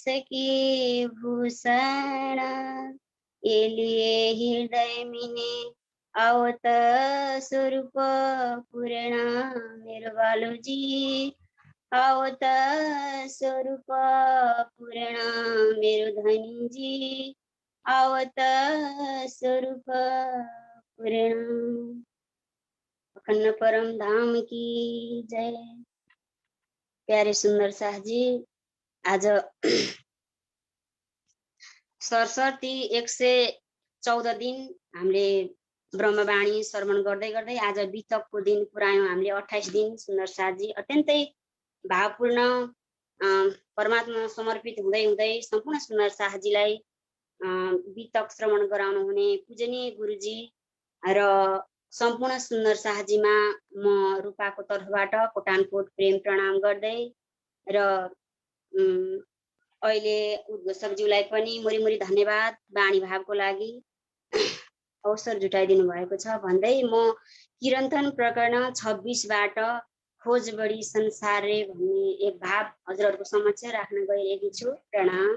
की भूषण, एलिए हृदय मिने आवत स्वरूप पूर्ण। मेरो बालूजी आवत स्वरूप पूर्ण, मेरो धनी जी आवत स्वरूप पूर्ण। अखंड परम धाम की जय। प्यारे सुंदर शाह जी, आज सरस्वती 114 दिन हामीले ब्रह्मवाणी श्रवण गर्दै गर्दै आज बितकको दिन पुऱ्यायौँ हामीले 28 दिन। सुन्दर शाहजी अत्यन्तै भावपूर्ण परमात्मा समर्पित हुँदै हुँदै सम्पूर्ण सुन्दर शाहजीलाई बितक श्रवण गराउनु हुने पूजनीय गुरुजी र सम्पूर्ण सुन्दर शाहजीमा म रूपाको तर्फबाट कोटानकोट प्रेम प्रणाम गर्दै र अहिले उद्घोषकज्यूलाई पनि मुरी मुरी धन्यवाद वाणी भावको लागि अवसर जुटाइदिनु भएको छ भन्दै म किरन्तन प्रकरण 26बाट खोज बढी संसार रे भन्ने एक भाव हजुरहरूको समक्ष राख्न गइरहेकी छु। प्रणाम।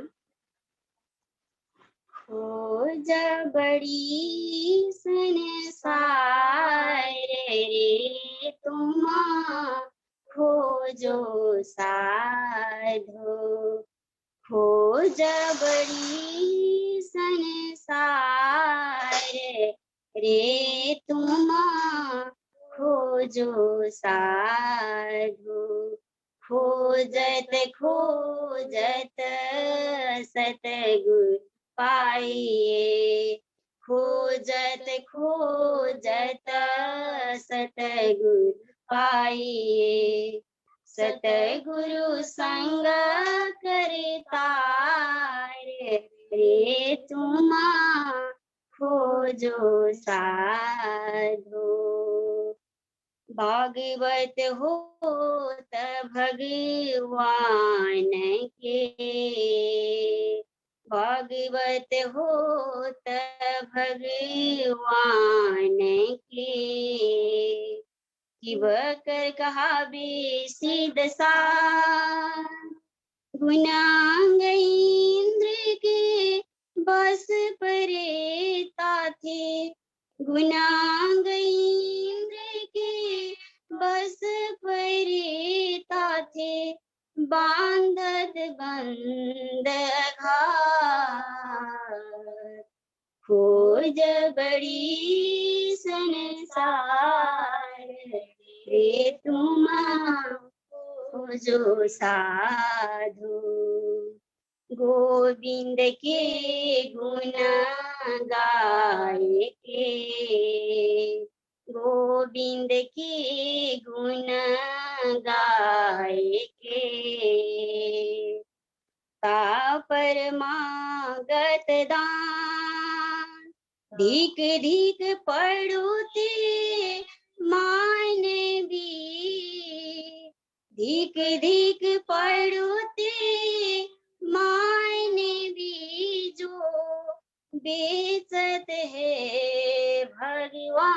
खोज बढी संसार रे तुम खोजो साधो, खोज बड़ी संसार रे तुम खोजो साधु, खोजत खोजत सतगुरु पाइए, खोजत खोजत सतगुरु पाइए। सतगुरु संग करता रे तुम खोजो साधो, भागवत होत भगवान के, भागवत होत भगवान के। किब कर कहावे सिद्ध सार, गुणांग इंद्र के बस परे ताथे, गुणांग इंद्र के बस परे ताथे। बांधत बंद घाट, खोज बड़ी संसार रे तुम खोजो साधु। गोविंद के गुण गाए के, गोविंद के गुण गाए के। ता परमागत दान, धिक धिक पड़ुते मान भी, धिक धिक पड़ुते मान भी। जो बेचत है भगवान,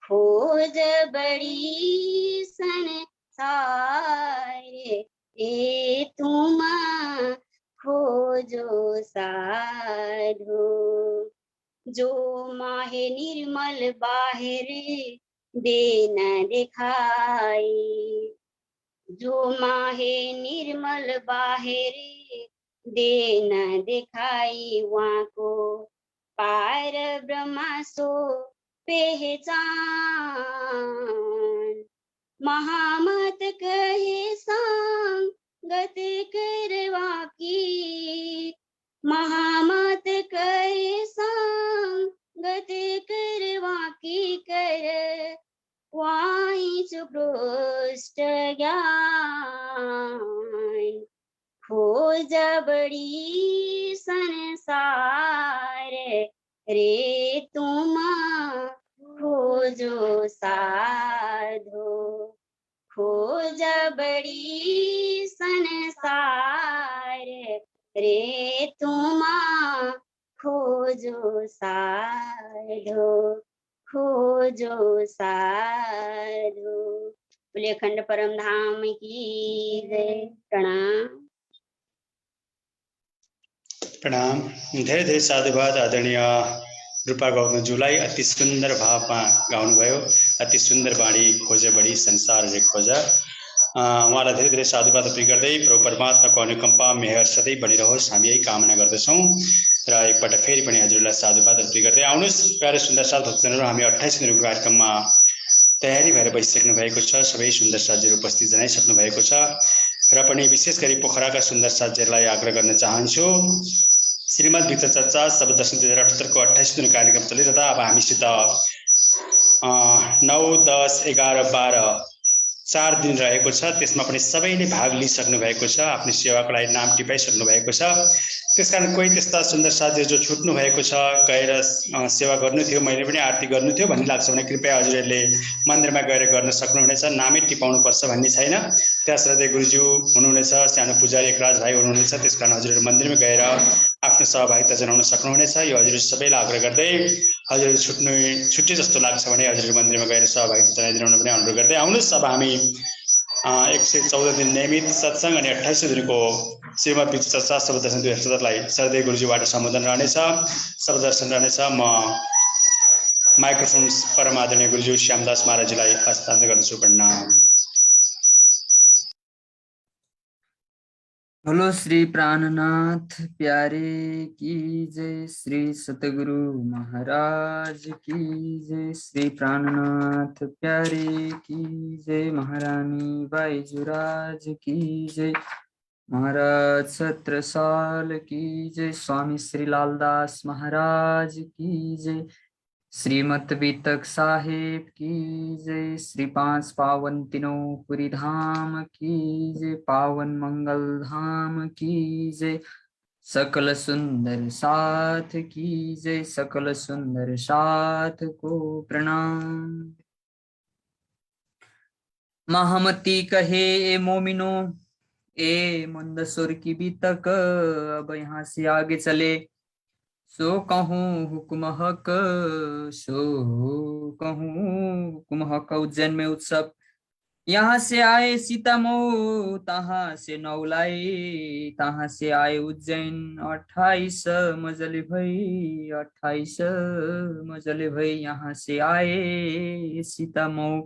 खोज बड़ी संसार रे तुम खोजो साधो। जो माहे निर्मल बाहिर दे न दिखाई, जो माहे निर्मल बाहिर दे न दिखाई। वहाँ को पार ब्रह्मा सो पहचान, महामत कहे संगत करवा की, महामत कहे संगत करवा की। कर वाई सुपृष्ट ज्ञान, खोज बड़ी संसार रे तुम खोजो साधो, खोज बड़ी संसार रे तुम खोजो साधो, खोजो साधो। बोले अखंड परम धाम की जय। प्रणाम। प्रणाम। धेरै धेरै साधुवाद आदरणीय रूपा गौतमज्यूलाई। अति सुन्दर भावमा गाउनुभयो। अति सुन्दर बाणी खोजे बढी संसार रे खोज। उहाँलाई धेरै धेरै साधुवाद अर्पण गर्दै प्रभु परमात्माको अनुकम्पा मेहर सधैँ बनिरहोस् हामी यही कामना गर्दछौँ। र एकपल्ट फेरि पनि हजुरलाई साधुवाद अर्पण गर्दै आउनुहोस् प्यारे सुन्दर साथ भक्तजनहरू, हामी 28 दिनको कार्यक्रममा तयारी भएर बसिसक्नु भएको छ। सबै सुन्दर साथीहरू उपस्थित जनाइसक्नु भएको छ र पनि विशेष गरी पोखराका सुन्दर साथीहरूलाई आग्रह गर्न चाहन्छु। श्रीमद् भित्र चर्चा शब्द दर्शन 2078 को 28 दिनको कार्यक्रम चलिरहँदा अब हामीसित 9, 10, 11, 12 4 दिन रहेको छ। त्यसमा पनि सबैले भाग लिइसक्नु भएको छ, आफ्नो सेवाको लागि नाम टिपाइसक्नु भएको छ। त्यसकारण कोही त्यस्ता सुन्दर साथीहरू जो छुट्नु भएको छ, गएर सेवा गर्नु थियो, मैले पनि आरती गर्नु थियो भन्ने लाग्छ भने कृपया हजुरहरूले मन्दिरमा गएर गर्न सक्नुहुनेछ। नामै टिपाउनु पर्छ भन्ने छैन। त्यहाँ श्रद्धेय गुरुज्यू हुनुहुनेछ, सानो पुजारी एकराज भाइ हुनुहुनेछ। त्यसकारण हजुरहरू मन्दिरमा गएर आफ्नो सहभागिता जनाउन सक्नुहुनेछ। यो हजुरहरू सबैलाई आग्रह गर्दै हजुरहरू छुट्टी जस्तो लाग्छ भने हजुरहरू मन्दिरमा गएर सहभागिता जनाइदिनु पनि अनुरोध गर्दै आउनुहोस्। अब हामी 114 दिन नियमित सत्सङ्ग अनि 28 दिनको श्रीमद् भित्र चर्चा शब्द दर्शन 2077 लाई श्रद्धेय गुरुज्यूबाट सम्बोधन रहनेछ, शब्द दर्शन रहनेछ। म माइक्रोफोन परम आदरणीय गुरुज्यू श्यामदास महाराजजीलाई हस्तान्तरण गर्दछु। प्रणाम। बोलो श्री प्राणनाथ प्यारे की जय। श्री सतगुरु महाराज की जय। श्री प्राणनाथ प्यारे की जय। महारानी बाईजुराज की जय। महाराज छत्रसाल की जय। स्वामी श्री लालदास महाराज की जय। श्रीमत वितक साहेब की जय। श्री 5 पावन तीनों पुरी धाम की जय। पावन मंगल धाम की जय। सकल सुंदर साथ की जय। सकल सुंदर साथ को प्रणाम। महामती कहे ए मोमिनो ए मंदसुर की बीतक, अब यहाँ से आगे चले सो कहूँ हुक्म हक, सो कहूँ हुक्म हक। उज्जैन में उत्सव, यहाँ से आए सीता मऊ, तहाँ से नौलाई, तहाँ से आए उज्जैन। 28 मजले भई, 28 मजले भई, यहाँ से आए सीता मऊ।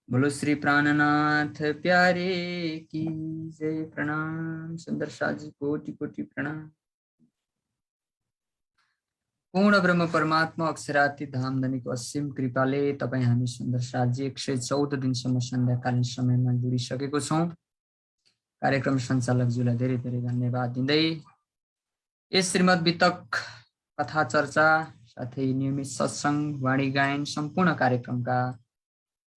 बोलो श्री प्राणनाथ प्यारे की जय। प्रणाम। सुंदर शाह जी कोटि कोटि प्रणाम। पूर्ण ब्रह्म परमात्मा अक्षराती धामधनीको असीम कृपाले तपाईं हामी सुन्दर साथी 114 दिनसम्म सन्ध्याकालीन समयमा जोडिसकेको छौं। कार्यक्रम सञ्चालकज्यूलाई धेरै धेरै धन्यवाद दिँदै यस श्रीमद् वितक कथा चर्चा साथै नियमित सत्संग वाणी गायन सम्पूर्ण कार्यक्रमका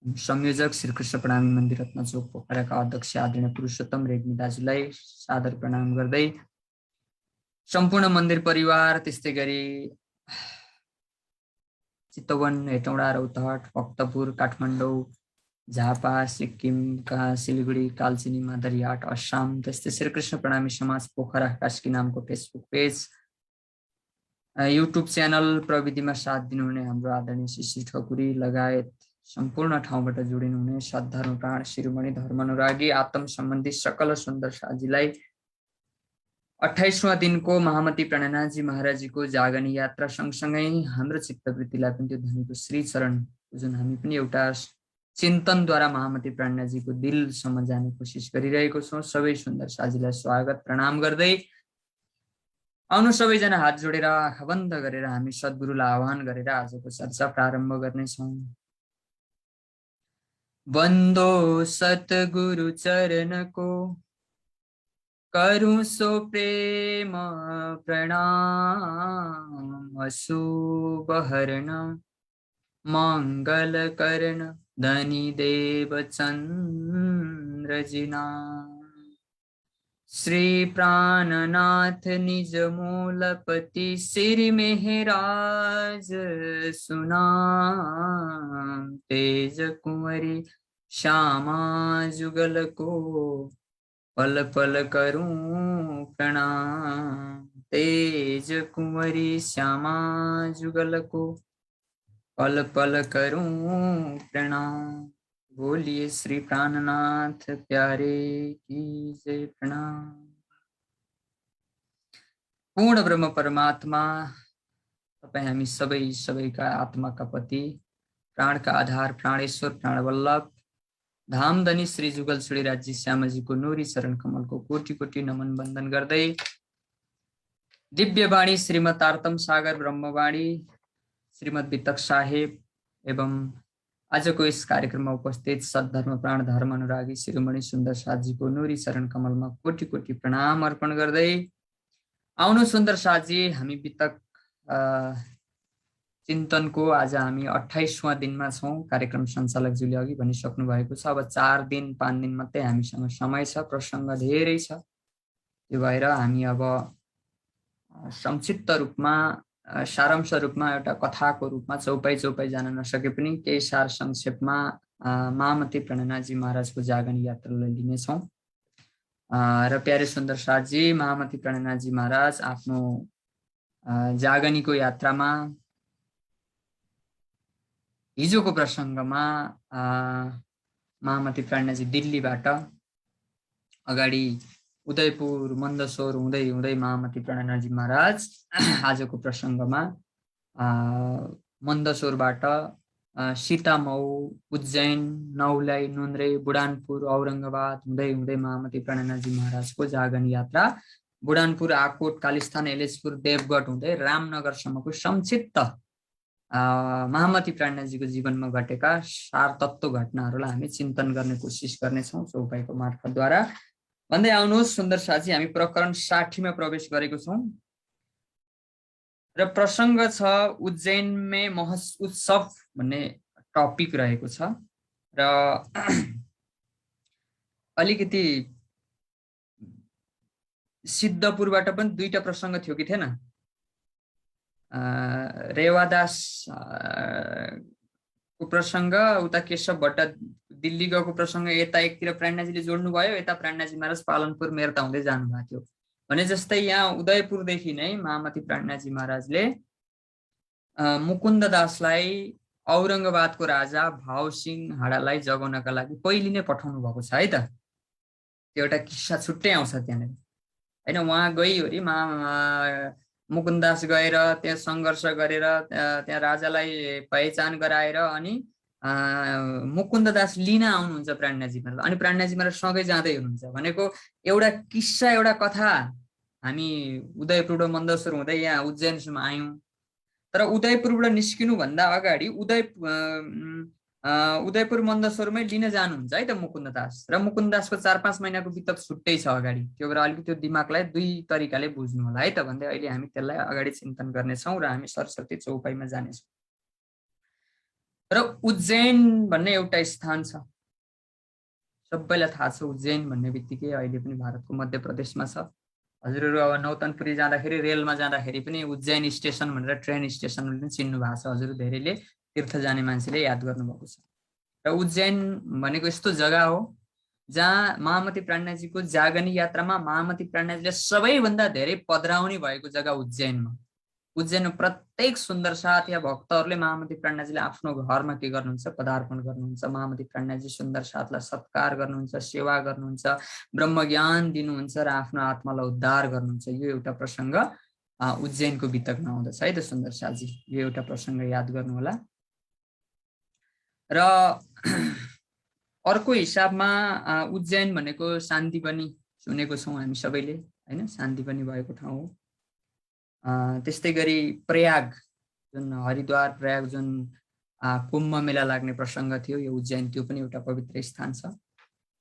संयोजक श्री कृष्ण प्रणामी मन्दिर रत्नचोक पोखराका अध्यक्ष आदरणीय पुरुषोत्तम रेग्मी दाजुलाई सादर प्रणाम गर्दै सम्पूर्ण मन्दिर परिवार, त्यस्तै गरी चितवन, हेटौडा, रौतहट, भक्तपुर, काठमाडौँ, झापा, सिक्किमका सिलगढी, कालचिनी, मादरीहाट, असम, त्यस्तै श्रीकृष्ण प्रणामी समाज पोखरा कास्की नामको फेसबुक पेज, युट्युब च्यानल प्रविधिमा साथ दिनुहुने हाम्रो आदरणीय शिशिर ठकुरी लगायत सम्पूर्ण ठाउँबाट जोडिनुहुने सद्धर्म प्राण शिरोमणि धर्मानुरागी आत्म सम्बन्धी सकल सुन्दर साथीलाई 28वां दिनको महामती प्रणनाथजी महाराजजीको जागनी यात्रा सँगसँगै हाम्रो चित्तवृत्तिलाई पनि त्यो धनीको श्री चरण जुन हामी पनि एउटा चिन्तनद्वारा महामती प्रणनाथजीको दिलसम्म जाने कोसिस गरिरहेको छौँ। सबै सुन्दर साथीलाई स्वागत प्रणाम गर्दै आउनु सबैजना हात जोडेर आँखा बन्द गरेर हामी सद्गुरुलाई आह्वान गरेर आजको चर्चा प्रारम्भ गर्नेछौँ। बन्दो सतगुरु चरणको करूं सो प्रेम प्रणाम, अशुभ हरण मंगल करण धनी देव चंद्र जिना। श्री प्राणनाथ निज मूलपति श्री मेहराज सुनाम, तेज कुंवरी श्यामा जुगल को पल पल करूं प्रणाम, तेज कुंवरी श्यामा जुगल को पल पल करूं प्रणाम। बोलिए श्री प्राणनाथ प्यारे की जय। प्रणाम। पूर्ण ब्रह्म परमात्मा तपाईं हामी सबैका आत्माका पति, प्राणका आधार, प्राणेश्वर, प्राणवल्लभ, धामधनी श्री जुगल श्रीराजी श्यामजीको नूरी चरण कमलको कोटि कोटि नमन वन्दन गर्दै दिव्यवाणी श्रीमद् आर्तम सागर ब्रह्मवाणी, श्रीमद् वितक साहेब एवं आजको यस कार्यक्रममा उपस्थित सद्धर्म प्राण धर्म अनुरागी शिरोमणि सुन्दर साथजीको नूरी चरण कमलमा कोटि कोटि प्रणाम अर्पण गर्दै आउनु सुन्दर साथजी, हामी वितक चिन्तनको आज हामी 28वां दिनमा छौं। कार्यक्रम सञ्चालकज्यूले अघि भनिसक्नु भएको छ, अब 4 दिन 5 दिन मात्रै हामीसँग समय छ, प्रसङ्ग धेरै छ। त्यो भएर हामी अब संक्षिप्त रूपमा, सारांश रूपमा, एउटा कथाको रूपमा चौपाई जान नसके पनि केही सार संक्षेपमा महामती प्रणनाथजी महाराजको जागरण यात्रालाई लिनेछौँ। र प्यारे सुन्दर साथजी, महामती प्रणनाथजी महाराज आफ्नो जागनीको यात्रामा हिजोको प्रसङ्गमा महामती प्रणनाथजी दिल्लीबाट अगाडि उदयपुर मन्दसोर हुँदै हुँदै महामती प्रणनाथजी महाराज आजको प्रसङ्गमा मन्दसोरबाट सीतामऊ, उज्जैन, नौलाई, नुन्द्रे, बुढानपुर, औरङ्गाबाद हुँदै हुँदै महामती प्रणनाथजी महाराजको जागरण यात्रा बुढानपुर, आकोट, कालीस्थान, एलेचपुर, देवगढ हुँदै रामनगरसम्मको संक्षिप्त महामती प्रणनाथजीको जीवनमा घटेका सार तत्त्व घटनाहरूलाई हामी चिन्तन गर्ने कोसिस गर्नेछौँ चौपाईको मार्फतद्वारा। भन्दै आउनुहोस् सुन्दर साथी, हामी प्रकरण 60 मा प्रवेश गरेको छौँ र प्रसङ्ग छ उज्जैन में महोत्सव भन्ने टपिक रहेको छ। र अलिकति सिद्धपुरबाट पनि 2टा प्रसङ्ग थियो कि थिएन? रेवादास को प्रसङ्ग, उता केशव भट्ट दिल्ली गएको प्रसङ्ग, यता एकतिर प्राणनाथजीले जोड्नु भयो, यता प्राणनाथजी महाराज पालनपुर मेर्ता हुँदै जानुभएको थियो भने जस्तै यहाँ उदयपुरदेखि नै महामती प्राणनाथजी महाराजले मुकुन्द दासलाई औरङ्गाबादको राजा भावसिंह हाडालाई जगाउनका लागि पहिले नै पठाउनु भएको छ है त। त्यो एउटा किस्सा छुट्टै आउँछ त्यहाँनिर हैन। उहाँ गइवरी मुकुन्द दास गएर त्यहाँ सङ्घर्ष गरेर त्यहाँ राजालाई पहिचान गराएर अनि मुकुन्द दास लिन आउनुहुन्छ प्राणनाथजी महाराज, अनि प्राणनाथजी महाराज सँगै जाँदै हुनुहुन्छ भनेको एउटा किस्सा, एउटा कथा। हामी उदयपुर मन्दसोर हुँदै यहाँ उज्जैनसम्म आयौँ, तर उदयपुरबाट निस्किनु भन्दा अगाडि उदयपुर मन्दसोरमै लिन जानुहुन्छ है त मुकुन्द दास। र मुकुन्द दासको 4-5 महिनाको बितक छुट्टै छ अगाडि। त्यो भएर अलिकति त्यो दिमागलाई 2 तरिकाले बुझ्नु होला है त भन्दै अहिले हामी त्यसलाई अगाडि चिन्तन गर्नेछौँ र हामी सरस्वती चौपाईमा जानेछौँ। र उज्जैन भन्ने एउटा स्थान छ, सबैलाई थाहा छ। उज्जैन भन्ने बित्तिकै अहिले पनि भारतको मध्य प्रदेशमा छ। हजुरहरू अब नौतनपुरी जाँदाखेरि रेलमा जाँदाखेरि पनि उज्जैन स्टेसन भनेर ट्रेन स्टेसन पनि चिन्नु भएको छ। हजुर धेरैले तीर्थ जाने मान्छेले याद गर्नुभएको छ। र उज्जैन भनेको यस्तो जग्गा हो जहाँ महामती प्राणनाथजीको जागनी यात्रामा महामती प्राणनाथजीले सबैभन्दा धेरै पधराउने भएको जग्गा उज्जैनमा। उज्जैनमा प्रत्येक सुन्दर साथ या भक्तहरूले महामती प्राणनाथजीले आफ्नो घरमा के गर्नुहुन्छ? पदार्पण गर्नुहुन्छ। महामती प्राणनाथजी सुन्दर साथलाई सत्कार गर्नुहुन्छ, सेवा गर्नुहुन्छ, ब्रह्मज्ञान दिनुहुन्छ र आफ्नो आत्मालाई उद्धार गर्नुहुन्छ। यो एउटा प्रसङ्ग उज्जैनको वितकमा आउँदछ है त सुन्दर साथजी। यो एउटा प्रसङ्ग याद गर्नु होला। र अर्को हिसाबमा उज्जैन भनेको शान्तिपनी सुनेको छौँ हामी सबैले हैन, शान्तिपनी भएको ठाउँ हो। त्यस्तै गरी प्रयाग, जुन हरिद्वार प्रयाग जुन कुम्भ मेला लाग्ने प्रसङ्ग थियो, यो उज्जैन त्यो पनि एउटा पवित्र स्थान छ।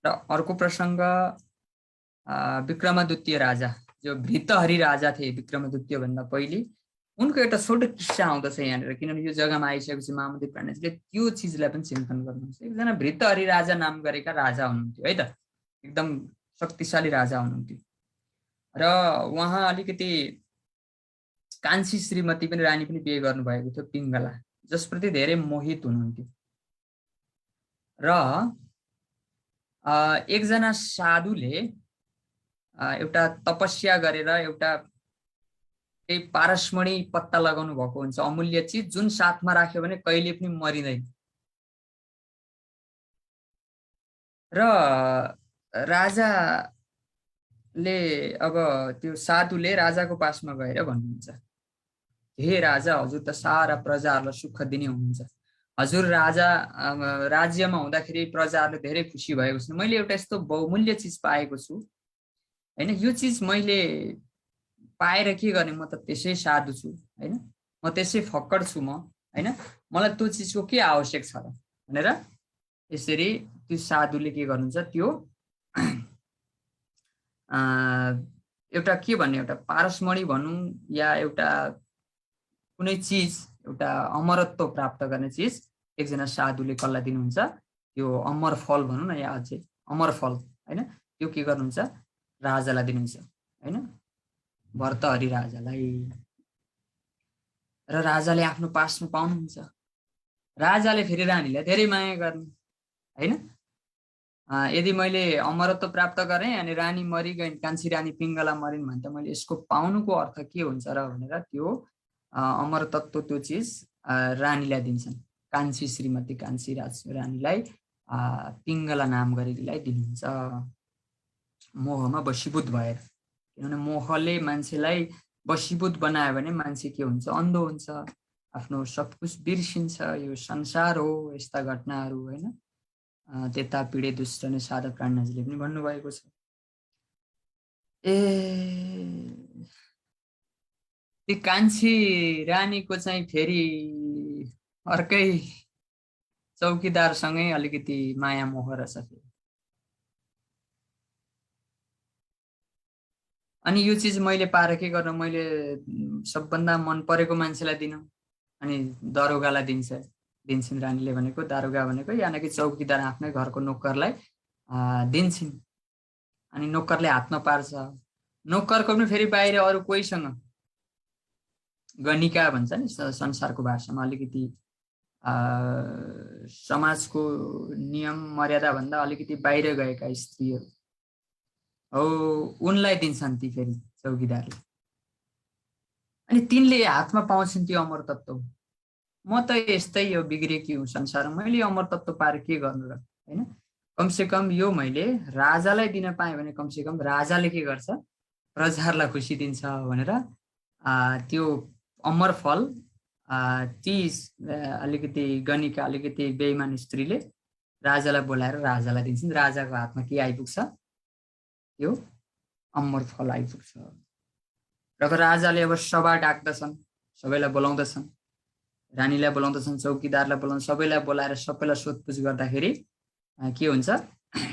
र अर्को प्रसङ्ग विक्रमादित्य राजा, जो भृतहरि राजा थिए विक्रमादित्य भन्दा पहिले, उनको एउटा छोटो किस्सा आउँदछ यहाँनिर। किनभने यो जग्गामा आइसकेपछि महामती प्राणनाथजीले त्यो चिजलाई पनि चिन्तन गर्नुहुन्छ। एकजना भृतहरि राजा नाम गरेका राजा हुनुहुन्थ्यो है त, एकदम शक्तिशाली राजा हुनुहुन्थ्यो। र उहाँ अलिकति कान्छी श्रीमती पनि रानी पनि बिहे गर्नुभएको थियो, पिङ्गला, जसप्रति धेरै मोहित हुनुहुन्थ्यो। र एकजना साधुले एउटा तपस्या गरेर एउटा केही पारसमणि पत्ता लगाउनु भएको हुन्छ, अमूल्य चिज, जुन साथमा राख्यो भने कहिले पनि मरिँदैन। र राजाले अब त्यो साधुले राजाको पासमा गएर भन्नुहुन्छ, हे राजा, हजुर त सारा प्रजाहरूलाई सुख दिने हुनुहुन्छ। हजुर राज्यमा हुँदाखेरि प्रजाहरूले धेरै खुसी भएको छन्। मैले एउटा यस्तो बहुमूल्य चिज पाएको छु होइन, यो चिज मैले पाएर के गर्ने, म त त्यसै साधु छु होइन, म त्यसै फक्कड छु म होइन, मलाई त्यो चिजको के आवश्यक छ र भनेर यसरी त्यो साधुले के गर्नुहुन्छ, त्यो एउटा के भन्ने, एउटा पारसमणि भनौँ या एउटा कुनै चिज, एउटा अमरत्व प्राप्त गर्ने चिज एकजना साधुले कसलाई दिनुहुन्छ, त्यो अमर फल भनौँ न, या अझै अमर फल होइन, त्यो के गर्नुहुन्छ, राजालाई दिनुहुन्छ होइन, भर्तहरि राजालाई। र राजाले आफ्नो पासमा पाउनुहुन्छ। राजाले फेरि रानीलाई धेरै माया गर्ने होइन। यदि मैले अमरत्व प्राप्त गरेँ अनि रानी मरिगइन्, कान्छी रानी पिङ्गला मरिन् भने त मैले यसको पाउनुको अर्थ के हुन्छ र भनेर त्यो अमर तत्त्व, त्यो चिज रानीलाई दिन्छन्। कान्छी श्रीमती कान्छी रानीलाई पिङ्गला नाम गरेकीलाई दिनुहुन्छ, मोहमा वशीभूत भएर। किनभने मोहले मान्छेलाई वशीभूत बनायो भने मान्छे के हुन्छ, अन्धो हुन्छ, आफ्नो सब कुछ बिर्सिन्छ। यो संसार हो, यस्ता घटनाहरू होइन। त्यता पीडे दुष्ट नै साधा प्राणनाथजीले पनि भन्नुभएको छ। ती कान्छी रानीको चाहिँ फेरि अर्कै चौकीदारसँगै अलिकति माया मोह रहेछ। अनि यो चिज मैले पाएर के गर्नु, मैले सबभन्दा मन परेको मान्छेलाई दिनु, अनि दरोगालाई दिन्छन् रानीले भनेको, दारोगा भनेको यानि चौकीदार आफ्नै घरको नोकरलाई दिन्छन्। अनि नोकरले हातमा पार्छ। नोकरको पनि फेरि बाहिर अरू कोहीसँग गनिका भन्छ नि संसारको भाषामा, अलिकति समाजको नियम मर्यादा भन्दा अलिकति बाहिर गएका स्त्रीहरू हो, उनलाई दिन्छन् ती फेरि चौकीदारले। अनि तिनले हातमा पाउँछन् त्यो अमर तत्त्व। म त यस्तै यो बिग्रेकी हुँ संसारमा, मैले अमर तत्त्व पाएर के गर्नु र होइन। कमसेकम यो मैले राजालाई दिन पाएँ भने कमसेकम राजाले के गर्छ, प्रजाहरूलाई खुसी दिन्छ भनेर त्यो अमर फल ती अलिकति गनिका, अलिकति बेइमान स्त्रीले राजालाई बोलाएर राजालाई दिन्छन्। राजाको हातमा के आइपुग्छ, त्यो अमर फल आइपुग्छ। र राजाले अब सभा डाक्दछन्, सबैलाई बोलाउँदछन्, रानीलाई बोलाउँदछन्, चौकीदारलाई बोलाउँछ, सबैलाई बोलाएर सबैलाई सोधपुछ गर्दाखेरि के हुन्छ,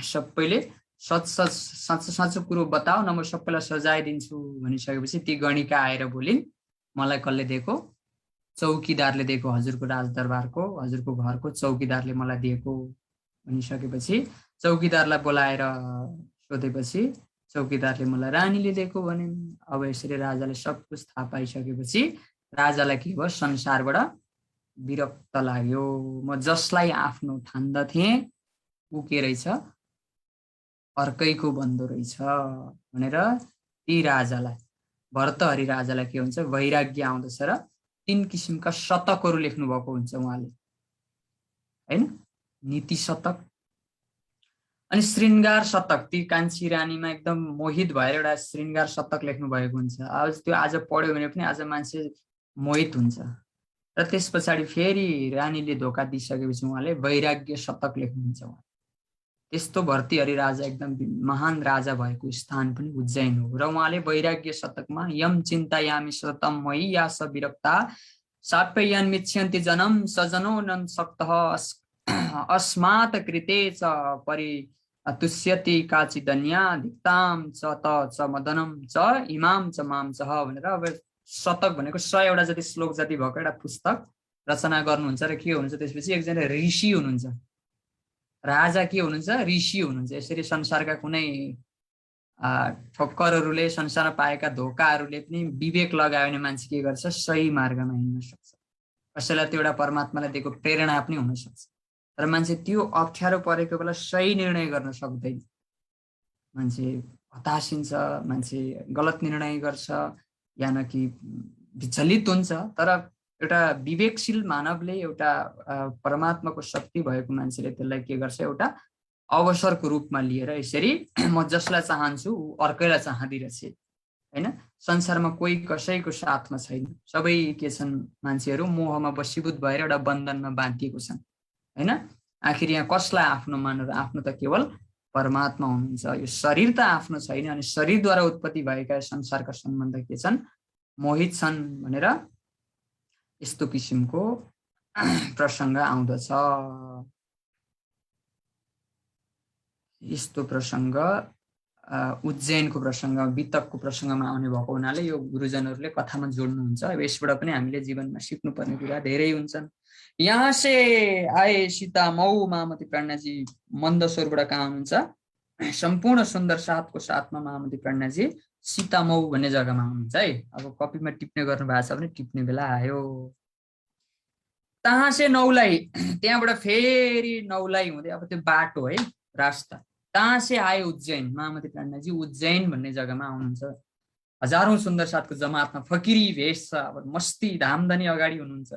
सबैले साँचो कुरो बताऊ न, म सबैलाई सजाइदिन्छु भनिसकेपछि ती गणिका आएर बोलिन्, मलाई कसले दिएको, चौकीदारले दिएको, हजुरको राजदरबारको, हजुरको घरको चौकीदारले मलाई दिएको भनिसकेपछि चौकीदारलाई बोलाएर सोधेपछि चौकीदारले मलाई रानीले दिएको भनिन्। अब यसरी राजाले सब कुछ थाहा पाइसकेपछि राजालाई के भयो, संसारबाट विरक्त लाग्यो। म जसलाई आफ्नो ठान्दथे ऊ के रहेछ, अर्कैको बन्दो रहेछ भनेर ती राजालाई, भर्तहरि राजालाई के हुन्छ, वैराग्य आउँदछ र 3 किसिमका शतकहरू लेख्नु भएको हुन्छ उहाँले हैन। नीति शतक अनि श्रृंगार शतक, ती कान्छी रानीमा एकदम मोहित भएर एउटा श्रृंगार शतक लेख्नु भएको हुन्छ। आज त्यो आज पढ्यो भने पनि आज मान्छे मोहित हुन्छ। र त्यस पछाडि फेरि रानीले धोका दिइसकेपछि उहाँले वैराग्य शतक लेख्नुहुन्छ। उहाँ त्यस्तो भर्तृहरि राजा एकदम महान राजा भएको स्थान पनि उज्जैन हो। र उहाँले वैराग्य शतकमा यम चिन्तायामि सततम मयि या स विरक्ता साप्ययन् मिच्छन्ति जनम सजनो नन् सक्तः अस्मात् कृते च परि तुष्यति काचिदन्या धिक्ताम च त च मदनम च इमाम च माम च भनेर अब शतक भनेको 100 जति श्लोक जति भएको एउटा पुस्तक रचना गर्नुहुन्छ। र के हुनुहुन्छ त्यसपछि एकजना ऋषि हुनुहुन्छ, राजा के हुनुहुन्छ, ऋषि हुनुहुन्छ। यसरी संसारका कुनै ठक्करहरूले, संसारमा पाएका धोकाहरूले पनि विवेक लगायो भने मान्छे के गर्छ, सही मार्गमा हिँड्न सक्छ। कसैलाई त्यो एउटा परमात्माले दिएको प्रेरणा पनि हुन सक्छ। तर मान्छे त्यो अप्ठ्यारो परेको बेला सही निर्णय गर्न सक्दैन, मान्छे हताशिन्छ, मान्छे गलत निर्णय गर्छ या न कि विचलित हुन्छ। तर एउटा विवेकशील मानवले, एउटा परमात्माको शक्ति भएको मान्छेले त्यसलाई के गर्छ, एउटा अवसरको रूपमा लिएर यसरी म जसलाई चाहन्छु ऊ अर्कैलाई चाहदिरहेछ हैन। संसारमा कोही कसैको साथमा छैन, सबै के छन् मान्छेहरू मोहमा वशीभूत भएर एउटा बन्धनमा बाँधिएको छन् हैन। आखिर यहाँ कसलाई आफ्नो मानेर, आफ्नो त केवल परमात्मा हुनुहुन्छ। यो शरीर त आफ्नो छैन अनि शरीरद्वारा उत्पत्ति भएका संसारका सम्बन्ध के छन्, मोहित छन् भनेर यस्तो किसिमको प्रसङ्ग आउँदछ। यस्तो प्रसङ्ग उज्जैनको प्रसङ्ग, वितकको प्रसङ्गमा आउने भएको हुनाले यो गुरुजनहरूले कथामा जोड्नुहुन्छ। अब यसबाट पनि हामीले जीवनमा सिक्नुपर्ने कुरा धेरै हुन्छन्। यहाँ से आए सीता मऊ महामती प्रज्ञाजी मन्दसौरबाट कहाँ हुनुहुन्छ, सम्पूर्ण सुन्दर साथको साथमा महामती प्रज्ञाजी सीतामऊ भन्ने जग्गामा हुनुहुन्छ है। अब कपीमा टिप्ने गर्नु भएको छ भने टिप्ने बेला आयो। तहाँ से नौलाई, त्यहाँबाट फेरि नौलाई हुँदै अब त्यो बाटो है, रास्ता। तहाँ से आए उज्जैन, महामती प्रज्ञाजी उज्जैन भन्ने जग्गामा आउनुहुन्छ। हजारौं सुन्दर साथको जमातमा फकिरी भेष छ, अब मस्ती धामधनी अगाडि हुनुहुन्छ।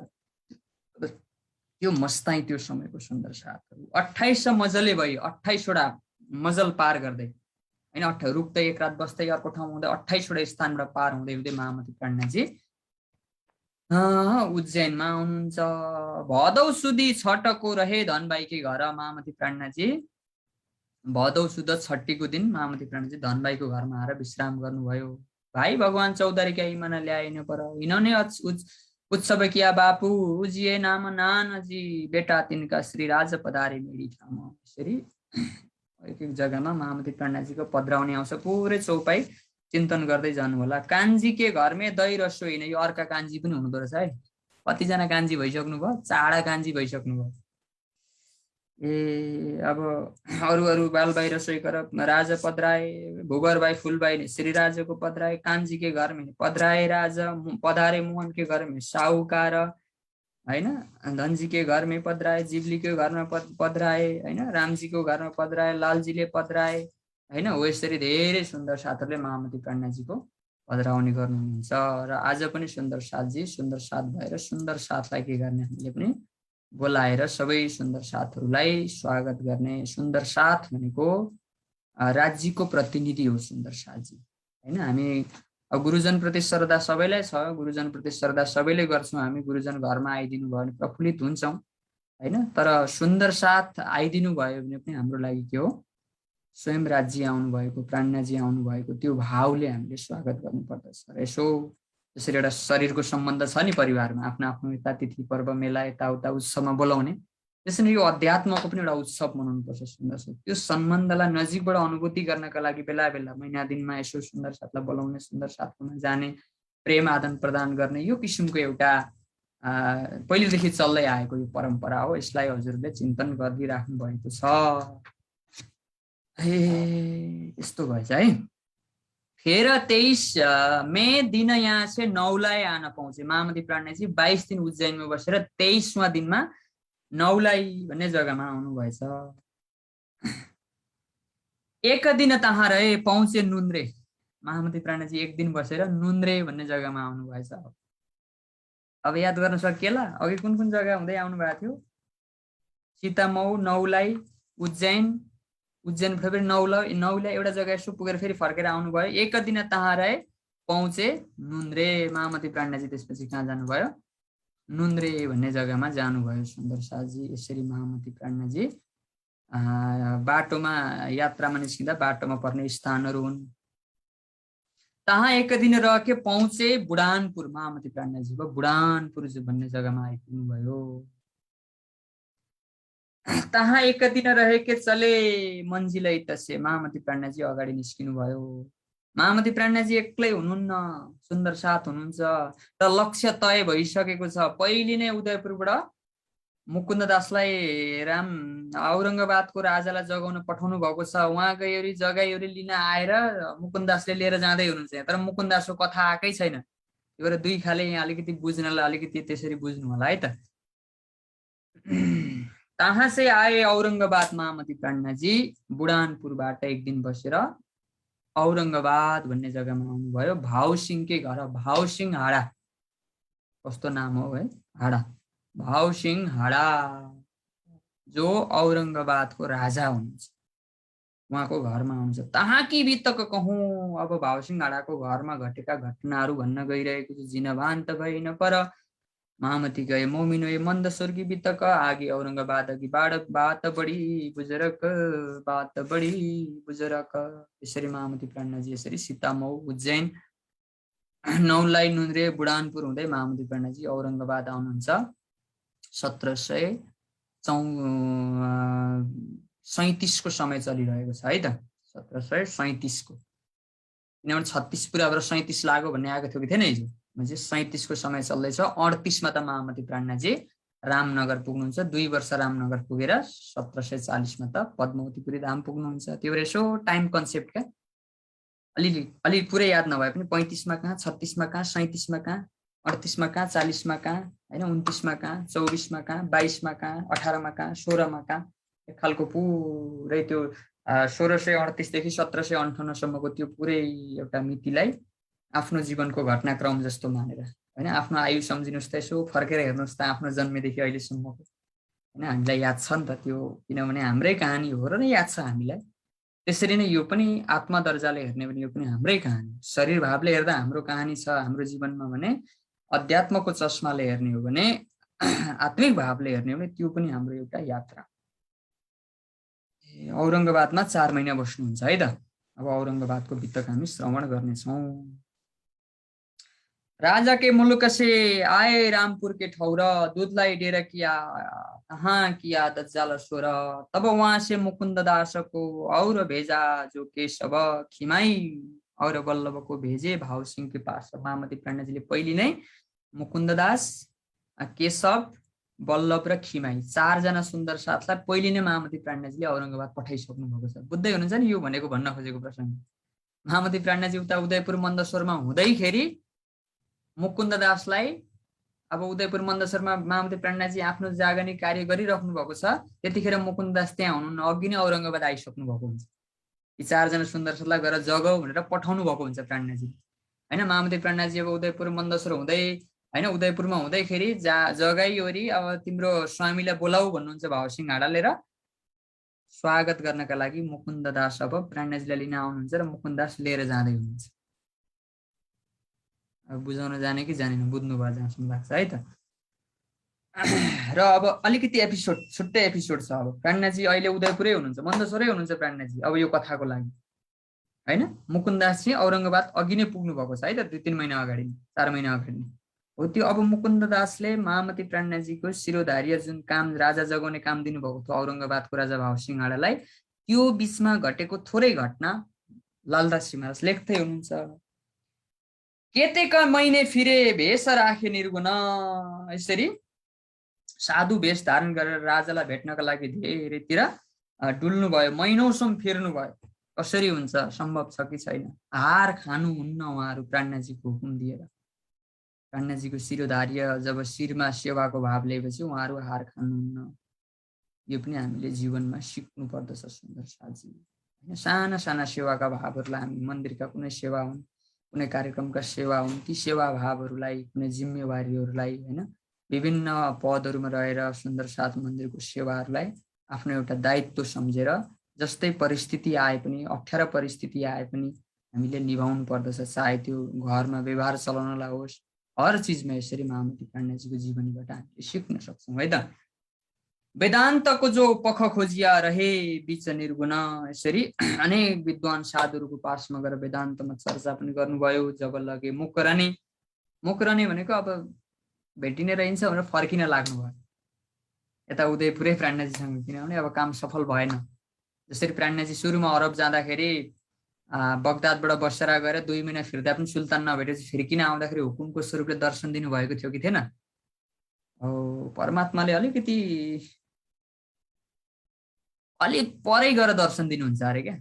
त्यो मस्ताई त्यो समयको सुन्दर साथहरू 28 मजले भयो, 28 वटा मजल पार गर्दै हैन, रुक्दै एक रात बस्दै अर्को ठाउँ हुँदै 28 वटा स्थानबाट पार हुँदै हुँदै महामती प्रज्ञाजी उज्जैनमा आउनुहुन्छ। भदौ सुदी छठको रहे धनबाईकै घर, महामती प्रज्ञाजी भदौ सुद 6को दिन महामती प्रज्ञाजी धनबाईको घरमा आएर विश्राम गर्नुभयो। भाइ भगवान चौधरी का इमाना ल्याइन पर इन्होंने उत्सव किया बापू उजिए नाम नानजी बेटा तिनका श्री राज पधारे मेरी ठाम। यसरी एक एक जग्गामा महामती प्रज्ञाजीको पधराउने आउँछ। पुरै चौपाई चिन्तन गर्दै जानु होला। कान्छी के घरमै दही रसोई होइन, यो अर्का कान्छी पनि हुँदो रहेछ है। कतिजना कान्छी भइसक्नु भयो, चाडा कान्छी भइसक्नु भयो। ए अब अरू बालबाई रसोई कर राजा पधराए, भूगरबाई फुलबाई श्री राजाको पधराए, कान्छी के घर में पधराए राजा, पधारे मोहन के घर में साहुकार हैन, धनजी के घर में पधराए, जिबली के घर में पधराए हैन, रामजी को घर में पधराए, लालजीले पधराए हैन। हो यसरी धेरै सुन्दर साथहरूले महामती प्रज्ञाजीको पधराउने गर्नुहुन्छ। र आज पनि सुन्दर साथजी सुन्दर साथ भएर सुन्दर साथलाई के गर्ने, हामीले पनि बोलाएर सबै सुन्दर साथहरूलाई स्वागत गर्ने। सुन्दर साथ भनेको राज्यको प्रतिनिधि हो सुन्दर साथजी हैन। हामी गुरुजन प्रति श्रद्धा सबैलाई छ, गुरुजन प्रति श्रद्धा सबैले गर्छौँ। हामी गुरुजन घरमा आइदिनु भयो भने प्रफुल्लित हुन्छौँ हैन। तर सुन्दर साथ आइदिनु भयो भने पनि हाम्रो लागि के हो, स्वयं राज्य आउनु भएको, प्रज्ञाजी आउनु भएको त्यो भावले हामीले स्वागत गर्नुपर्दछ। र यसो जसरी एउटा शरीरको सम्बन्ध छ नि परिवारमा, आफ्नो आफ्नो यता तिथि पर्व मेला यताउता उत्सवमा बोलाउने, त्यसरी यो अध्यात्मको पनि एउटा उत्सव मनाउनुपर्छ सुन्दर साथ। त्यो सम्बन्धलाई नजिकबाट अनुभूति गर्नका लागि बेला बेला महिना दिनमा यसो सुन्दर साथलाई बोलाउने, सुन्दर साथकोमा जाने, प्रेम आदान प्रदान गर्ने, यो किसिमको एउटा पहिलेदेखि चल्दै आएको यो परम्परा हो। यसलाई हजुरले चिन्तन गरिराख्नु भएको छ। यस्तो भएछ है। फिर 23 मई दिन यहाँ से नौलाई आना पहुंचे। महामती प्रज्ञाजी 22 दिन उज्जैनमा बसेर 23वां दिनमा नौलाई भन्ने जग्गामा आउनु भएछ। एक दिन तहाँ रहे पहुंचे नुन्द्रे। महामती प्रज्ञाजी एक दिन बसेर नुन्द्रे भन्ने जग्गामा आउनु भएछ। अब याद गर्न सकिएला अघि कुन कुन जग्गा हुँदै आउनु भएको थियो? सीतामऊ, नौलाई, उज्जैन, उज्जैन फेरि नौलाई एउटा जग्गा यसो पुगेर फेरि फर्केर आउनु भयो। एक दिन तहाँ रहे पहुँचे नुन्द्रे। महामती प्रज्ञाजी त्यसपछि कहाँ जानुभयो? नुन्द्रे भन्ने जग्गामा जानुभयो सुन्दर साथजी। यसरी महामती प्रज्ञाजी बाटोमा यात्रामा निस्किँदा बाटोमा पर्ने स्थानहरू हुन्। तहाँ एक दिन रह के पहुँचे बुढानपुर। महामती प्रज्ञाजी बुढानपुर भन्ने जग्गामा आइपुग्नु भयो। तहाँ एक दिन रहे के चले मन्जिलै तसे। महामती प्रज्ञाजी अगाडि निस्किनु भयो। महामती प्रज्ञाजी एक्लै हुनुहुन्न, सुन्दर साथ हुनुहुन्छ र लक्ष्य तय भइसकेको छ। पहिले नै उदयपुरबाट मुकुन्द दासलाई औरंगाबादको राजालाई जगाउन पठाउनु भएको छ। उहाँ गएरी जगाइवरी लिन आएर मुकुन्द दासले लिएर जाँदै हुनुहुन्छ। तर मुकुन्द दासको कथा आएकै छैन। त्यो भएर दुई खाले यहाँ अलिकति बुझ्नलाई अलिकति त्यसरी बुझ्नु होला है त। तहाँ से आए औरंगाबाद। महामती प्रज्ञाजी बुढानपुरबाट एक दिन बसेर औरंगाबाद भन्ने जग्गामा आउनुभयो। भाउसिंहकै घर, भाउसिंह हाडा कस्तो नाम हो है, हाडा, भाउसिंह हाडा जो औरंगाबादको राजा हुनुहुन्छ। उहाँको घरमा आउँछ। तहाँ कि बितक कहूँ अब भावसिंह घरमा घटेका घटनाहरू भन्न गइरहेको छु। जिनभान त भइन पर महामती गए मोमिनो मन्द स्वर्गी बितक आगे औरङ्गाबाद अघि बात बढी बुजरक बात बढी बुजरक। यसरी महामती प्राणजी यसरी सीतामऊ उज्जैन नौलाई नुन्द्रे बुढानपुर हुँदै महामती प्राणजी औरङ्गाबाद आउनुहुन्छ 1737 को समय चलिरहेको छ है त, 1737 को। किनभने 36 पुरा भएर 37 लाग्यो भन्ने आएको थियो कि थिएन हिजो, 37 को समय चल्दैछ। 38 मा त महामती प्राणजी रामनगर पुग्नुहुन्छ। 2 वर्ष रामनगर पुगेर 1740 मा त पद्मावतीपुरी धाम पुग्नुहुन्छ। त्यो भएर यसो टाइम कन्सेप्ट क्या अलि पुरै याद नभए पनि 35 मा कहाँ, 36 मा कहाँ, 37 मा कहाँ, 38 मा कहाँ, 40 मा कहाँ हैन, 29 मा कहाँ, 24 मा कहाँ, 22 मा कहाँ, 18 मा कहाँ, 16 मा कहाँ, एक खालको पुरै त्यो 1638 देखि 1758 सम्मको त्यो पुरै एउटा मितिलाई आफ्नो जीवनको घटनाक्रम जस्तो मानेर हैन, आफ्नो आयु सम्झिनुस् त यसो फर्केर हेर्नुस् त आफ्नो जन्मेदेखि अहिलेसम्मको हैन, हामीलाई याद छ नि त त्यो, किनभने हाम्रै कहानी हो र नै याद छ हामीलाई। त्यसरी नै यो पनि आत्मा दर्जाले हेर्ने भने यो पनि हाम्रै कहानी, शरीर भावले हेर्दा हाम्रो कहानी छ हाम्रो जीवनमा भने, अध्यात्मको चस्माले हेर्ने हो भने, आत्मिक भावले हेर्ने हो भने त्यो पनि हाम्रो एउटा यात्रा। औरङ्गाबादमा 4 महिना बस्नुहुन्छ है त। अब औरङ्गाबादको बितक हामी श्रवण गर्नेछौँ। राजा के मुल्क से आए रामपुर के ठौर, दूधलाई डेरा किया तहाँ किया दज्जाल स्वर, तब वहाँ से मुकुंद दास को और भेजा जो केशव खिमाई और वल्लभ को भेजे भाव सिंह के पास। महामती प्राणजीले पहिले नै मुकुन्द दास, केशव, वल्लभ र खिमाई 4 जना सुन्दर साथलाई पहिले नै महामती प्राणजीले औरङ्गाबाद पठाइसक्नु भएको छ। बुझ्दै हुनुहुन्छ नि यो भनेको भन्न खोजेको प्रसङ्ग। महामती प्राणजी उता उदयपुर मन्दसरमा हुँदैखेरि मुकुन्द दासलाई, अब उदयपुर मन्दसरमा महामती प्राणजी आफ्नो जागनी कार्य गरिराख्नु भएको छ, त्यतिखेर मुकुन्द दास त्यहाँ हुनुहुन्न, अघि नै औरङ्गाबाद आइसक्नु भएको हुन्छ। यी 4 जना सुन्दर साथलाई गएर जगाऊ भनेर पठाउनु भएको हुन्छ प्राणजी हैन। महामती प्राणजी अब उदयपुर मन्दसर हुँदै हैन, उदयपुरमा हुँदैखेरि जगाइओरी अब तिम्रो स्वामीलाई बोलाऊ भन्नुहुन्छ भावसिंह हाडाले र स्वागत गर्नका लागि मुकुन्द दास अब प्राणजीलाई लिन आउनुहुन्छ र मुकुन्द दास लिएर जाँदै हुनुहुन्छ। अब बुझाउन जाने कि जानेन, बुझ्नु भयो जहाँसम्म लाग्छ है त। र अब अलिकति एपिसोड, छुट्टै एपिसोड छ। अब प्राणजी अहिले उदयपुरै हुनुहुन्छ, मन्दसरै हुनुहुन्छ प्राणजी अब यो कथाको लागि हैन। मुकुन्द दास चाहिँ औरङ्गाबाद अघि नै पुग्नु भएको छ है त, 2-3 महिना अगाडि, 4 महिना अगाडि हो त्यो। अब मुकुन्द दासले महामती प्राणजीको शिरोधार्य जुन काम राजा जगाउने काम दिनुभएको थियो औरङ्गाबादको राजा भावसिंह हाडालाई, त्यो बीचमा घटेको थोरै घटना लालदास महाराज लेख्दै हुनुहुन्छ। केतेका महिने फिरे भेष राखे निर्गुण, यसरी साधु भेष धारण गरेर राजालाई भेट्नका लागि धेरैतिर डुल्नु भयो, महिनौसम्म फिर्नु भयो। कसरी हुन्छ, सम्भव छ कि छैन? हार खानुहुन्न उहाँहरू प्राणजीको हुकुम दिएर। प्राणजीको शिरोधार्य जब शिरमा सेवाको भाव लिएपछि उहाँहरू हार खानुहुन्न। यो पनि हामीले जीवनमा सिक्नु पर्दछ सुन्दर साथी। साना साना सेवाका भावहरूलाई हामी मन्दिरका कुनै सेवा हुन्, कुनै कार्यक्रमका सेवा हुन्, ती सेवा भावहरूलाई, कुनै जिम्मेवारीहरूलाई हैन, विभिन्न पदहरूमा रहेर सुन्दर साथ मन्दिरको सेवाहरूलाई आफ्नो एउटा दायित्व सम्झेर जस्तै परिस्थिति आए पनि, अप्ठ्यारो परिस्थिति आए पनि हामीले निभाउनु पर्दछ। चाहे त्यो घरमा व्यवहार चलाउनलाई होस्, हर चिजमा यसरी महामती प्राणजीको जीवनीबाट हामीले सिक्न सक्छौँ है त। वेदान्तको जो पख खोजिया रहे बीच निर्गुण, यसरी अनेक विद्वान साधुहरूको पासमा गएर वेदान्तमा चर्चा पनि गर्नुभयो। जब लगे मुकरने, मुकरने भनेको अब भेटिने रहन्छ भनेर फर्किन लाग्नुभयो यता उदयपुरै प्राणजीसँग, किनभने अब काम सफल भएन। जसरी प्राणजी सुरुमा अरब जाँदाखेरि बगदादबाट बसेर गएर 2 महिना फिर्दा पनि सुल्तान नभेटेपछि फिर्किन आउँदाखेरि हुकुमको स्वरूपले दर्शन दिनुभएको थियो कि थिएन? परमात्माले अलिकति अलिक परै गएर दर्शन दिनुहुन्छ अरे क्या।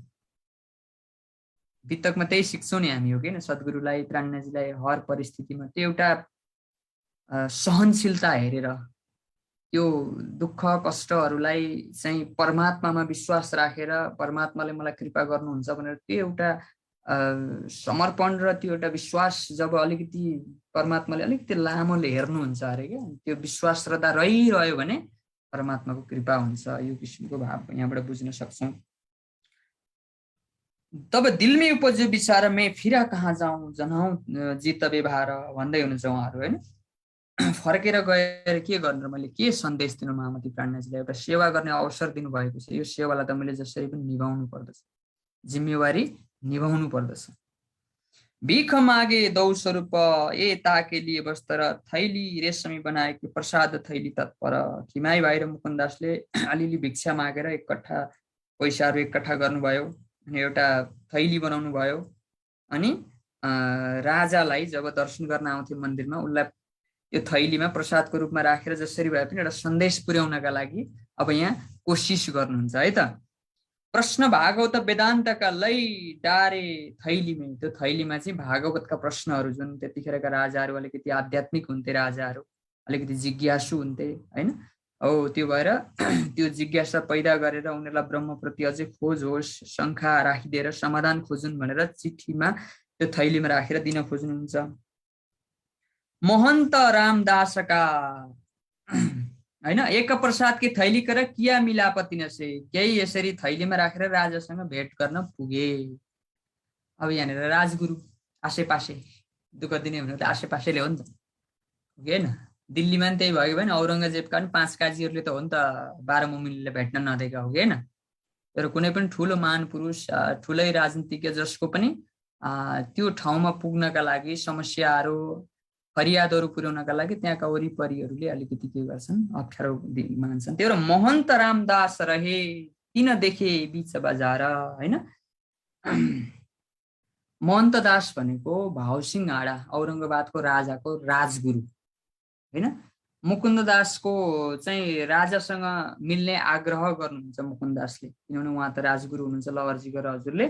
वितकमा त्यही सिक्छौँ नि हामी हो कि सद्गुरुलाई, प्राणजीलाई हर परिस्थितिमा त्यो एउटा सहनशीलता हेरेर, त्यो दुःख कष्टहरूलाई चाहिँ परमात्मामा विश्वास राखेर परमात्माले मलाई कृपा गर्नुहुन्छ भनेर त्यो एउटा समर्पण र त्यो एउटा विश्वास जब अलिकति परमात्माले अलिकति लामोले हेर्नुहुन्छ अरे क्या, त्यो विश्वास श्रद्धा रहिरह्यो भने परमात्माको कृपा हुन्छ। यो किसिमको भाव यहाँबाट बुझ्न सक्छौँ। तब दिल में उपज्यो विचार मैं फिर कहाँ जाऊँ जनाऊ जित व्यवहार भन्दै हुनुहुन्छ उहाँहरू होइन। फर्केर गएर के गर्नु, मैले के सन्देश दिनु महामती प्राणनाथजीलाई, एउटा सेवा गर्ने अवसर दिनुभएको छ। यो सेवालाई त मैले जसरी पनि निभाउनु पर्दछ, जिम्मेवारी निभाउनु पर्दछ। भीख मागे दौ स्वरूप ए ताके लिए वस्त्र थैली रेशमी बनाएको प्रसाद थैली तत्पर। खिमाई भाइ र मुकुन्दासले अलिअलि भिक्षा मागेर एक कट्ठा पैसाहरू एकट्ठा गर्नुभयो अनि एउटा थैली बनाउनु भयो। अनि राजालाई जब दर्शन गर्न आउँथे मन्दिरमा, उसलाई यो थैलीमा प्रसादको रूपमा राखेर जसरी भए पनि एउटा सन्देश पुर्याउनका लागि अब यहाँ कोसिस गर्नुहुन्छ है त। प्रश्न भागवत वेदान्तका लै डारे थैलीमै, त्यो थैलीमा चाहिँ भागवतका प्रश्नहरू जुन त्यतिखेरका राजाहरू अलिकति आध्यात्मिक हुन्थे, राजाहरू अलिकति जिज्ञासु हुन्थे होइन। हो त्यो भएर त्यो जिज्ञासा पैदा गरेर उनीहरूलाई ब्रह्मप्रति अझै खोज होस्, शङ्का राखिदिएर समाधान खोजुन् भनेर चिठीमा त्यो थैलीमा राखेर दिन खोज्नुहुन्छ। महन्त रामदासका होइन एक प्रसाद की थैली कर किया मिलापति नसे, केही यसरी थैलीमा राखेर राजासँग भेट गर्न पुगे। अब यहाँनिर राजगुरु आसेपासे दुःख दिने भने त आसेपासेले हो नि त, होइन। दिल्लीमा पनि त्यही भयो भने औरङ्गजेबका पनि 5 काजीहरूले त हो नि त 12 मुमिनले भेट्न नदिएका हो, होइन। तर कुनै पनि ठुलो महान पुरुष, ठुलै राजनीतिज्ञ जसको पनि त्यो ठाउँमा पुग्नका लागि समस्याहरू फरियादहरू पुर्याउनका लागि त्यहाँका वरिपरिहरूले अलिकति के गर्छन्, अप्ठ्यारो मान्छन्। त्यो महन्त रामदास रहे किन देखे बिच बजार होइन। महन्त दास भनेको भावसिंह आडा औरङ्गाबादको राजाको राजगुरु होइन। मुकुन्द दासको चाहिँ राजासँग मिल्ने आग्रह गर्नुहुन्छ मुकुन्द दासले, किनभने उहाँ त राजगुरु हुनुहुन्छ। लवरजीको हजुरले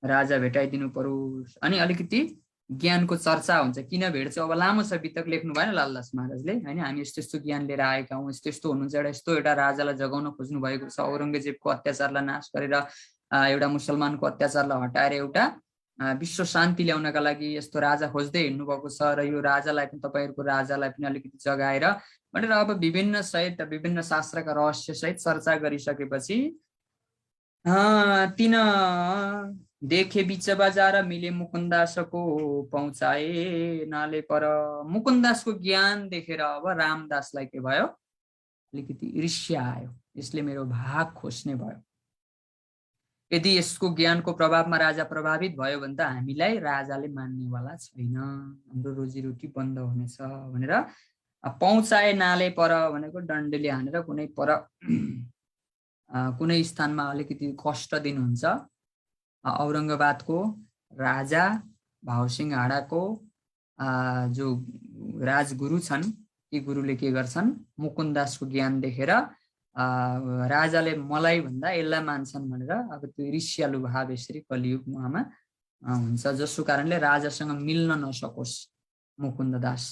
राजा भेटाइदिनु परोस् अनि अलिकति ज्ञानको चर्चा हुन्छ। किन भेट्छ अब लामो छ, वितक लेख्नु भएन लालदास महाराजले होइन। हामी यस्तो यस्तो ज्ञान लिएर आएका हौँ, यस्तो यस्तो हुनुहुन्छ, एउटा राजालाई जगाउन खोज्नु भएको छ। औरङ्गजेबको अत्याचारलाई नाश गरेर एउटा मुसलमानको अत्याचारलाई हटाएर एउटा विश्व शान्ति ल्याउनका लागि यस्तो राजा खोज्दै हिँड्नु भएको छ र यो राजालाई पनि तपाईँहरूको राजालाई पनि अलिकति जगाएर भनेर अब विभिन्न सहित विभिन्न शास्त्रका रहस्य सहित चर्चा गरिसकेपछि तीन देखे बिच बजार मिले मुकुन्दासको पहुँचाए नाले पर। मुकुन्दासको ज्ञान देखेर अब रामदासलाई के भयो, अलिकति ईर्ष्या आयो, यसले मेरो भाग खोज्ने भयो। यदि यसको ज्ञानको प्रभावमा राजा प्रभावित भयो भने त हामीलाई राजाले मान्नेवाला छैन, हाम्रो रोजीरोटी बन्द हुनेछ भनेर पहुँचाए नाले पर भनेको डन्डीले हानेर कुनै पर कुनै स्थानमा अलिकति कष्ट दिनुहुन्छ। औरङ्गाबादको राजा भावसिंह आडाको जो राजगुरु छन्, ती गुरुले के गर्छन्, मुकुन्दासको ज्ञान देखेर राजाले मलाई भन्दा यसलाई मान्छन् भनेर अब त्यो ईर्ष्यालु भाव यसरी कलियुग उहाँमा हुन्छ, जसको कारणले राजासँग मिल्न नसकोस् मुकुन्द दास।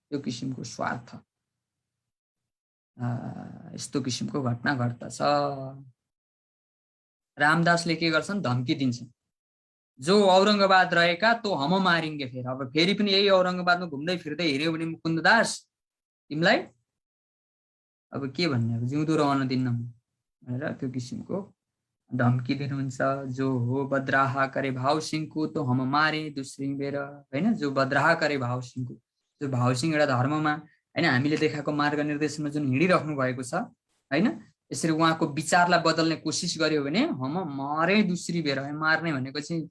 त्यो किसिमको स्वार्थ, यस्तो किसिमको घटना घट्दछ। रामदासले के गर्छन्, धम्की दिन्छन्, जो औरङ्गाबाद रहेका तो हम मारिङ्गे। फेरि पनि यही औरङ्गाबादमा घुम्दै फिर्दै हिँड्यो भने मुकुन्द दास तिमीलाई अब के भन्ने, अब जिउँदो रहन दिन्न भनेर त्यो किसिमको धम्की दिनुहुन्छ। जो हो बद्राहा करे भावसिंहको तो हम मारे दुसरी बेर होइन। जो बद्राहा करे भावसिंहको, जो भावसिंह एउटा धर्ममा होइन हामीले देखाएको मार्ग निर्देशनमा जुन हिँडिराख्नु भएको छ होइन, यसरी उहाँको विचारलाई बदल्ने कोसिस गर्यो भने हम मारे दुसरी बेर। मार्ने भनेको चाहिँ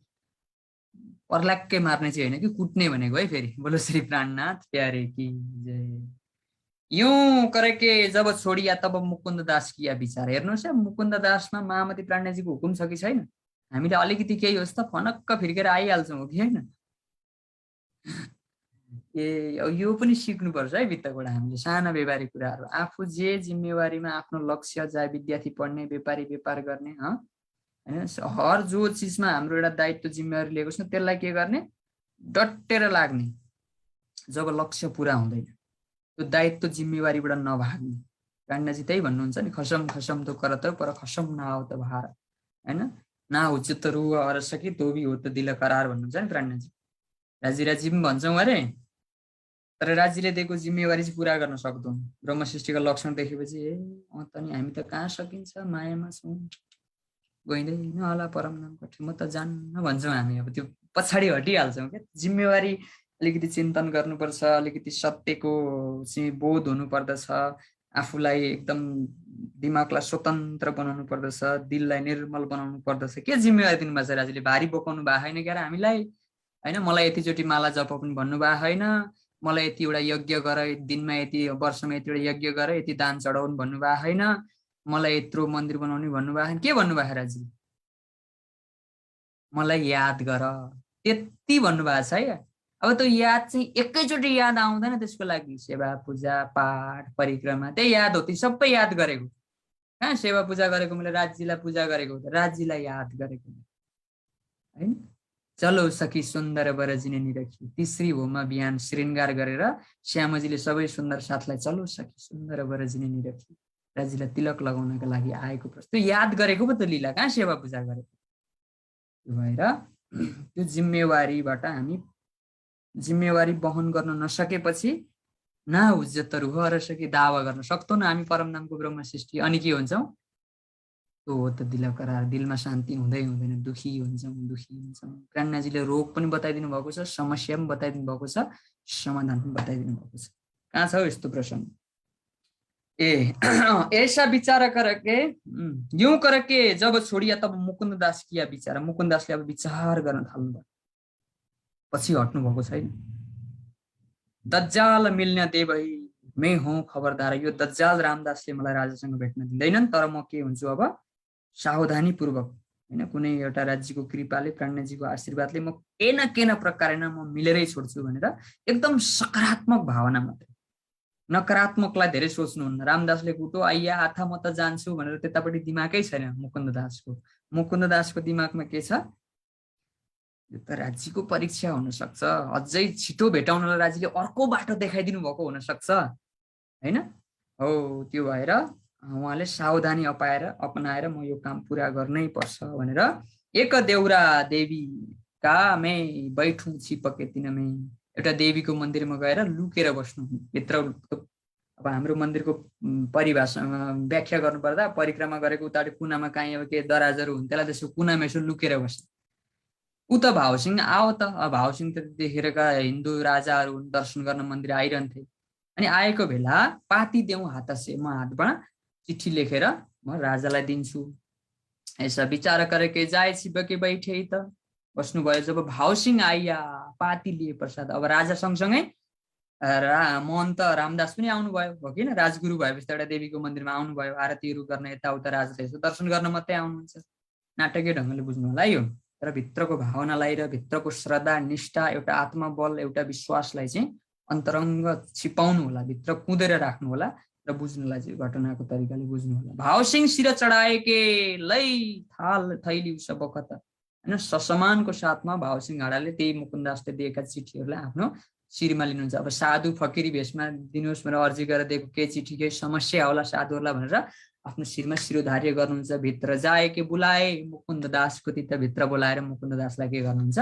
पर्लाक्कै मार्ने चाहिँ होइन कि कुट्ने भनेको है। फेरि बोलो श्री प्राणनाथ प्यारे की जय। यूं करके जब छोडिया तब मुकुन्द दास किया विचार। हेर्नुहोस् है, मुकुन्द दासमा महामती प्राणनाथजीको हुकुम छ कि छैन। हामीले अलिकति केही होस् त फनक्क फिर्केर आइहाल्छौँ हो कि होइन। यो पनि सिक्नुपर्छ है भित्रबाट हामीले साना व्यापारी कुराहरू। आफू जे जिम्मेवारीमा आफ्नो लक्ष्य, चाहे विद्यार्थी पढ्ने, व्यापारी व्यापार गर्ने होइन, हर जो चिजमा हाम्रो एउटा दायित्व जिम्मेवारी लिएको छ त्यसलाई के गर्ने, डटेर लाग्ने। जब लक्ष्य पुरा हुँदैन त्यो दायित्व जिम्मेवारीबाट नभाग्ने। प्राणनाथजी त्यही भन्नुहुन्छ नि, खसम खसम तो करत पर खसम नआउ त भार होइन, ना उचित रु अर सकी तो भी हो त दिल करार भन्नुहुन्छ नि प्राणनाथजी। राजी राजी पनि भन्छौँ अरे, तर राज्यले दिएको जिम्मेवारी चाहिँ पुरा गर्न सक्दैनौँ। ब्रह्म सृष्टिका लक्षण देखेपछि ए त नि हामी त कहाँ सकिन्छ, मायामा छौँ गइँदैन होला परम धाम कठे, म त जान्न भन्छौँ हामी। अब त्यो पछाडि हटिहाल्छौँ क्या। जिम्मेवारी अलिकति चिन्तन गर्नुपर्छ, अलिकति सत्यको चाहिँ बोध हुनुपर्दछ, आफूलाई एकदम दिमागलाई स्वतन्त्र बनाउनु पर्दछ, दिललाई निर्मल बनाउनु पर्दछ। के जिम्मेवारी दिनुभएको छ राजीले? भारी बोकाउनु भएको होइन क्या हामीलाई, होइन? मलाई यतिचोटि माला जप पनि भन्नुभएको होइन, मलाई यति एउटा यज्ञ गर, दिनमा यति, वर्षमा यति एउटा यज्ञ गर, यति दान चढाउनु भन्नुभएको होइन, मलाई यत्रो मन्दिर बनाउने भन्नुभएको छैन। के भन्नुभएको राजी? मलाई याद गर, त्यति भन्नुभएको छ है। अब त्यो याद चाहिँ एकैचोटि याद आउँदैन, त्यसको लागि सेवा पूजा पाठ परिक्रमा त्यही याद हो, ती सबै याद गरेको। कहाँ सेवा पूजा गरेको मैले राज्यलाई पूजा गरेको, राज्यलाई याद गरेको होइन। चलो सखी सुन्दर बरजिने निरखी, तिसरी होममा बिहान श्रृङ्गार गरेर श्यामजीले सबै सुन्दर साथलाई चलो सखी सुन्दर बरजिने निरखी राज्यलाई तिलक लगाउनका लागि आएको प्रश्न याद गरेको पो त लीला, कहाँ सेवा पूजा गरेको। त्यो भएर त्यो जिम्मेवारीबाट हामी जिम्मेवारी वहन गर्न नसकेपछि ना हुज्जत रुह रसकी दावा गर्न सक्छौँ न हामी परमधामको ब्रह्म सृष्टि। अनि के हुन्छौँ? त्यो हो त दिल करार, दिलमा शान्ति हुँदै हुँदैन, दुखी हुन्छौँ। प्राणनाजीले रोग पनि बताइदिनु भएको छ, समस्या पनि बताइदिनु भएको छ, समाधान पनि बताइदिनु भएको छ। कहाँ छ यस्तो प्रसङ्ग? ऐसा विचार करके यूं करके जब छोडिया तब मुकुन्द दास किया विचार। मुकुन्द दासले अब विचार गर्न थाल्नु भयो, पछि हट्नु भएको छैन। दज्जाल मिल्न दे भई मै हूँ खबरदार, यो दज्जाल रामदासले मलाई राजासँग भेट्न दिँदैनन्, तर म के हुन्छु अब सावधानी पूर्वक, होइन, कुनै एउटा राज्यको कृपाले प्राणजीको आशीर्वादले म के न प्रकारले म मिलेरै छोड्छु भनेर एकदम सकारात्मक भावना मात्रै, नकारात्मकलाई धेरै सोच्नुहुन्न। रामदासले कुटो आइया आथा म त जान्छु भनेर त्यतापट्टि दिमागै छैन मुकुन्द दासको। मुकुन्द दासको दिमागमा के छ? यो त राज्यको परीक्षा हुनसक्छ, अझै छिटो भेटाउनलाई राज्यले अर्को बाटो देखाइदिनु भएको हुनसक्छ, होइन? हो, त्यो भएर उहाँले सावधानी अपनाएर म यो काम पुरा गर्नै पर्छ भनेर एक देउरा देवी का मै बैठु छिपके तिनमै, एउटा देवीको मन्दिरमा गएर लुकेर बस्नु भित्र। अब हाम्रो मन्दिरको परिभाषामा व्याख्या गर्नुपर्दा परिक्रमा गरेको उतापट्टि कुनामा काहीँ अब के दराजहरू हुन्, त्यसलाई त्यसको कुनामा यसो लुकेर बस्नु। ऊ त भावसिंह आओ त, भावसिंह त देखेरका हिन्दू राजाहरू हुन्, दर्शन गर्न मन्दिर आइरहन्थे। अनि आएको बेला पाती देऊ हातसे, म हातमा चिठी लेखेर म राजालाई दिन्छु। ऐसा विचार गरेकै जाए छिपके बैठे त बस्नुभयो। जब भावसिंह आइया पाती लिए प्रसाद, अब राजा सँगसँगै महन्त रामदास पनि आउनुभयो हो किन, राजगुरु भएपछि एउटा देवीको मन्दिरमा आउनुभयो, आरतीहरू गर्न यताउता राजाले यसो दर्शन गर्न मात्रै आउनुहुन्छ। नाटकीय ढङ्गले बुझ्नु होला यो, तर भित्रको भावनालाई र भित्रको श्रद्धा निष्ठा, एउटा आत्मबल, एउटा विश्वासलाई चाहिँ अन्तरङ्ग छिपाउनु होला, भित्र कुदेर राख्नु होला र बुझ्नुलाई चाहिँ घटनाको तरिकाले बुझ्नु होला। भावसिंह शिर चढाएके लै थाल थैली सब बखत, होइन, ससमानको साथमा भावसिंह हाडाले त्यही मुकुन्दासले दिएका चिठीहरूलाई आफ्नो शिरमा लिनुहुन्छ। अब साधु फकिरी भेषमा दिनुहोस् भनेर अर्जी गरेर दिएको केही चिठी, केही समस्या होला साधुहरूलाई भनेर आफ्नो शिरमा शिरोधार्य गर्नुहुन्छ। भित्र जाएके बुलाए मुकुन्द दासको तिता भित्र बोलाएर मुकुन्द दासलाई के गर्नुहुन्छ?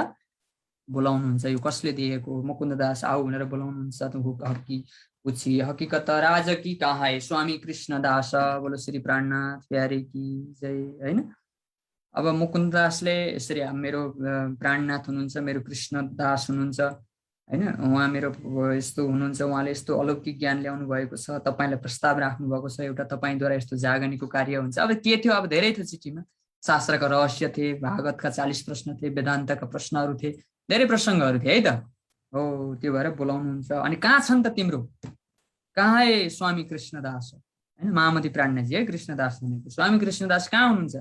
बोलाउनुहुन्छ। यो कसले दिएको? मुकुन्द दास आऊ भनेर बोलाउनुहुन्छ। पूछी हकीकत राज की कहाँ है स्वामी कृष्ण दास, बोलो श्री प्राणनाथ प्यारे की जय, होइन। अब मुकुन्द दासले यसरी मेरो प्राणनाथ हुनुहुन्छ, मेरो कृष्ण दास हुनुहुन्छ, होइन, उहाँ मेरो यस्तो हुनुहुन्छ, उहाँले यस्तो अलौकिक ज्ञान ल्याउनु भएको छ, तपाईँलाई प्रस्ताव राख्नु भएको छ, एउटा तपाईँद्वारा यस्तो जागनीको कार्य हुन्छ। अब के थियो? अब धेरै थियो चिठीमा, शास्त्रका रहस्य थिए, भागवतका 40 प्रश्न थिए, वेदान्तका प्रश्नहरू थिए, धेरै प्रसङ्गहरू थिए है त। हो, त्यो भएर बोलाउनुहुन्छ। अनि कहाँ छन् त तिम्रो? कहाँ है स्वामी कृष्णदास, होइन, महामती प्राणनाथजी है कृष्णदास भनेको। स्वामी कृष्णदास कहाँ हुनुहुन्छ?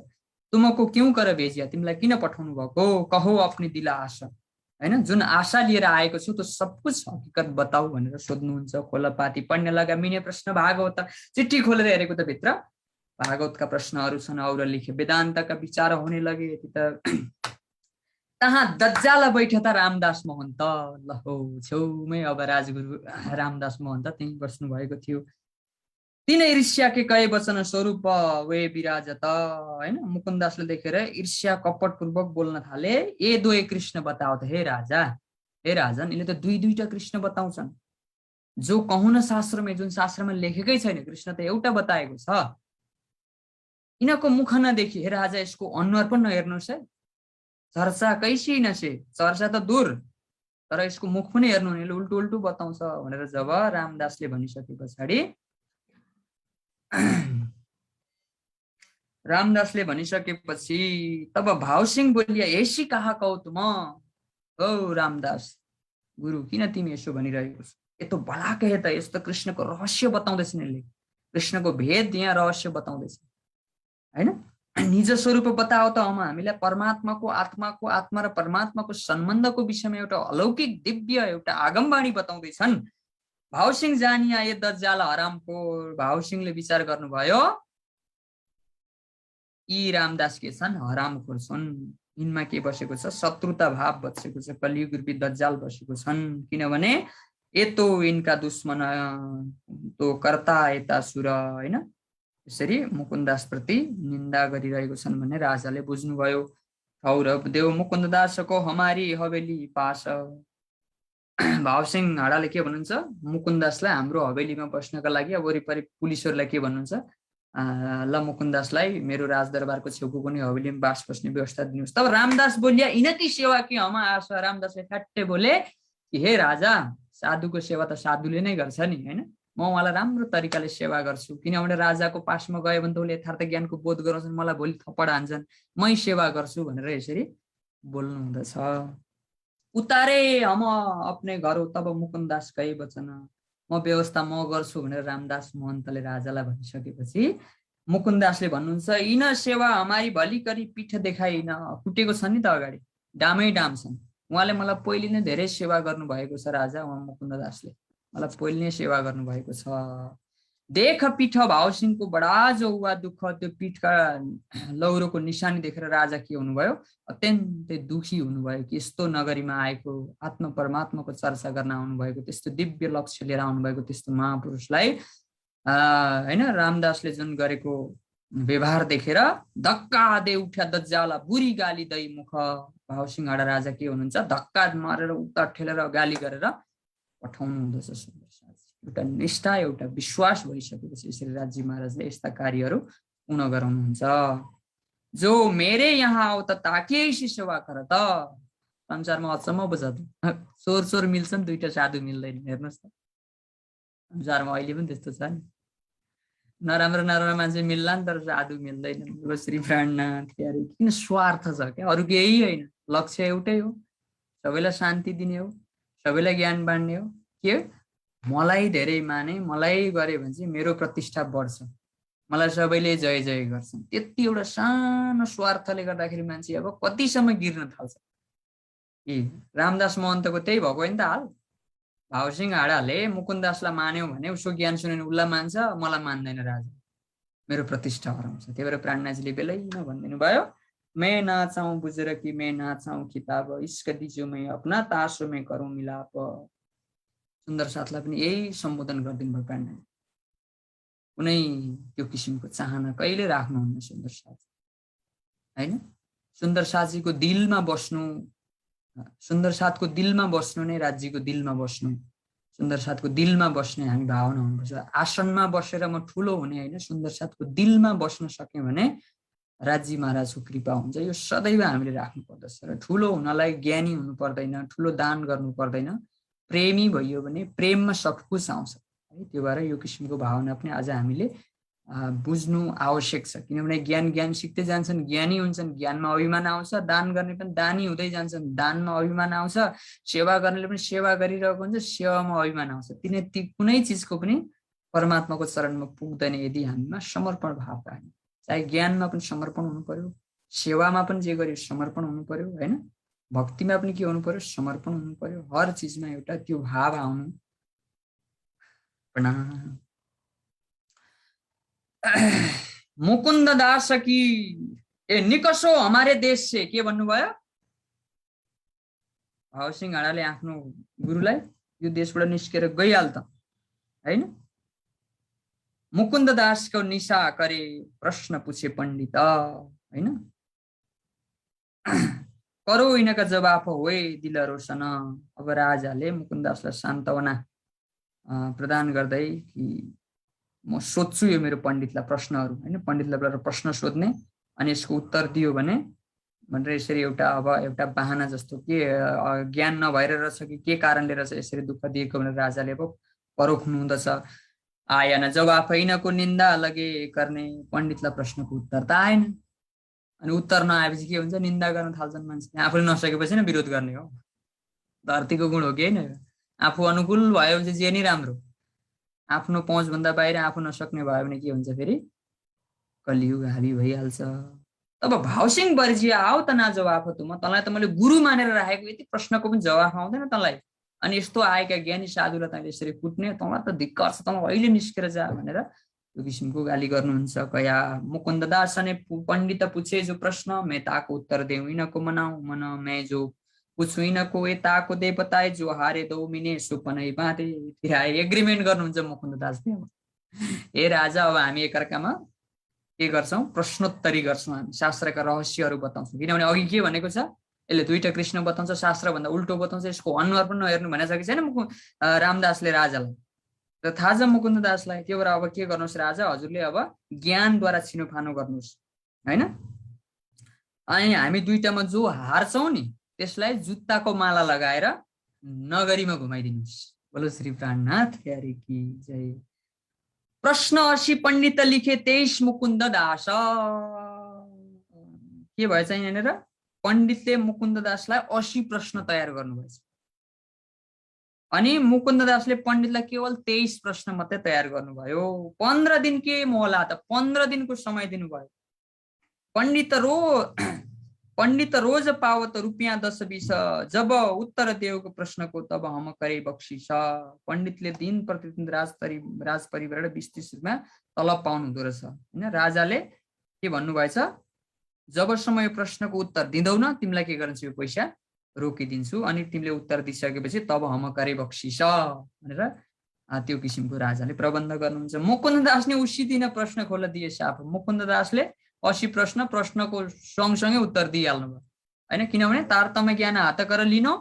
तुमको क्यों कर भेजिया, तिमीलाई किन पठाउनु भएको? कहो आफ्नै दिल आशा, होइन, जुन आशा लिएर आएको छु त्यो सब कुछ हकीकत बताऊ भनेर सोध्नुहुन्छ। खोलापाती पढ्न लगा मिने प्रश्न भागवत, चिठी खोलेर हेरेको त भित्र भागवतका प्रश्नहरू छन्, और लेखे वेदान्तका विचार हुने लगे। तहाँ दज्जाल बैठे त रामदास महन्त, ल हो छेउमै अब राजगुरु रामदास महन्त त्यहीँ बस्नु भएको थियो। तिनै ईर्ष्या के कहे वचन स्वरूप वे विराजत, होइन, मुकुन्दासले देखेर ईर्ष्या कपटपूर्वक बोल्न थाले। ए दुई कृष्ण बताओ त हे राजा, हे राजन, यिनले त दुईटा कृष्ण बताउँछन्। जो कहूँ न शास्त्रमा, जुन शास्त्रमा लेखेकै छैन, कृष्ण त एउटा बताएको छ। यिनको मुख नदेखी, हे राजा यसको अनुहार पनि नहेर्नुहोस् है, चर्चा कैसी नसे, चर्चा त दूर, तर यसको मुख पनि हेर्नु हुने, उल्टो उल्टो बताउँछ भनेर जब रामदासले भनिसके पछाडि रामदासले भनिसकेपछि तब भावसिंह बोलिया, ऐसी कहा कौ तुम, ओ रामदास गुरु किन तिमी यसो भनिरहेको छौ, यस्तो भला कहे त, यस्तो कृष्णको रहस्य बताउँदैछन्, यसले कृष्णको भेद यहाँ रहस्य बताउँदैछ हैन। निज स्वरूप बताओ त, हामीलाई परमात्माको, आत्माको, आत्मा र परमात्माको सम्बन्धको विषयमा एउटा अलौकिक दिव्य एउटा आगमवाणी बताउँदैछन्। भावसिंह जानिया ये दज्जाल हरामको, भावसिंहले विचार गर्नुभयो यी रामदास के छन्, हरामखोर छन्, यिनमा के बसेको छ, शत्रुता भाव बसेको छ, कलियुग रूपी दज्जाल बसेको छन्, किनभने यतो यिनका दुश्मन तो कर्ता यता सुर हैन, यसरी मुकुन्ददास प्रति निन्दा गरिरहेको छन् भन्ने राजाले बुझ्नुभयो। कौरव देव मुकुन्ददासको हमारी हवेली पास, भावसिंह हाडाले के भन्नुहुन्छ, मुकुन्ददासलाई हाम्रो हवेलीमा बस्नका लागि अब वरिपरि पुलिसहरूलाई के भन्नुहुन्छ, ल मुकुन्ददासलाई मेरो राजदरबारको छेउको कुनै हवेलीमा बास बस्ने व्यवस्था दिनुहोस्। तब रामदास बोलिया, इनकी सेवा कि हम आशा। रामदासले ठ्याट्टै बोले कि हे राजा, साधुको सेवा त साधुले नै गर्छ नि हैन, म उहाँलाई राम्रो तरिकाले सेवा गर्छु, किनभने राजाको पासमा गयो भने त उसले यथार्थ ज्ञानको बोध गराउँछन्, मलाई भोलि थप्पड हान्छन्, मै सेवा गर्छु भनेर यसरी बोल्नु हुँदछ। उतारे हम अपने घर हो, तब मुकुन्ददास गए वचन, म व्यवस्था म गर्छु भनेर रामदास महन्तले राजालाई भनिसकेपछि मुकुन्ददासले भन्नुहुन्छ, यिन सेवा हमारी भली करी पीठ देखाइन, कुटेको छ नि त अगाडि, डामै डाम छन्, उहाँले मलाई पहिले नै धेरै सेवा गर्नु भएको छ राजा, उहाँ मुकुन्ददासले मलाई पहिले नै सेवा गर्नु भएको छ। देख पीठ भावसिंहको बडा जो हुआ दुःख, त्यो पीठका लौरोको निशानी देखेर राजा के हुनुभयो, अत्यन्तै दुखी हुनुभयो कि यस्तो नगरीमा आएको, आत्मा परमात्माको चर्चा गर्न आउनुभएको, त्यस्तो दिव्य लक्ष्य लिएर आउनुभएको त्यस्तो महापुरुषलाई हैन रामदासले जुन गरेको व्यवहार देखेर धक्का दे उठ्या दज्जाला बुरी गाली दै मुख। भावसिंह हाडा राजा के हुनुहुन्छ, धक्का मारेर उता ठेलेर गाली गरेर पठाउनु हुँदछ। एउटा निष्ठा, एउटा विश्वास भइसकेपछि यसरी राज्य महाराजले यस्ता कार्यहरू पूर्ण गराउनुहुन्छ। जो मेरे यहाँ आऊ त ताकिएसी सेवा गर त, संसारमा अचम्म बुझाउँछ, चोर चोर मिल्छन्, दुईटा साधु मिल्दैन। हेर्नुहोस् त, संसारमा अहिले पनि त्यस्तो छ नि, नराम्रो नराम्रो मान्छे मिल्ला नि, तर साधु मिल्दैन। श्री प्राणनाथ प्यारे, किन स्वार्थ छ क्या, अरू केही होइन, लक्ष्य एउटै हो, सबैलाई शान्ति दिने हो, सबैलाई ज्ञान बाँड्ने हो। के मलाई धेरै माने, मलाई गरे भने चाहिँ मेरो प्रतिष्ठा बढ्छ, मलाई सबैले जय जय गर्छन्, त्यति एउटा सानो स्वार्थले गर्दाखेरि मान्छे अब कतिसम्म गिर्न थाल्छ। कि रामदास महन्तको त्यही भएको होइन त हाल, भावसिंह हाडाले मुकुन्ददासलाई मान्यो भने उसको ज्ञान सुनेर उसलाई मान्छ, मलाई मान्दैन राजा, मेरो प्रतिष्ठा हराउँछ। त्यही भएर प्राणनाथजीले बेलैमा भनिदिनु भयो, मैं ना चाहूं बुझेर कि मैं ना चाहूं किताब, इश्क दीजियो मैं अपना तासो में करूं मिलाप। सुन्दर साथलाई पनि यही सम्बोधन गरिदिनु भयो प्राणनाथ, कुनै त्यो किसिमको चाहना कहिले राख्नुहुन्न सुन्दर साथ हैन। सुन्दर साथजीको दिलमा बस्नु, सुन्दर साथको दिलमा बस्नु नै राज्यको दिलमा बस्नु, सुन्दर साथको दिलमा बस्ने हामी भावना हुनुपर्छ। आसनमा बसेर म ठुलो हुने होइन, सुन्दर साथको दिलमा बस्न सक्यो भने राज्य महाराजको कृपा हुन्छ। यो सदैव हामीले राख्नु पर्दछ। र ठुलो हुनलाई ज्ञानी हुनु पर्दैन, ठुलो दान गर्नु पर्दैन, प्रेमी भइयो भने प्रेममा सब कुछ आउँछ है। त्यो भएर यो किसिमको भावना पनि आज हामीले बुझ्नु आवश्यक छ, किनभने ज्ञान ज्ञान सिक्दै जान्छन्, ज्ञानी हुन्छन्, ज्ञानमा अभिमान आउँछ, दान गर्ने पनि दानी हुँदै जान्छन्, दानमा अभिमान आउँछ, सेवा गर्नेले पनि सेवा गरिरहेको हुन्छ, सेवामा अभिमान आउँछ। ती कुनै चिजको पनि परमात्माको चरणमा पुग्दैन यदि हामीमा समर्पण भाव राख्ने। चाहे ज्ञानमा पनि समर्पण हुनु पर्यो, सेवामा पनि जे गर्यो समर्पण हुनु पर्यो हैन, भक्तिमा पनि के हुनु पर्यो, समर्पण हुनु पर्यो। हर चिजमा एउटा त्यो भाव आउनु। प्रणाम। मुकुन्ददास की ए निकसो हमारे देश से, के भन्नुभयो, भावसिंह हाडाले आफ्नो गुरुलाई यो देशबाट निस्केर गइहाल त हैन। मुकुन्ददासको निशा करे प्रश्न पूछे पण्डित हैन, करो इनका जवाफ होए दिल रोशन। अब राजाले मुकुन्ददासलाई सान्त्वना प्रदान गर्दै कि म सोध्छु यो मेरो पण्डितलाई प्रश्नहरू हैन, पण्डितलाई प्रश्न सोध्ने अनि यसको उत्तर दियो भने भनेर यसरी एउटा अब एउटा बाहना जस्तो के ज्ञान नभएर रहेछ कि के कारणले रहेछ यसरी दुःख दिएको भनेर राजाले अब परोख्नु हुँदछ। आएन जवाफ ऐनको निन्दा लगे गर्ने, पण्डितलाई प्रश्नको उत्तर त आएन। अनि उत्तर नआएपछि के हुन्छ, निन्दा गर्न थाल्छन् मान्छे, आफूले नसकेपछि नै विरोध गर्ने हो। धरतीको गुण हो कि होइन? आफू अनुकूल भयो भने जे नै राम्रो, आफ्नो पहुँचभन्दा बाहिर आफू नसक्ने भयो भने के हुन्छ, फेरि कलियुग हाबी भइहाल्छ। तब भावसिंह वर्जिया आऊ त ना जवाफ हो तुम, तँलाई त मैले गुरु मानेर राखेको, यति प्रश्नको पनि जवाफ आउँदैन तँलाई, अनि यस्तो आएका ज्ञानी साधुलाई तैँले यसरी कुट्ने, तँलाई त धिक्कार छ, तँलाई अहिले निस्केर जा भनेर यो किसिमको गाली गर्नुहुन्छ। कया मुकुन्द दास ने पंडित पूछे जो प्रश्न, मैं ताको उत्तर देऊ इनको मनाऊ मन, मैं जो पूछू इनको ए ताको दे बताए, जो हारे दो मिने सुपनै बाँधे। एग्रिमेन्ट गर्नुहुन्छ मुकुन्द दासले। ए राजा, अब हामी एकअर्कामा के गर्छौं, प्रश्नोत्तरी गर्छौं, हामी शास्त्रका रहस्यहरू बताउँछौँ। किनभने अघि के भनेको छ, यसले दुईटा कृष्ण बताउँछ, शास्त्र भन्दा उल्टो बताउँछ, यसको अनुहार पनि नहेर्नु भनेको छ कि छैन रामदासले राजालाई। र थाहा छ मुकुन्द दासलाई, त्यो भएर अब के गर्नुहोस् राजा, हजुरले अब ज्ञानद्वारा छिनोफानो गर्नुहोस् हैन। अनि हामी दुईटामा जो हार्छौं नि त्यसलाई जुत्ताको माला लगाएर नगरीमा घुमाइदिनुहोस्। बोलो श्री प्राणनाथ प्यारे की जय। प्रश्न 80 पण्डित लिखे 23 मुकुन्द दास। के भएछ यहाँनिर, पण्डितले मुकुन्द दासलाई 80 प्रश्न तयार गर्नुभएछ, अनि मुकुन्द दासले पण्डितलाई केवल 23 प्रश्न मात्रै तयार गर्नुभयो। 15 दिन के मोहला त 15 दिनको समय दिनुभयो। पंडित रोज पावत रुपियाँ 10-20, जब उत्तर देवको प्रश्नको तब हम करे बक्सिस। पण्डितले दिन प्रतिदिन राज परिवारबाट 20-30 रुपियाँ तलब पाउनु हुँदो रहेछ हैन। राजाले के भन्नुभएछ, जबसम्म यो प्रश्नको उत्तर दिँदैनौ न तिमीलाई के गर्छु, यो पैसा रोकिदिन्छु, अनि तिमीले उत्तर दिइसकेपछि तब हम करे बक्सिस भनेर त्यो किसिमको राजाले प्रबन्ध गर्नुहुन्छ। मुकुन्द दासले उसिदिन प्रश्न खोल्न दिए साफ। मुकुन्द दासले 80 प्रश्नको सँगसँगै उत्तर दिइहाल्नु भयो हैन। किनभने तारतम्य ज्ञान हात कर लिनु,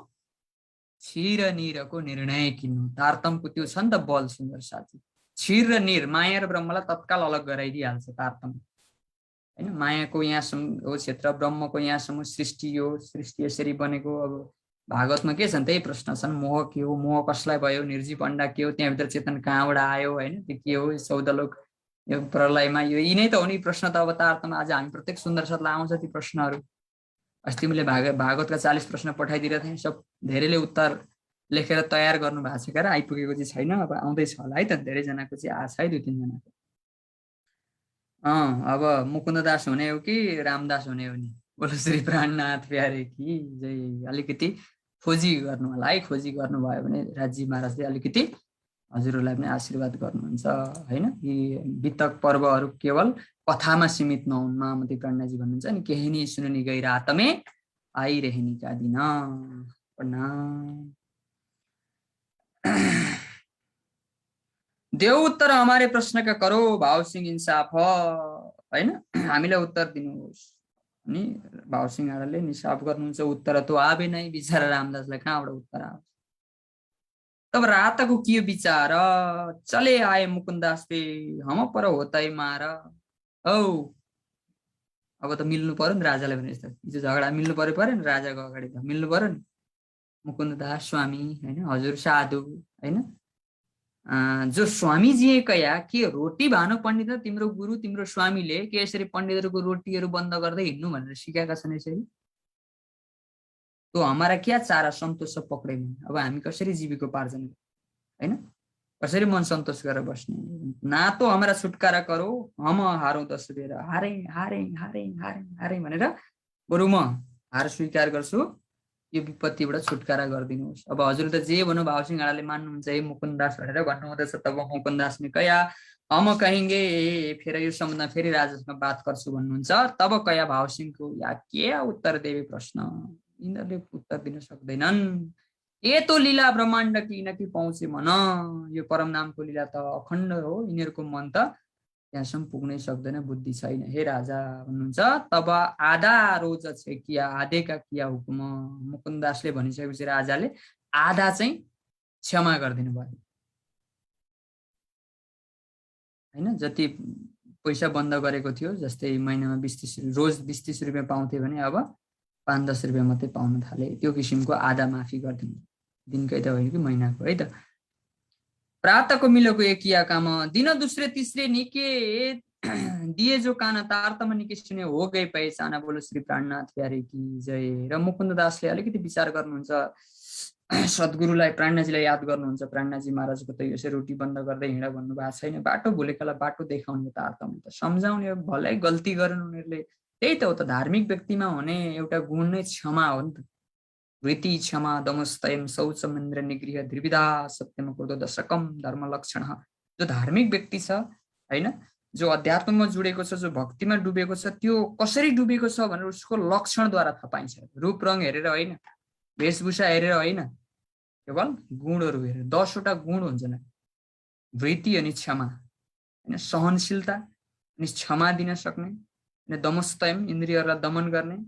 क्षीर निरको निर्णय किन्नु। तारतम्यको त्यो छ नि त बल सुन्दर साथी। क्षीर र निर, माया र ब्रह्मलाई तत्काल अलग गराइदिइहाल्छ तारतम्य हैन। मायाको यहाँसम्म हो क्षेत्र, ब्रह्मको यहाँसम्म सृष्टि हो, सृष्टि यसरी बनेको। अब भागवतमा के छन् त्यही प्रश्न छन्, मोह के हो, मोह कसलाई भयो, निर्जीव अण्डा के हो, त्यहाँभित्र चेतन कहाँबाट आयो हैन, त्यो के हो, 14 लोक, यो प्रलयमा यो यिनै त हो नि प्रश्न त। अब तारतम्य आज हामी प्रत्येक सुन्दर साथलाई आउँछ ती प्रश्नहरू। अस्ति मैले भागवतका 40 प्रश्न पठाइदिएर थिएँ, सब धेरैले उत्तर लेखेर तयार गर्नु भएको छ, क्या आइपुगेको चाहिँ छैन, अब आउँदैछ होला है त। धेरैजनाको चाहिँ आछ है, 2-3 जनाको। अब मुकुन्द दास हुने हो कि रामदास हुने हो नि। बोलो श्री प्राणनाथ प्यारे की जय। अलिकति खोजी गर्नु होला है, खोजी गर्नुभयो भने राजी महाराजले अलिकति हजुरहरूलाई पनि आशीर्वाद गर्नुहुन्छ हैन। यी वितक पर्वहरू केवल कथामा सीमित नहुन्, महामती प्राणनाथजी भन्नुहुन्छ नि, केही नि सुननी गई रात में आइरहेनी का दिन। प्रणाम। देव उत्तर हमारे प्रश्न का करो, भावसिंह इंसाफ हैन, हामीलाई उत्तर दिनुहोस्। अनि भावसिंह आडाले निसाफ गर्नुहुन्छ, उत्तर त आवे नै, बिचारा रामदासलाई कहाँबाट उत्तर आउँछ। तब रात को कियो विचार, चले आए मुकुन्दास पे, हम पर होतै मार। औ अब त मिल्नु पर्यो नि राजाले भने जस्तो, हिजो झगडा मिल्नु पर्यो नि राजाको अगाडि, त मिल्नु पर्यो नि। मुकुन्द दास स्वामी हैन, हजुर साधु हैन, जो स्वामी जी कया के रोटी भानु पण्डित तिम्रो गुरु तिम्रो स्वामीले के यसरी पण्डितहरूको रोटीहरू बन्द गर्दै हिँड्नु भनेर सिकाएका छन् यसरी। तो हमारा क्या चारा सन्तोष पक्रे में, अब हामी कसरी जीविकोपार्जन हैन, कसरी मन सन्तोष गरेर बस्ने। ना तो हमारा छुटकारा करो, हम हारौं 10 बेर, हारे हारे हारे हारे हारे भनेर बरु म हार स्वीकार गर्छु, यो विपत्तिबाट छुटकारा गरिदिनुहोस्। अब हजुर त जे भन्नु भावसिंह आडाले मान्नुहुन्छ है मुकुन्द दास भनेर भन्नुहुँदैछ। तब मुकुन्द दासले कया हम कहेंगे, फेरि यो सम्बन्धमा फेरि राजासँग बात गर्छु भन्नुहुन्छ। तब कया भावसिंहको या के उत्तर देवे प्रश्न, यिनीहरूले उत्तर दिन सक्दैनन्। ए तो लीला ब्रह्माण्ड कि न कि पहुँचे मन, यो परम नामको लीला त अखण्ड हो, यिनीहरूको मन त त्यहाँसम्म पुग्नै सक्दैन, बुद्धि छैन। हे राजा भन्नुहुन्छ, तब आधा रोज छ किया आधे का किया हुकुम। मुकुन्द दासले भनिसकेपछि राजाले आधा चाहिँ क्षमा गरिदिनु भयो। हैन, जति पैसा बन्द गरेको थियो, जस्तै महिनामा 20-30 रोज 20-30 रुपियाँ पाउँथे भने अब 5-10 रुपियाँ मात्रै पाउन थाले। त्यो किसिमको आधा माफी गरिदिनु, दिनकै त होइन कि महिनाको, है त। प्रातः को मिलो को एक किया काम, दिन दूसरे तीसरे निके दिए जो काना तारतम निके सुने हो गए पहिचाना। बोलो श्री प्राणनाथ प्यारे की जय। र मुकुन्द दासले अलिकति विचार गर्नुहुन्छ, सद्गुरुलाई प्राणनाथजीलाई याद गर्नुहुन्छ। प्राणनाथजी महाराजको त यसै रोटी बन्द गर्दै हिँड भन्नु भएको छैन, बाटो भुलेकालाई बाटो देखाउने त अर्थमा त सम्झाउने, भलै गल्ती गरेन उनीहरूले। त्यही त हो त, धार्मिक व्यक्तिमा हुने एउटा गुण नै क्षमा हो नि त। वृत्ति क्षमा दमस्तयम शौचम इन्द्र निगृह द्रिविधा सत्यम क्रोधो दशकम धर्म लक्षण। जो धार्मिक व्यक्ति छ हैन, जो अध्यात्ममा जुडेको छ, जो भक्तिमा डुबेको छ, त्यो कसरी डुबेको छ भनेर उसको लक्षणद्वारा थाहा पाइन्छ। रूप रङ हेरेर होइन, वेशभूषा हेरेर होइन, केवल गुणहरू हेरेर। 10 वटा गुण हुन्छन्, वृत्ति अनि क्षमा हैन, सहनशीलता अनि क्षमा दिन सक्ने, अनि दमस्तयम इन्द्रियहरूलाई दमन गर्ने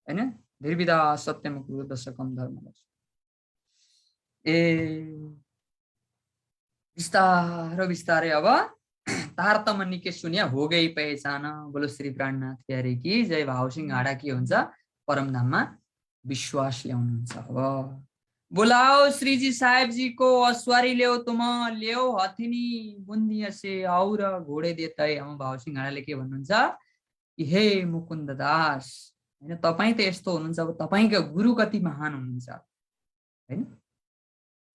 हैन, निर्विधा सत्यम क्रोध दशकम धर्म। बिस्तारो बिस्तारै अब तारतम निके सुनिया हो गई पहिचान। बोलो श्री प्राणनाथ प्यारे की जय। भावसिंह हाडा के हुन्छ, परमधाममा विश्वास ल्याउनुहुन्छ। अब बोलाओ श्रीजी साहेब जी को अस्वारी ल्याओ तुम, ल्याओ हथिनी बुन्दिया से और घोडे देता है। हम भावसिंह हाडाले के भन्नुहुन्छ कि हे मुकुन्द दास हैन, तपाई त यस्तो हुनुहुन्छ, अब तपाईका गुरु कति महान हुनुहुन्छ हैन।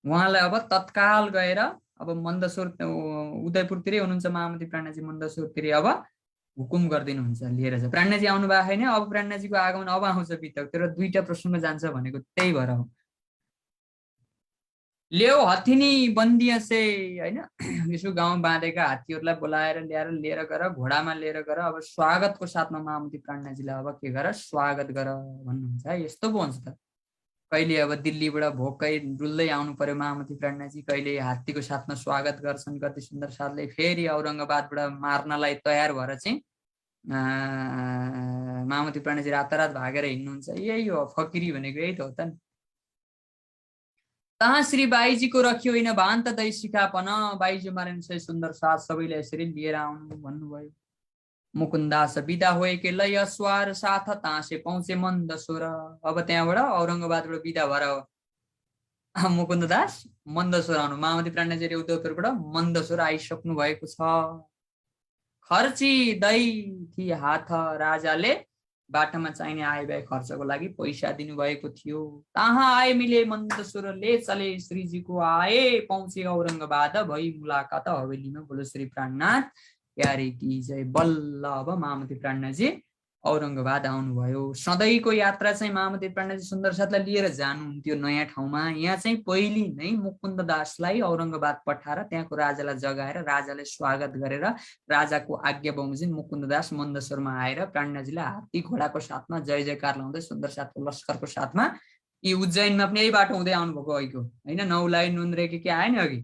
उहाँलाई अब तत्काल गएर, अब मन्दसोर उदयपुरतिरै हुनुहुन्छ महामती प्राणनाथजी, मन्दसोरतिरै अब हुकुम गरिदिनुहुन्छ लिएर जा। प्राणनाथजी आउनु भएको छैन, अब प्राणनाथजीको आगमन अब आउँछ बितक, तर 2टा प्रसङ्ग जान्छ भनेको त्यही भएर हो। ल्याउ हथिनी बन्दिया से हैन, यसो गाउँ बाँधेका हात्तीहरूलाई बोलाएर लिएर गएर, घोडामा लिएर गएर अब स्वागतको साथमा महामती प्राणनाथजीलाई अब के गर, स्वागत गर भन्नुहुन्छ। यस्तो पो हुन्छ त। कहिले अब दिल्लीबाट भोकै डुल्दै आउनु पर्यो महामती प्राणनाथजी, कहिले हात्तीको साथमा स्वागत गर्छन् कति सुन्दर साथले। फेरि औरङ्गाबादबाट मार्नलाई तयार भएर चाहिँ महामती प्राणनाथजी रातारात भागेर हिँड्नुहुन्छ। यही हो फकिरी भनेको, यही त हो त नि। तहाँ श्री बाईजीको रख्यो होइन भान्त दै सिकापन, बाईजी मारेन सय सुन्दर साथ, सबैले यसरी लिएर आउनु भन्नुभयो। मुकुन्दास बिदा होए के लय अस्वार साथ, तासे पहुँचे मन्दसोर। अब त्यहाँबाट औरङ्गाबादबाट बिदा भएर मुकुन्द दास मन्दसोर आउनु। महामती प्राणनाथजी उदयपुरबाट मन्दसोर आइसक्नु भएको छ। खर्ची दै थी हाथ, राजाले बाटोमा चाहिने आय व्यय खर्चको लागि पैसा दिनुभएको थियो। तहाँ आए मिले मन्दसोर, ले चले श्रीजीको आए, पहुँचे औरङ्गाबाद, भई मुलाकात हवेलीमा। बोलो श्री प्राणनाथ प्यारे की जय। बल्ल अब महामती प्राणनाथजी औरङ्गाबाद आउनुभयो। सधैँको यात्रा चाहिँ महामती प्राणनाथजी सुन्दर साथलाई लिएर जानुहुन्थ्यो नयाँ ठाउँमा। यहाँ चाहिँ पहिले नै मुकुन्द दासलाई औरङ्गाबाद पठाएर त्यहाँको राजालाई जगाएर, राजाले स्वागत गरेर, राजाको आज्ञा बमोजिम मुकुन्द दास मन्दसोरमा आएर प्राणनाथजीलाई हात्ती घोडाको साथमा जय जयकार लाउँदै सुन्दर साथको लस्करको साथमा यी उज्जैनमा पनि यही बाटो हुँदै आउनुभएको अघिको होइन। नौलाई नुन्द्रे के आएन अघि,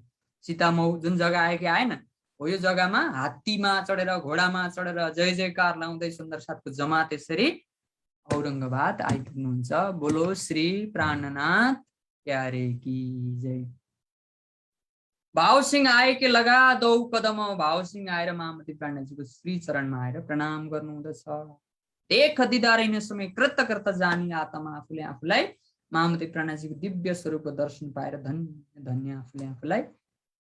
सीतामऊ जुन जग्गा आयो कि आएन हो, यो जग्गामा हात्तीमा चढेर घोडामा चढेर जय जयकार लाउँदै सुन्दर साथको जमात यसरी औरङ्गाबाद आइपुग्नुहुन्छ। बोलो श्री प्राणनाथ प्यारे की जय। भावसिंह आए के लगा दौ कदम, भावसिंह आएर महामती प्राणनाथजीको श्री चरणमा आएर प्रणाम गर्नुहुँदछ। देख दिदार समय कृत कृत जानी आत्मा, आफूले आफूलाई महामती प्राणनाथजीको दिव्य स्वरूपको दर्शन पाएर धन्य धन्य आफूले आफूलाई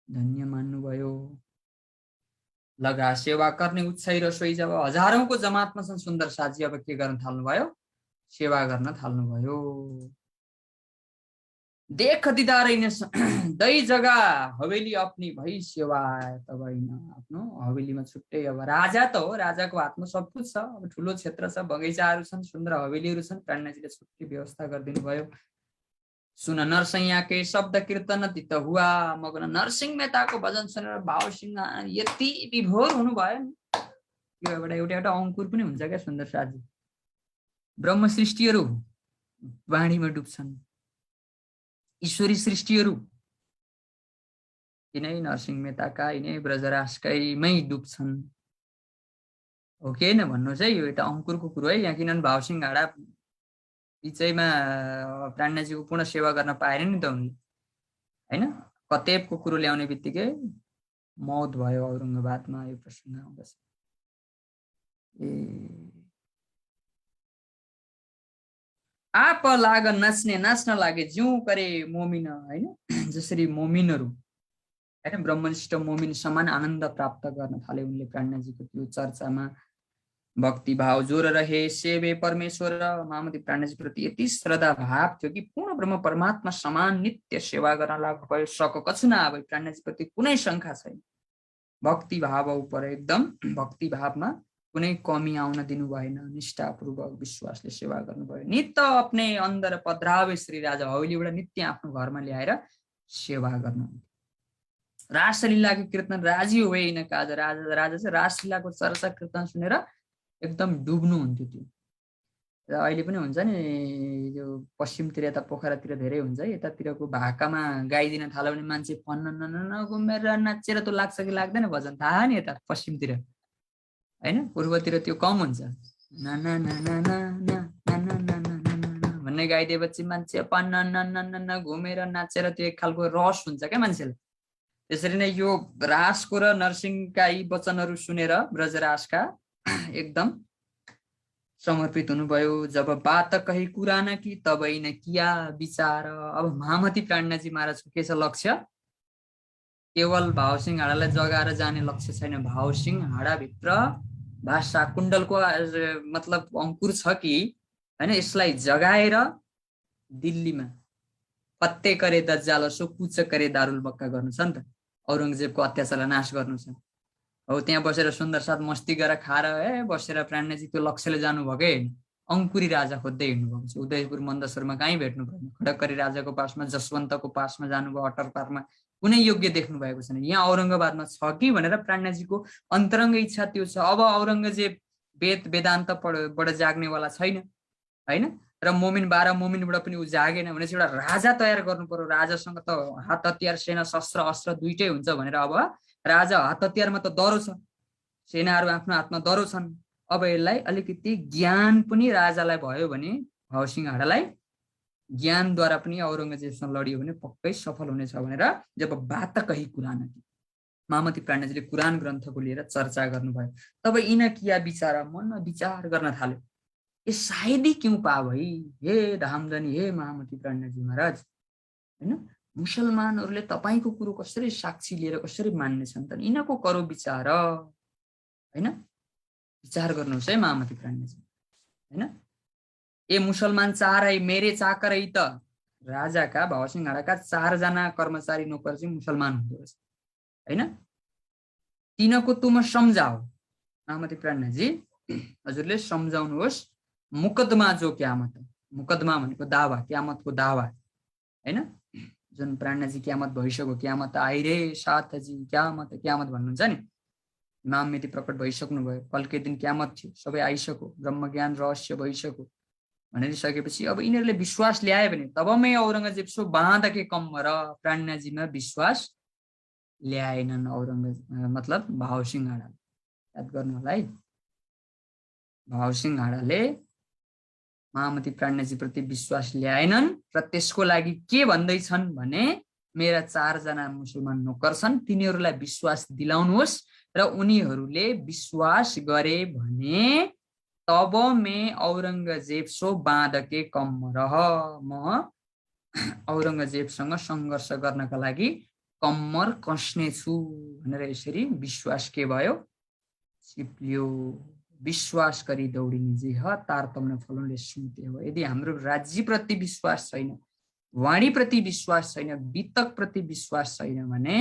धन्य मान्नुभयो। लगा सेवा गर्ने उत्साही रसोई। जब हजारौंको जमातमा छन् सुन्दर साथजी, अब के गर्न थाल्नुभयो, सेवा गर्न थाल्नुभयो। देख दिदार दै जग्गा हवेली अपनी भई सेवा, तब आफ्नो हवेलीमा छुट्टै। अब राजा त हो, राजाको हातमा सब कुछ छ, अब ठुलो क्षेत्र छ, बगैँचाहरू छन्, सुन्दर हवेलीहरू छन्। प्राणनाथजीले छुट्टै व्यवस्था गरिदिनु भयो। सुन नरसिंह के शब्द कीर्तन तित हुआ मगन। नरसिंह मेहताको भजन सुनेर भावसिंह यति विभोर हुनुभयो नि। यो एउटा एउटा अंकुर पनि हुन्छ क्या सुन्दर साथजी। ब्रह्म सृष्टिहरू वाणीमा डुब्छन्, ईश्वरी सृष्टिहरू यिनै नरसिंह मेहताका यिनै ब्रजराजकैमै डुब्छन्। हो कि होइन भन्नुहोस् है, यो एउटा अंकुरको कुरो है यहाँ। किनभने भावसिंह हाडा बिचैमा प्राणनाथजीको पूर्ण सेवा गर्न पाएन नि त उनले होइन। कतेबको कुरो ल्याउने बित्तिकै मौत भयो औरंगाबादमा यो प्रसङ्ग आउँदछ। आप लाग नाच्ने नाच्न लागे जिउ करे मोमिन हैन, जसरी मोमिनहरू हैन ब्रह्मनिष्ठ मोमिन समान आनन्द प्राप्त गर्न थाले उनले प्राणनाथजीको त्यो चर्चामा भक्ति भाव जोर रहे सेवे परमेश्वर। महामती प्राणनाथजी प्रति यति श्रद्धा भाव थियो कि पूर्ण ब्रह्म परमात्मा समान नित्य सेवा गर्न लाग्नु भयो। सक कछु नआवे, प्राणनाथजी प्रति कुनै शङ्का छैन। भक्ति भाव उपर एकदम भक्ति भावमा कुनै कमी आउन दिनु भएन। निष्ठापूर्वक विश्वासले सेवा गर्नुभयो। नित्य अपने अन्दर पधरावे श्री राजा हौलीबाट नित्य आफ्नो घरमा ल्याएर सेवा गर्नुहुन्थ्यो। रासलीलाको कीर्तन राजी हुए न काज। राजा चाहिँ रासलीलाको चर्चा कीर्तन सुनेर एकदम डुब्नुहुन्थ्यो त्यो। र अहिले पनि हुन्छ नि यो पश्चिमतिर यता पोखरातिर धेरै हुन्छ, यतातिरको भाकामा गाइदिन थाल्यो भने मान्छे फन्न घुमेर नाचेर त लाग्छ कि लाग्दैन भजन थाहा नि। यता पश्चिमतिर हैन, पूर्वतिर त्यो कम हुन्छ। ना ना ना ना ना ना ना ना ना ना भन्ने गाइदिएपछि मान्छे पन्न घुमेर नाचेर त्यो एक खालको रस हुन्छ क्या मान्छेलाई। त्यसरी नै यो रासको र नरसिंहका यी वचनहरू सुनेर ब्रजरासका एकदम समर्पित हुनुभयो। जब बात कही कुराना कि तब न किया विचार। अब महामती प्राणनाथजी महाराजको के छ लक्ष्य? केवल भावसिंह हाडालाई जगाएर जाने लक्ष्य छैन। भावसिंह हाडाभित्र भाषा कुण्डलको मतलब अंकुर छ कि हैन, यसलाई जगाएर दिल्लीमा पत्ते करे दज्जाल सो कुच करे दारुल बक्का गर्नु छ नि त। औरंगजेबको अत्याचारलाई नाश गर्नु छ। हो त्यहाँ बसेर सुन्दर साथ मस्ती गरेर खाएर बसेर प्राणनाथजी त्यो लक्ष्यले जानुभएकै होइन। अंकुरी राजा खोज्दै हिँड्नुभएको छ। उदयपुर मन्दसरमा कहीँ भेट्नु भएन। खडकरी राजाको पासमा, जसवन्तको पासमा जानुभयो, अटर पारमा कुनै योग्य देख्नु भएको छैन। यहाँ औरंगाबादमा छ कि भनेर प्राणनाथजीको अन्तरङ्ग इच्छा त्यो छ। अब औरंगजेब वेद वेदान्तबाट जाग्नेवाला छैन हैन, र मोमिन 12 मोमिनबाट पनि उ जागेन भनेपछि एउटा राजा तयार गर्नु पर्यो। राजासँग त हात हतियार सेना शस्त्र अस्त्र दुइटै हुन्छ भनेर अब राजा हात हतियारमा त डरो छ, सेनाहरू आफ्नो हातमा डरो छन्। अब यसलाई अलिकति ज्ञान पनि राजालाई भयो भने, भावसिंह हाडालाई ज्ञानद्वारा पनि औरंगजेबसँग लडियो भने पक्कै सफल हुनेछ भनेर जब बात कही कुरान कि महामती प्राणनाथजीले कुरान ग्रन्थको लिएर चर्चा गर्नुभयो। तब यिन किया विचार, मनमा विचार गर्न थाल्यो। ये सायदी क्यों पा भई हे धामधनी, हे महामती प्राणनाथजी महाराज हैन, मुसलमानहरूले तपाईको कुरो कसरी साक्षी लिएर कसरी मान्नेछन् त? यिनको करो विचार हैन, विचार गर्नुहोस् है महामती प्राणनाथजी हैन। ए मुसलमान चारै मेरे चाकरै त। राजाका भावसिंह हाडाका 4 जना कर्मचारी नोकर चाहिँ मुसलमान हुँदो रहेछ हैन। तिनको तुम सम्झाओ। महामती प्राणनाथजी हजुरले सम्झाउनुहोस्। मुकदमा जो क्यामत, मुकदमा भनेको दावा, क्यामतको दावा हैन। जुन प्राणनाथजी क्यामत भइसक्यो, क्यामत आइरे साथजी, क्यामत क्यामत भन्नुहुन्छ नि, इमाममिति प्रकट भइसक्नु भयो। कलके दिन क्यामत थियो, सबै आइसक्यो, ब्रह्मज्ञान रहस्य भइसक्यो भनिसकेपछि अब यिनीहरूले विश्वास ल्याए भने तबमै औरंगजेब सो बाँधके कम र प्राणनाथजीमा विश्वास ल्याएनन् औरंगजेब मतलब भावसिंह हाडाले। याद गर्नु होला है, भावसिंह हाडाले महामती प्राणनाथजी प्रति विश्वास ल्याएनन् र त्यसको लागि के भन्दैछन् भने मेरा 4 जना मुसलमान नोकर छन्, तिनीहरूलाई विश्वास दिलाउनुहोस् र उनीहरूले विश्वास गरे भने तब मैं औरंगजेब सो बाँधके कम रह। म औरंगजेबसँग सङ्घर्ष गर्नका लागि कम्मर कस्ने छु भनेर यसरी विश्वास के भयो? सिप्लियो। विश्वास गरी दौडिने जे ह तारतम्य फलनले सुन्ते हो। यदि हाम्रो राज्यप्रति विश्वास छैन, वाणीप्रति विश्वास छैन, वितकप्रति विश्वास छैन भने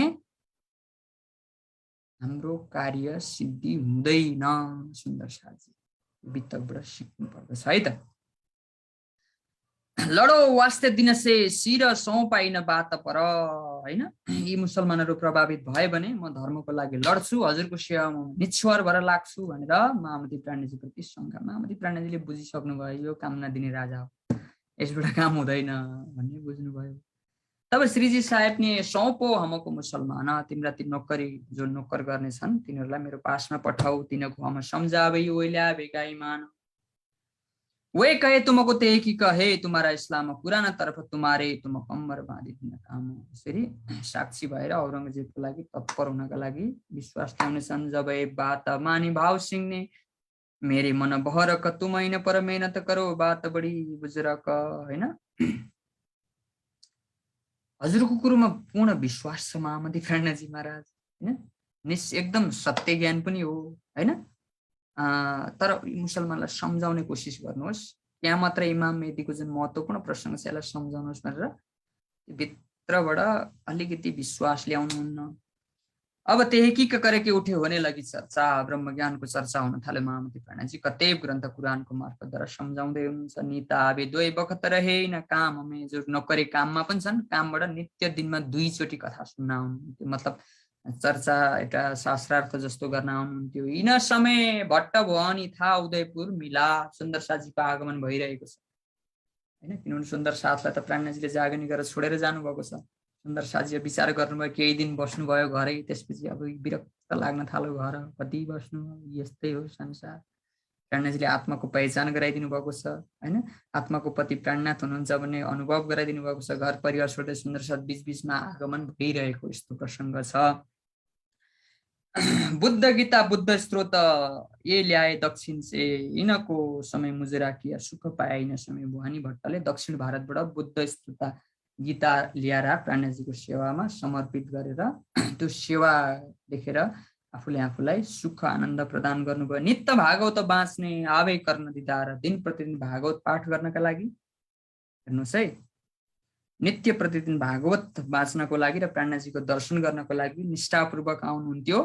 हाम्रो कार्य सिद्धि हुँदैन। सुन्दर साथी वितकबाट सिक्नु पर्दछ है त। लडो वास्ते दिन से शिर सौंपाइन बात पर हैन। यी मुसलमानहरू प्रभावित भयो भने म धर्मको लागि लड्छु, हजुरको सेवामा निश्चर भएर लाग्छु भनेर महामती प्राणनाथजी प्रति शङ्का। महामती प्राणनाथजीले बुझिसक्नु भयो यो काम नदिने राजा हो, यसबाट काम हुँदैन भन्ने बुझ्नुभयो। तब श्रीजी साहेब ने सौंपो हमको मुसलमान, तिम्रा ती नोकरी जो नोकर गर्ने छन् तिनीहरूलाई मेरो पासमा पठाऊ, तिनको हम सम्झावे ओइला बेगाई मान। वे कहे तुमको ते कि कहे तुम्हारा इस्लाम पुराना तरफ तुम्हारे तुम कम्मर बाँधिदिन काम हो। यसरी साक्षी भएर औरङ्गजेबको लागि तत्पर हुनका लागि विश्वास ल्याउने छन्। जब ए बात मानी भाव सिंहले मेरे मन बहरक तुम ऐन पर मेहनत करो बात बढी बुजुर्ग हैन। हजुरको कुरोमा पूर्ण विश्वास छ महामती प्रणजी महाराज हैन। एकदम सत्य ज्ञान पनि हो हैन। तर मुसलमानलाई सम्झाउने कोसिस गर्नुहोस्। यहाँ मात्र इमाम मेहदीको जुन महत्त्वपूर्ण प्रसङ्ग छ यसलाई सम्झाउनुहोस् भनेर भित्रबाट अलिकति विश्वास ल्याउनुहुन्न। अब त्यही कि करे के उठ्यो भने लगी चर्चा ब्रह्मज्ञानको चर्चा हुन थाल्यो। महामती प्रणजी कतै ग्रन्थ कुरानको मार्फतद्वारा सम्झाउँदै हुनुहुन्छ। निता आबे दुई बखत रहे न काम हमें जो नकरे काममा पनि छन्। कामबाट नित्य दिनमा 2 चोटि कथा सुन्न आउनुहुन्थ्यो। मतलब चर्चा एउटा शास्त्रार्थ जस्तो गर्न आउनुहुन्थ्यो। यिन समय भट्ट भवानी था उदयपुर मिला सुन्दर साथजीको आगमन भइरहेको छ हैन। किनभने सुन्दर साथलाई त प्राणजीले जागनी गरेर छोडेर जानुभएको छ। सुन्दर साथजी विचार गर्नुभयो, केही दिन बस्नुभयो घरै, त्यसपछि अब विरक्त लाग्न थाल्यो घर, कति बस्नु, यस्तै हो संसार। प्राणजीले आत्माको पहिचान गराइदिनु भएको छ हैन। आत्माको पति प्राणनाथ हुनुहुन्छ भन्ने अनुभव गराइदिनु भएको छ। घर परिवार छोडेर सुन्दर साथ बीचमा आगमन भइरहेको यस्तो प्रसङ्ग छ। बुद्ध गीता बुद्ध स्रोत ये ल्याए दक्षिण से इनको समय मुजरा किया सुख पाए इन समय भवानी भट्टले दक्षिण भारतबाट बुद्ध स्रोत गीता ल्याएर प्राणजीको सेवामा समर्पित गरेर त्यो सेवा देखेर आफूले आफूलाई सुख आनन्द प्रदान गर्नुभयो। नित्य भागवत बाँच्ने आवे गर्न दिदार दिन प्रतिदिन भागवत पाठ गर्नका लागि हेर्नुहोस् है। नित्य प्रतिदिन भागवत बाँच्नको लागि र प्राणजीको दर्शन गर्नको लागि निष्ठापूर्वक आउनुहुन्थ्यो।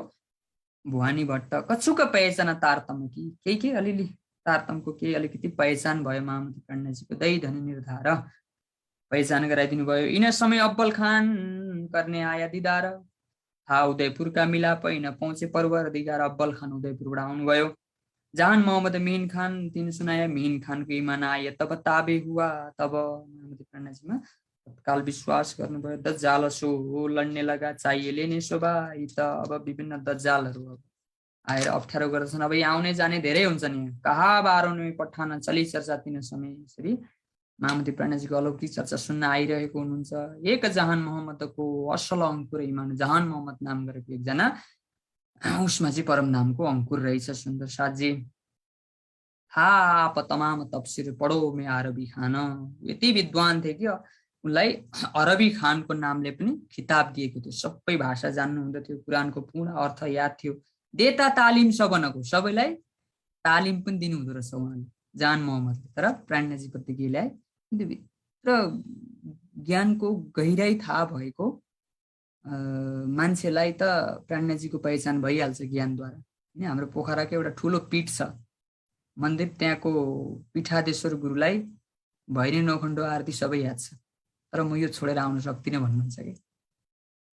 भवानी भट्ट कछुक पहिचान तारतम कि केही अलिअलि तारतमको केही अलिकति पहिचान भयो। महामती प्राणजीको दै धनी निर्धार पहिचान गराइदिनु भयो। इन समय अब्बल खान गर्ने आया दिदार था उदयपुरका मिलाप इन पहुँचे परवर दिगार अब्बल खान उदयपुरबाट आउनुभयो। जहान मोहम्मद मिहिन खान तीन सुनाया मिहिन खानको ईमान आए तब ताबे हुआ। तब महामती प्राणजीमा तत्काल विश्वास गर्नुभयो। दज्जाल सो लड्ने लगा चाहिए लेने शोभा। यी त अब विभिन्न दज्जालहरू अब आएर अप्ठ्यारो गर्दछन्। अब यहाँ आउने जाने धेरै हुन्छ नि। कहा बारोने पठान चली चर्चा तीन समय। यसरी महामती प्राणजीको अलौकिक चर्चा सुन्न आइरहेको हुनुहुन्छ। एक जहान मोहम्मदको असल अङ्कुर इमान जहान मोहम्मद नाम गरेको एकजना उसमा चाहिँ परम नामको अङ्कुर रहेछ सुन्दर साथजी। हा आप तमाम तफसिर पढो मे अरबी खान। यति विद्वान थिए कि उनलाई अरबी खानको नामले पनि खिताब दिएको थियो। सबै भाषा जान्नु हुँदथ्यो। कुरानको पूर्ण अर्थ याद थियो। देता तालिम सबनको सबैलाई तालिम पनि दिनु हुँदो रहेछ उहाँले जहान मोहम्मदले। तर प्राणजी प्रति के ल्याए भित्र ज्ञानको गहिराई थाहा भएको मान्छेलाई त प्राणजीको पहिचान भइहाल्छ ज्ञानद्वारा हैन। हाम्रो पोखराको एउटा ठुलो पीठ छ मन्दिर, त्यहाँको पीठाधीश्वर गुरुलाई भैरी नौखण्डो आरती सबै याद छ। तर म यो छोडेर आउन सक्दिनँ भन्नुहुन्छ कि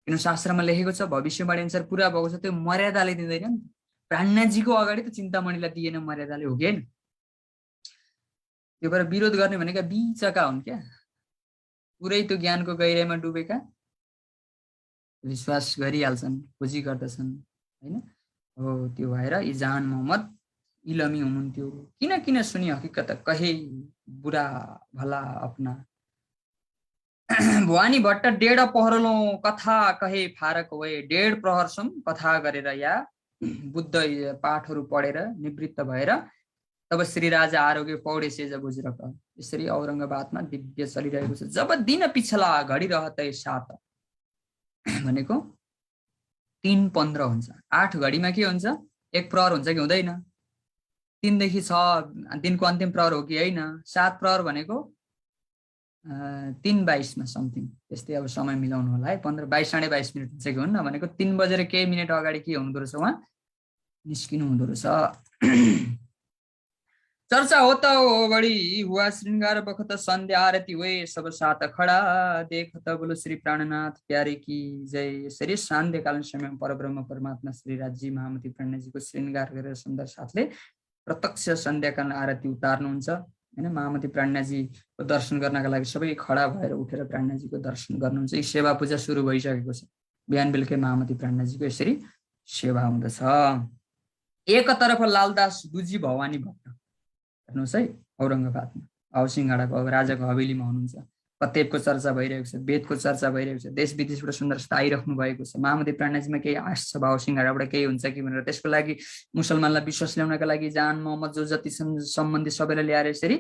किन शास्त्रमा लेखेको छ भविष्यवाणी अनुसार पुरा भएको छ। त्यो मर्यादाले दिँदैन नि। प्राणजीको अगाडि त चिन्तामणिलाई दिएन मर्यादाले हो कि हैन। त्यो भएर विरोध गर्ने भनेका बिचका हुन् क्या। पुरै त्यो ज्ञानको गहिराइमा डुबेका विश्वास गरिहाल्छन्, खोजी गर्दछन् हैन। हो त्यो भएर यी जहान मोहम्मद इलमी हुनुहुन्थ्यो। किन सुनि हकीकत कहे बुरा भला अपना। भवानी भट्ट 1.5 पहरलो कथा कहे फारक भए। 1.5 प्रहरसम्म कथा गरेर या बुद्ध पाठहरू पढेर निवृत्त भएर तब श्री राजा आरोग्य पौडे सेज बुजुर्ग। यसरी औरङ्गाबादमा दिव्य चलिरहेको छ। जब दिन पिछला घडी रहतै 7 भनेको 3:15 हुन्छ। 8 घडीमा के हुन्छ 1 प्रहर हुन्छ कि हुँदैन। 3 देखि 6 दिनको अन्तिम प्रहर हो कि होइन। 7 प्रहर भनेको 3:22 मा समथिङ त्यस्तै अब समय मिलाउनु होला है। 15 22 साढे 22 मिनट हुन्छ कि हुन्न भनेको 3 बजेर केही मिनट अगाडि के हुँदो रहेछ उहाँ निस्किनु हुँदो रहेछ। चर्चा होता हो बड़ी हुआ श्रृंगार बखत संध्या आरती हुए सब साथ खड़ा देखत बोलो श्री प्राणनाथ प्यारे की जय। यसरी सान्ध्यकालीन समयमा परब्रह्म परमात्मा श्री राजी महामती प्राणजीको श्रृंगार गरेर सुन्दर साथले प्रत्यक्ष सन्ध्याकालीन आरती उतार्नुहुन्छ हैन। महामती प्राणजीको दर्शन गर्नका लागि सबै खडा भएर उठेर प्राणजीको दर्शन गर्नुहुन्छ। यी सेवा पूजा सुरु भइसकेको छ। बिहान बेलुकै महामती प्राणजीको यसरी सेवा हुँदछ। एकतर्फ लालदास दुजी भवानी भट्ट हेर्नुहोस् है। औरङ्गाबादमा हाउसिङडाको अब राजाको हवेलीमा हुनुहुन्छ। कतेबको चर्चा भइरहेको छ, वेदको चर्चा भइरहेको छ, देश विदेशबाट सुन्दरता आइराख्नु भएको छ। महामती प्राणनाथजीमा केही आश छ हाउसिङडाबाट केही हुन्छ कि भनेर, त्यसको लागि मुसलमानलाई विश्वास ल्याउनका लागि जान मोहम्मद जो जति सम्बन्धी सबैलाई ल्याएर यसरी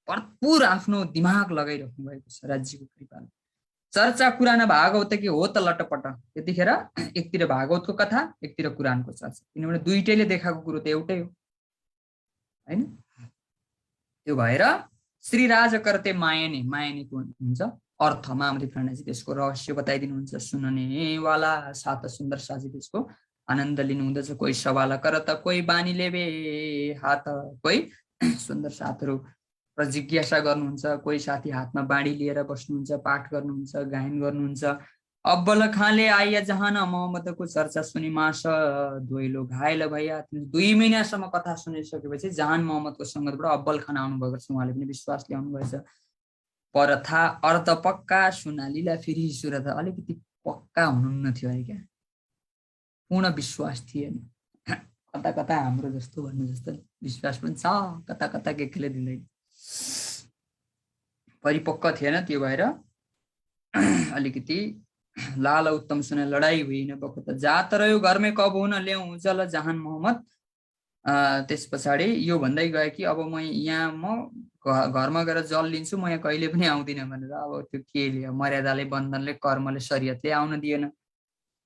भरपुर आफ्नो दिमाग लगाइराख्नु भएको छ राज्यको कृपाले। चर्चा कुरान भागवत कि हो त लटपट, त्यतिखेर एकतिर भागवतको कथा एकतिर कुरानको चर्चा, किनभने दुईटैले देखाएको कुरो त एउटै हो हैन। त्यो भएर श्री राज करते मायने, मायनेको हुन्छ अर्थ महामती प्राणनाथजी त्यसको रहस्य बताइदिनुहुन्छ। सुनने वाला सात सुन्दर साजी त्यसको आनन्द लिनुहुँदछ। कोही सवाल करत कोही बानी लेबे हात, कोही सुन्दर साथहरू जिज्ञासा गर्नुहुन्छ, कोही साथी हातमा बाणी लिएर बस्नुहुन्छ, पाठ गर्नुहुन्छ, गायन गर्नुहुन्छ। अब्बल खाले आइया जहान मोहम्मदको चर्चा सुनि मास दोइलो घायल भइया। 2 महिनासम्म कथा सुनिसकेपछि जहान मोहम्मदको सङ्गतबाट अब्बल खान आउनुभएको छ, उहाँले पनि विश्वास ल्याउनु भएछ। पर था अर्थ पक्का सुनालीलाई फेरि सुरत अलिकति पक्का हुनुहुन्न थियो है क्या, पूर्ण विश्वास थिएन। कता कता हाम्रो जस्तो भन्नु जस्तो विश्वास पनि छ, कता कता के केले दिँदैन, परिपक्व थिएन। त्यो भएर अलिकति लाल उत्तम सुने लडाई हुई न बखत जात रह्यो घरमै कब हुन ल्याउँ जल जहान मोहम्मद। त्यस पछाडि यो भन्दै गयो कि अब म यहाँ घरमा गएर जल लिन्छु, म यहाँ कहिले पनि आउँदिनँ भनेर। अब त्यो के लियो, मर्यादाले, बन्धनले, कर्मले, शरीयतले आउन दिएन।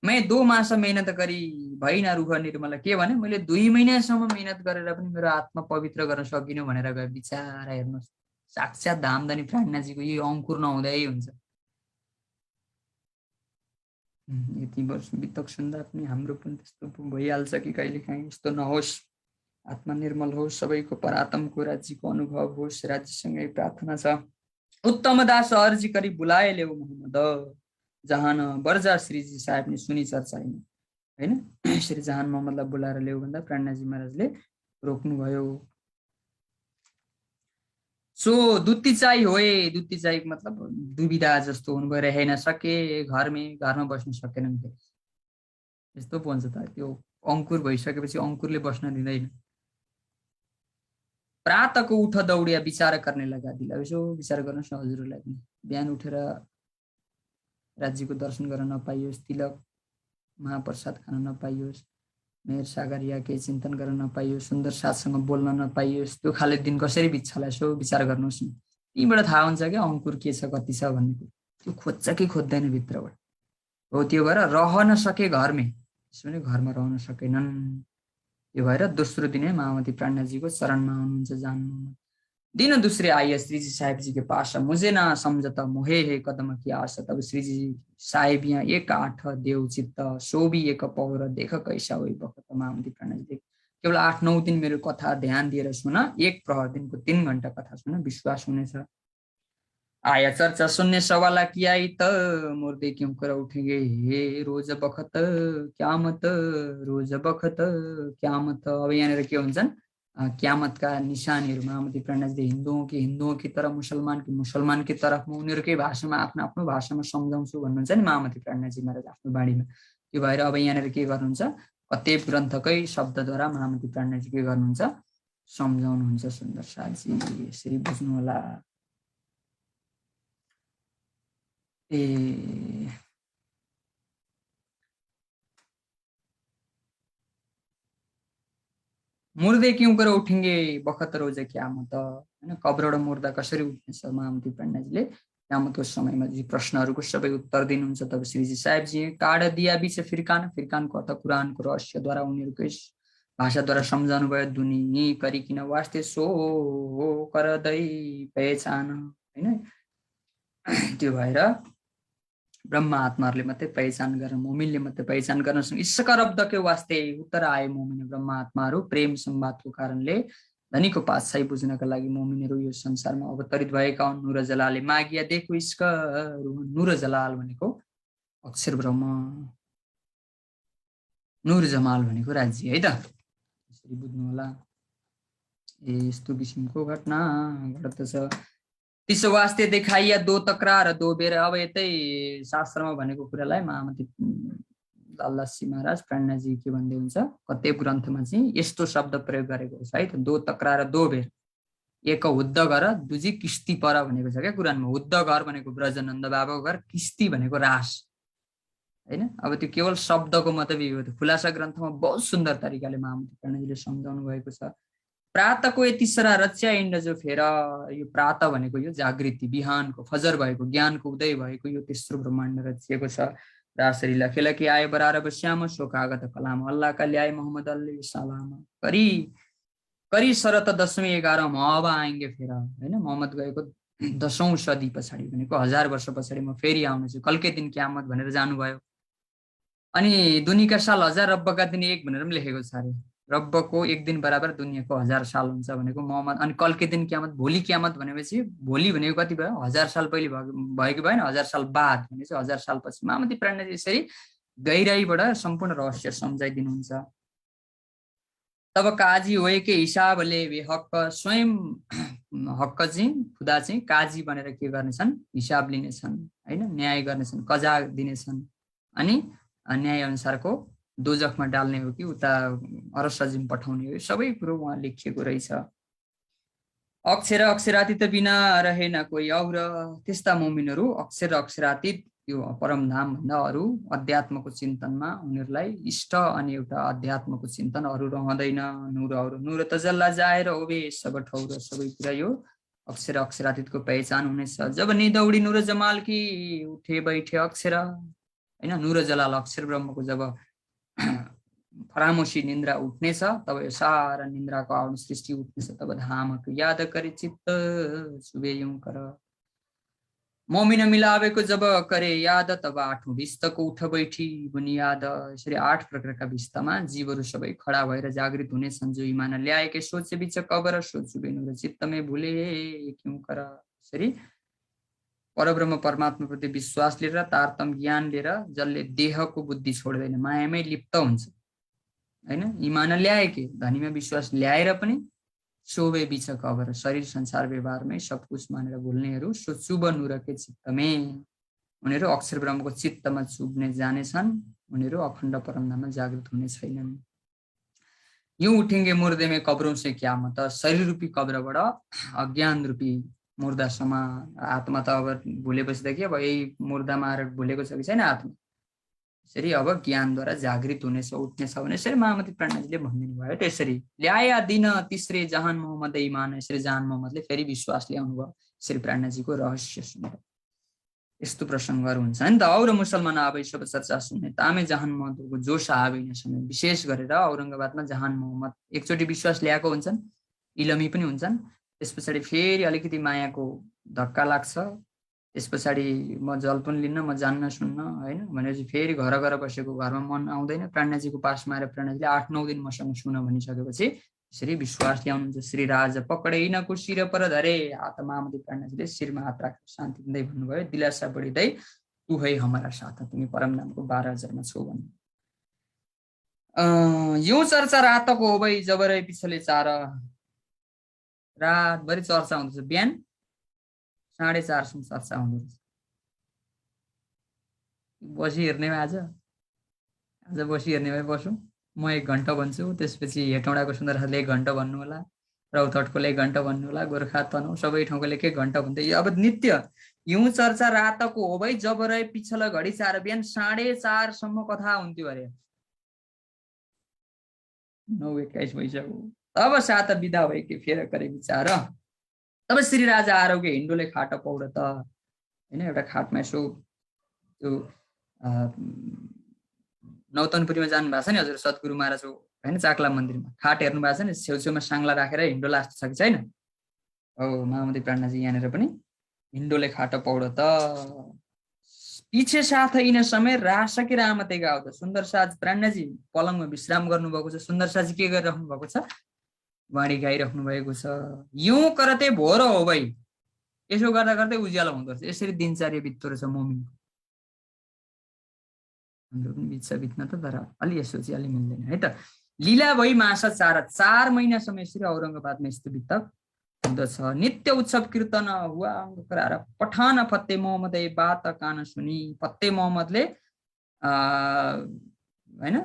मैं 2 मास मेहनत गरी भइन रुख निर्मला, के भने मैले 2 महिनासम्म मेहनत गरेर पनि मेरो आत्मा पवित्र गर्न सकिनँ भनेर गयो। बिचारा हेर्नुहोस्, साक्षात धामधनी प्राणनाथजीको यो अङ्कुर नहुँदै हुन्छ। यति वर्ष बितक सुन्दा पनि हाम्रो पनि त्यस्तो भइहाल्छ कि कहिले काहीँ यस्तो नहोस्। आत्मा निर्मल होस्, सबैको परात्मको राज्यको अनुभव होस्, राज्यसँगै प्रार्थना छ। उत्तम दास अर्जी गरी बुलाए ल्याऊ मोहम्मद जहान बर्जा श्रीजी साहेब ने सुनि चर्चा हैन। श्री जहान मोहम्मदलाई बोलाएर ल्याऊ भन्दा प्राणनाथजी महाराजले रोक्नुभयो। सो दुत्ती चाहिँ होए, दुत्ती चाहिँ मतलब दुविधा जस्तो हुनु गएर हेर्न सके, घरमा बस्न सकेनन्। यस्तो भन्छ त, त्यो अङ्कुर भइसकेपछि अङ्कुरले बस्न दिँदैन। प्रातको उठ दौडिया विचार गर्ने लगा दिला। यसो विचार गर्नुहोस् न हजुरहरूलाई पनि, बिहान उठेर राज्यको दर्शन गर्न नपाइयोस्, तिलक महाप्रसाद खान नपाइयोस्, मेयर सागर या केही चिन्तन गर्न नपाइयोस्, सुन्दर साथसँग बोल्न नपाइयोस्, त्यो खाले दिन कसरी बित्छ होला यसो विचार गर्नुहोस् न। यहीँबाट थाहा हुन्छ क्या अङ्कुर के छ कति छ भन्ने कुरा। त्यो खोज्छ कि खोज्दैन भित्रबाट हो। त्यो भएर रहन सके घरमै, त्यसो घरमा रहन सकेनन्। यो भएर दोस्रो दिनै महामती प्राणनाथजीको शरणमा आउनुहुन्छ जान्नु। दिन दूसरे आइए श्रीजी साहेब जी के पास, मुझे ना समझता मोहे है कदम की आशा। तब श्रीजी साहेब यहाँ 1-8 देव चित्त, सो भी 1 पौर देख कैसा हुई बखत। महामती प्राणनाथजी केवल 8-9 दिन मेरो कथा ध्यान दिएर सुन, 1 प्रहर दिनको 3 घण्टा कथा सुन, विश्वास हुनेछ। आया चर्चा सुन्ने सवाला किया त मुर्दे क्यों कर उठेंगे हे रोज बखत क्यामत, रोज बखत क्यामत। अब यहाँनिर के हुन्छन् क्यामतका निशानीहरू। महामती प्राणनाथजी हिन्दुओं की तरफ, मुसलमान की तरफ, म उनीहरूकै भाषामा आफ्नो आफ्नो भाषामा सम्झाउँछु भन्नुहुन्छ नि महामती प्राणनाथजी महाराज आफ्नो बाणीमा। त्यो भएर अब यहाँनिर के गर्नुहुन्छ, कतेब ग्रन्थकै शब्दद्वारा महामती प्राणनाथजी के गर्नुहुन्छ, सम्झाउनुहुन्छ। सुन्दर साथजी यसरी बुझ्नु होला। मुर्दे क्यों कर उठेंगे बखत रोज क्यामत, हैन। कब्रबाट मुर्दा कसरी उठ्नेछ, महामती प्राणनाथजीले क्यामतको समयमा जी प्रश्नहरूको सबै उत्तर दिनुहुन्छ। तब श्रीजी साहेबजी काड दिया बिच फिरकानको अर्थ कुरानको रहस्यद्वारा उनीहरूकै भाषाद्वारा सम्झाउनु भयो। दुनी करिकिन वास्ते सो करदै पहिचान, हैन। त्यो भएर ब्रह्म आत्माहरूले मात्रै पहिचान गर्न, मोमिनले मात्रै पहिचान गर्न सक्छ। ईश्वरब्दकै वास्ते उत्तर आए मोमिन ब्रह्म आत्माहरू प्रेम संवादको कारणले धनीको पातशाही बुझ्नका लागि मोमिनहरू यो संसारमा अवतरित भएका हुन्। नुर जलालले मागिया देखो इश्क, नुर जलाल भनेको अक्षर ब्रह्म, नुर जमाल भनेको राज्य है त, यसरी बुझ्नु होला। यस्तो किसिमको घटना घट्दछ। त्यसो वास्ते देखाइया 2 तकरार 2 बेर। अब यतै शास्त्रमा भनेको कुरालाई महामती लालदासजी महाराज प्राणनाथजी के भन्दै हुन्छ, कतै ग्रन्थमा चाहिँ यस्तो शब्द प्रयोग गरेको छ है त, 2 तकरार 2 बेर। एक हुद्द घर दुजी किस्ती पर भनेको छ क्या कुरानमा। हुद्द घर भनेको ब्रजनन्द बाबाको घर, किस्ती भनेको रास हैन। अब त्यो केवल शब्दको मात्रै यो हो। खुलासा ग्रन्थमा बहुत सुन्दर तरिकाले महामन्त्री प्रणजीले सम्झाउनु भएको छ। प्रातको यति सरा रच्या इन्ड जो फेर, यो प्रात भनेको यो जागृति, बिहानको फजर भएको, ज्ञानको उदय भएको यो तेस्रो ब्रह्माण्ड रचिएको छ। रासरीला खेल कि आए बरार श्याम सो कागत कलाम, अल्लाह का ल्याए मोहम्मद अल्लाह सलाम, करी करी शरत 10वीं 11 अब आएंगे फेर हैन। मोहम्मद गएको 10औं सदी पछाडि भनेको 1000 वर्ष पछाडि म फेरि आउनेछु, कल्के दिन क्यामत भनेर जानुभयो। अनि दुनियाका साल 1000, रब्बका दिन 1 भनेर पनि लेखेको छ अरे। रब्बको 1 दिन बराबर दुनियाँको 1000 साल हुन्छ भनेको मोहम्मद। अनि कल्के दिन क्यामत, भोलि क्यामत भनेपछि भोलि भनेको कति भयो? 1000 साल पहिले भएको भएन, 1000 साल बाद भनेपछि 1000 साल पछि। महामन्त्री प्रणजीले यसरी गहिराईबाट सम्पूर्ण रहस्य सम्झाइदिनुहुन्छ। तब काजी होए के हिसाबले हक स्वयं हक चाहिँ खुदा चाहिँ काजी बनेर के गर्नेछन्? हिसाब लिनेछन् हैन, न्याय गर्नेछन्, कजा दिनेछन्। अनि न्याय अनुसारको दोजखमा डाल्ने हो कि उता अरसजिम पठाउने हो, सबै कुरो उहाँ लेखिएको रहेछ। अक्षर अक्षरातीत बिना रहेन कोही और, त्यस्ता मुमिनहरू अक्षर अक्षरातीत यो परमधाम भन्दा अरू अध्यात्मको चिन्तनमा उनीहरूलाई इष्ट अनि एउटा अध्यात्मको चिन्तन अरू रहँदैन। नूर तजल्ला जाएर ओबे सब ठौर, सबै कुरा यो अक्षर अक्षरातीतको पहिचान हुनेछ। जब निदौडी नूर जमाल कि उठे बैठे अक्षर हैन, नूर जलाल अक्षर ब्रह्मको जब फरामोशी निन्द्रा उठ्नेछ, तब यो सारा निन्द्राको आवरण सृष्टि उठ्नेछ। तब धामको याद करे चित्त सुबे यूं कर, मोमिन मिलावेको जब करे याद, तब 8औं विस्तको उठ बैठी बुनियाद। यसरी 8 प्रकारका विस्तमा जीवहरू सबै खडा भएर जागृत हुनेछन्। जो इमान ल्याएकै सोचे बिच कबर, सोचु बेनु र चित्तमै भुले क्यों कर। यसरी परब्रह्म परमात्मा प्रति विश्वास लिएर, तारतम ज्ञान लिएर, जसले देहको बुद्धि छोड्दैन, मायामै लिप्त हुन्छ हैन, इमान ल्याएकै धनीमा विश्वास ल्याएर पनि शोभे बिच कबर, शरीर संसार व्यवहारमै सब कुछ मानेर भुल्नेहरू सो चुब नुरके चित्तमे, उनीहरू अक्षर ब्रह्मको चित्तमा चुब्ने जानेछन्। उनीहरू अखण्ड परमधाममा जागृत हुने छैनन्। यूं उठेंगे मुर्दे में कब्रों से क़यामत, शरीर रूपी कब्रबाट अज्ञान रूपी मुर्दासम्म। आत्मा त अब भुलेपछि अब यही मुर्दामा आएर भुलेको छ कि छैन आत्मा, यसरी अब ज्ञानद्वारा जागृत हुनेछ, उठ्नेछ भने यसरी महामन्त्री प्रणजीले भनिदिनु भयो। त्यसरी ल्याया दिन तिस्रे जहान मोहम्मद इमान, यसरी जहान मोहम्मदले फेरि विश्वास ल्याउनु भयो। यसरी प्रणजीको रहस्य सुनेर यस्तो प्रसङ्गहरू हुन्छ नि त। और मुसलमान आबै सब चर्चा सुन्ने तामे जहान मोहम्मदको जोस आबैन समय, विशेष गरेर औरङ्गाबादमा जहान मोहम्मद एकचोटि विश्वास ल्याएको हुन्छन्, इलमी पनि हुन्छन्। त्यस पछाडि फेरि अलिकति मायाको धक्का लाग्छ, त्यस पछाडि म जल पनि लिन्न, म जान्न सुन्न हैन भनेपछि फेरि घर बसेको घरमा मन आउँदैन। प्राणजीको पासमा आएर प्राणजीले 8-9 दिन मसँग सुन भनिसकेपछि यसरी विश्वास ल्याउनुहुन्छ। श्री राज पक्डैनको शिर पर धरे, हात महामन्त्री प्राणजीले शिरमा हात राखेर शान्ति दिँदै भन्नुभयो, दिलासा बढिँदै तू है हमारा साथ, तिमी परमधामको 12,000मा छौ भन्नु। यो चर्चा रातको हो भई जबरै पिछले 4 रातभरि चर्चा हुँदैछ, बिहान 4:30 सम्म चर्चा हुँदो रहेछ। बसी हेर्ने आज बसी हेर्ने भए बसौँ, म 1 घण्टा भन्छु, त्यसपछि हेटौँडाको सुन्दरले 1 घण्टा भन्नु होला, रौतहटकोले 1 घण्टा भन्नु होला, गोर्खा तनहुँ सबै ठाउँकोले 1 घण्टा भन्दै अब नित्य हिउँ चर्चा रातको हो भई जबरै पिछला घडी 4 बिहान 4:30 सम्म कथा हुन्थ्यो अरे। 9:21 भइसक्यो। तब सात बिदा भए कि फेर करे विचार, तब श्री राजा आरोग्य हिन्डोले खाट पौड त हैन। एउटा खाटमा यसो त्यो नौतनपुरीमा जानु भएको छ नि हजुर, सद्गुरु महाराजको हैन चाक्ला मन्दिरमा खाट हेर्नु भएको छ नि, छेउछेउमा साङ्ला राखेर हिन्डो लास्ट छ कि छैन? हो, महामन्त्री प्राणजी यहाँनिर पनि हिन्डोले खाट पौड त पीछे साथ इन समय रासके रामते गाउँ त। सुन्दर साज प्राणजी पलङमा विश्राम गर्नुभएको छ, सुन्दर साजी के गरिराख्नु भएको छ? वाणी गाइराख्नु भएको छ। यूं करते भोर हो भई, यसो गर्दा गर्दै उज्यालो हुँदो रहेछ। यसरी दिनचर्या बित्दो रहेछ मोमिनको। हाम्रो पनि बित्छ बित्न त, तर अलि यसो चाहिँ अलि मिल्दैन है त। लीला भई मासा 4 महिनासम्म यसरी औरङ्गाबादमा यस्तो बित्तक हुँदछ। नित्य उत्सव कीर्तन हुआ करार, पठान फत्ते मोहम्मद बात कान सुनी। फत्ते मोहम्मदले हैन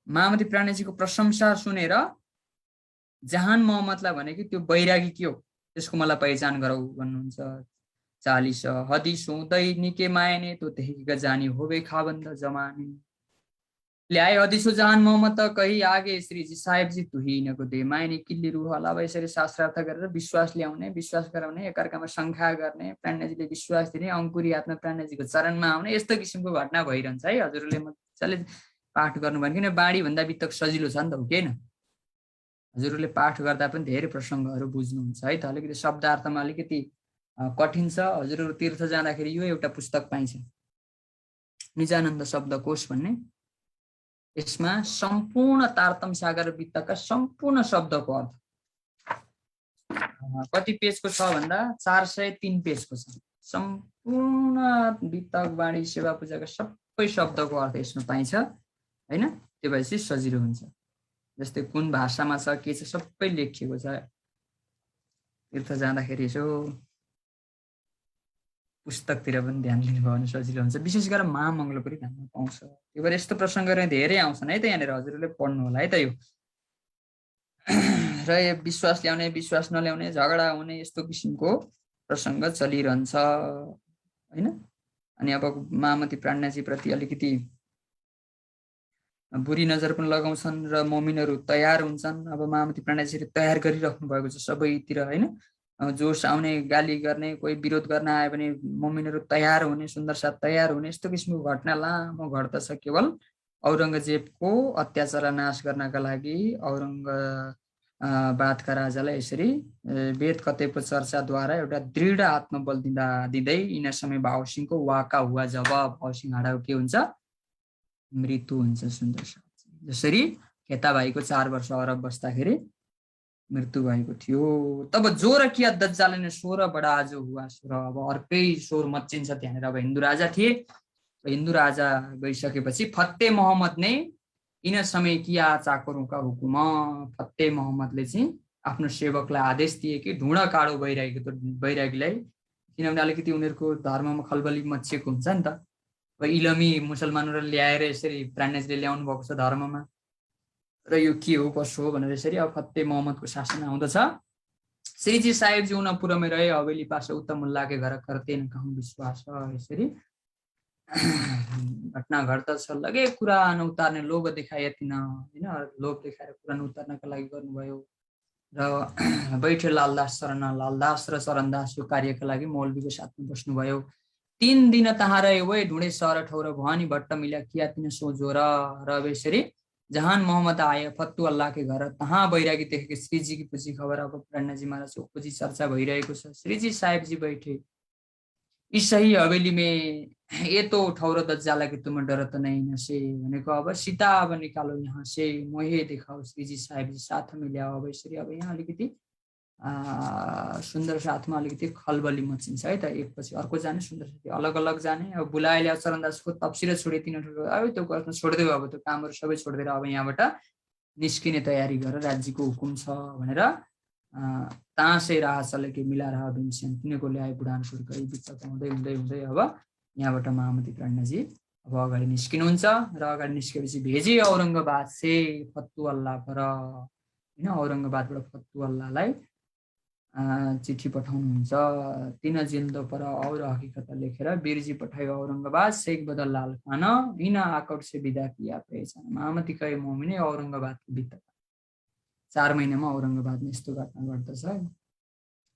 महामन्त्री प्राणजीको प्रशंसा सुनेर जहान मोहम्मदलाई भनेको त्यो बैरागी के हो त्यसको मलाई पहिचान गराऊ भन्नुहुन्छ। 40 हदिस हुँदै निके मायने तो देखेका जानी होबे खाबन्द जमाने ल्याए हदिसो जहान मोहम्मद त कही आगे श्रीजी साहेबजी तुही इनको दे मायने किल्ली रुहला। अब यसरी शास्त्रार्थ गरेर विश्वास ल्याउने, विश्वास गराउने, एकअर्कामा शङ्का गर्ने, प्राणजीले विश्वास दिने, अङ्कुरी हातमा प्राणजीको चरणमा आउने, यस्तो किसिमको घटना भइरहन्छ है। हजुरले मजाले पाठ गर्नुभयो किन बाणी भन्दा बित्तक सजिलो छ नि त, हो कि होइन? हजुरले पाठ गर्दा पनि धेरै प्रसङ्गहरू बुझ्नुहुन्छ है त। अलिकति शब्दार्थमा अलिकति कठिन छ। हजुरहरू तीर्थ जाँदाखेरि यो एउटा पुस्तक पाइन्छ, निजानन्द शब्दकोश भन्ने। यसमा सम्पूर्ण तारतम सागर वित्तका सम्पूर्ण शब्दको अर्थ कति पेजको छ भन्दा 403 पेजको छ। सम्पूर्ण वित्तक बाणी सेवा पूजाका सबै शब्दको अर्थ यसमा पाइन्छ हैन। त्यो भएपछि सजिलो हुन्छ। जस्तै कुन भाषामा छ के छ सबै लेखिएको छ। तीर्थ जाँदाखेरि यसो पुस्तकतिर पनि ध्यान दिनुभयो भने सजिलो हुन्छ। विशेष गरेर महामङ्गलपुरी ध्यानमा पाउँछ। त्यो भएर यस्तो प्रसङ्गहरू धेरै आउँछन् है त। यहाँनिर हजुरहरूले पढ्नु होला है त। यो र यो विश्वास ल्याउने, विश्वास नल्याउने, झगडा हुने, यस्तो किसिमको प्रसङ्ग चलिरहन्छ हैन। अनि अब महामती प्राणनाजी प्रति अलिकति बुरी नजर पनि लगाउँछन् र मोमिनहरू तयार हुन्छन्। अब महामती प्राणनाजीले तयार गरिराख्नु भएको छ सबैतिर हैन। जोस आउने, गाली गर्ने, कोही विरोध गर्न आयो भने मोमिनहरू तयार हुने, सुन्दर साथ तयार हुने, यस्तो किसिमको घटना लामो घट्दछ। केवल औरङ्गजेबको अत्याचार नाश गर्नका लागि औरङ्गबादका राजालाई यसरी वेद कतेको चर्चाद्वारा एउटा दृढ आत्मबल दिँदै यिन समय भावसिंहको वाका हुआ जब भावसिंह हाडाको के हुन्छ? मृत्यु हुन्छ। सुन्दर साथ जसरी खेताबाईको 4 वर्ष अरब बस्दाखेरि मृत्यु भएको थियो। तब जोर किया दज्जाल ने सोर बडा आज हुआ सोर। अब अर्कै सोर मच्चिन्छ त्यहाँनिर। अब हिन्दू राजा थिए। हिन्दू राजा गइसकेपछि फत्ते मोहम्मद ने इन समय किया चाकरों का हुकुम। फत्ते मोहम्मदले चाहिँ आफ्नो सेवकलाई आदेश दिए कि ढुँड काडो बैरागीलाई, किनभने अलिकति उनीहरूको धर्ममा खलबली मचिएको हुन्छ नि त। अब इलमी मुसलमानहरू ल्याएर यसरी प्राणनाजीले ल्याउनु भएको छ धर्ममा, र यो के हो कसो हो भनेर यसरी अब फत्ते मोहम्मदको शासन आउँदछ। श्रीजी साहेबजी उनपुर में रहे, हवेली पास उत्तम मुल्ला के घर करते न कहूँ विश्वास। यसरी घटना घट्दछ। लगे कुरा नउतार्ने लोभ देखाए यतिन हैन। लोभ देखाएर कुरा नउतार्नका लागि गर्नुभयो। र बैठे लालदास शरण, लालदास र शरणदास यो कार्यका लागि मौलवीको साथमा बस्नुभयो। 3 दिन तहाँ रहे वही ढुँडे सहर ठौर भवानी भट्ट मिल्या किया तिन सोझो। र यसरी जहान मोहम्मद आए फत्तु अल्लाह के घर, तहाँ बैरागी देखेको श्रीजी की पूजी खबर। अब प्राणनाजी महाराजको पूजी चर्चा भइरहेको छ। श्रीजी साहेब जी बैठे इस सही हवेली में, ये तो ठौर दज्जाला कि तुम डरत नहीं नसे भनेको अब सीता अब निकालो यहाँ से मोहे देखाओ। श्रीजी साहेब जी साथ में ल्याओ। अब यसरी अब यहाँ अलिकति सुन्दर साथमा अलिकति खलबली मचिन्छ है त। एकपछि अर्को जाने, सुन्दर साथी अलग अलग जाने। अब बुलाए ल्या चरणदासको तप्सिर छोडे तिनीहरू अब त्यो गर्न छोड्दै, अब त्यो कामहरू सबै छोडिदिएर अब यहाँबाट निस्किने तयारी गरेर राज्यको हुकुम छ भनेर तासै राह चले कि मिला रहा भीमसेन तिनीको ल्याए बुढानपुर गई। बिचक हुँदै हुँदै हुँदै अब यहाँबाट महामती प्राणनाजी अब अगाडि निस्किनुहुन्छ। र अगाडि निस्केपछि भेजी औरङ्गाबाद से फत्तु अल्लाह पर हैन। औरङ्गाबादबाट फत्तु अल्लाहलाई चिठी पठाउनुहुन्छ। 3 जिल्दो पर और हकीकत लेखेर बिरजी पठायो औरङ्गाबाद शेख बदल लाल खान हिन आकट से विदा किया पहचान। महामती कहे मोमिने औरङ्गाबादको बित्त 4 महिनामा औरङ्गाबादमा यस्तो घटना घट्दछ।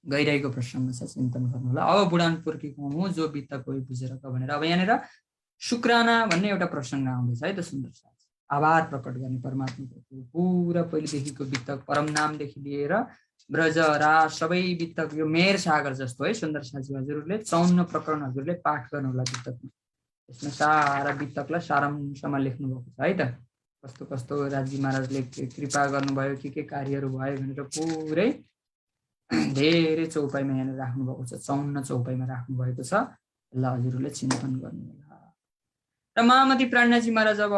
गइरहेको प्रसङ्ग छ, चिन्तन गर्नु होला। अब बुढानपुरकी कहूँ जो बित्त कोही बुझेर भनेर अब यहाँनिर शुक्राना भन्ने एउटा प्रसङ्ग आउँदैछ है त। सुन्दर साथ आभार प्रकट गर्ने परमात्माको पुरा पहिलेदेखिको बित्तक परम नामदेखि लिएर ब्रज राज सबै बित्तक यो मेर सागर जस्तो है। सुन्दर साथी हजुरहरूले 54 प्रकरण हजुरले पाठ गर्नु होला बित्तकमा। यसमा सारा बित्तकलाई सारांशमा लेख्नु भएको छ है त। कस्तो कस्तो राजी महाराजले कृपा गर्नुभयो, के कार्यहरू भयो भनेर पुरै धेरै चौपाइमा यहाँनिर राख्नु भएको छ। 54 चौपाइमा राख्नु भएको छ। ल हजुरहरूले चिन्तन गर्नु होला। र महामती प्राणनाजी महाराज अब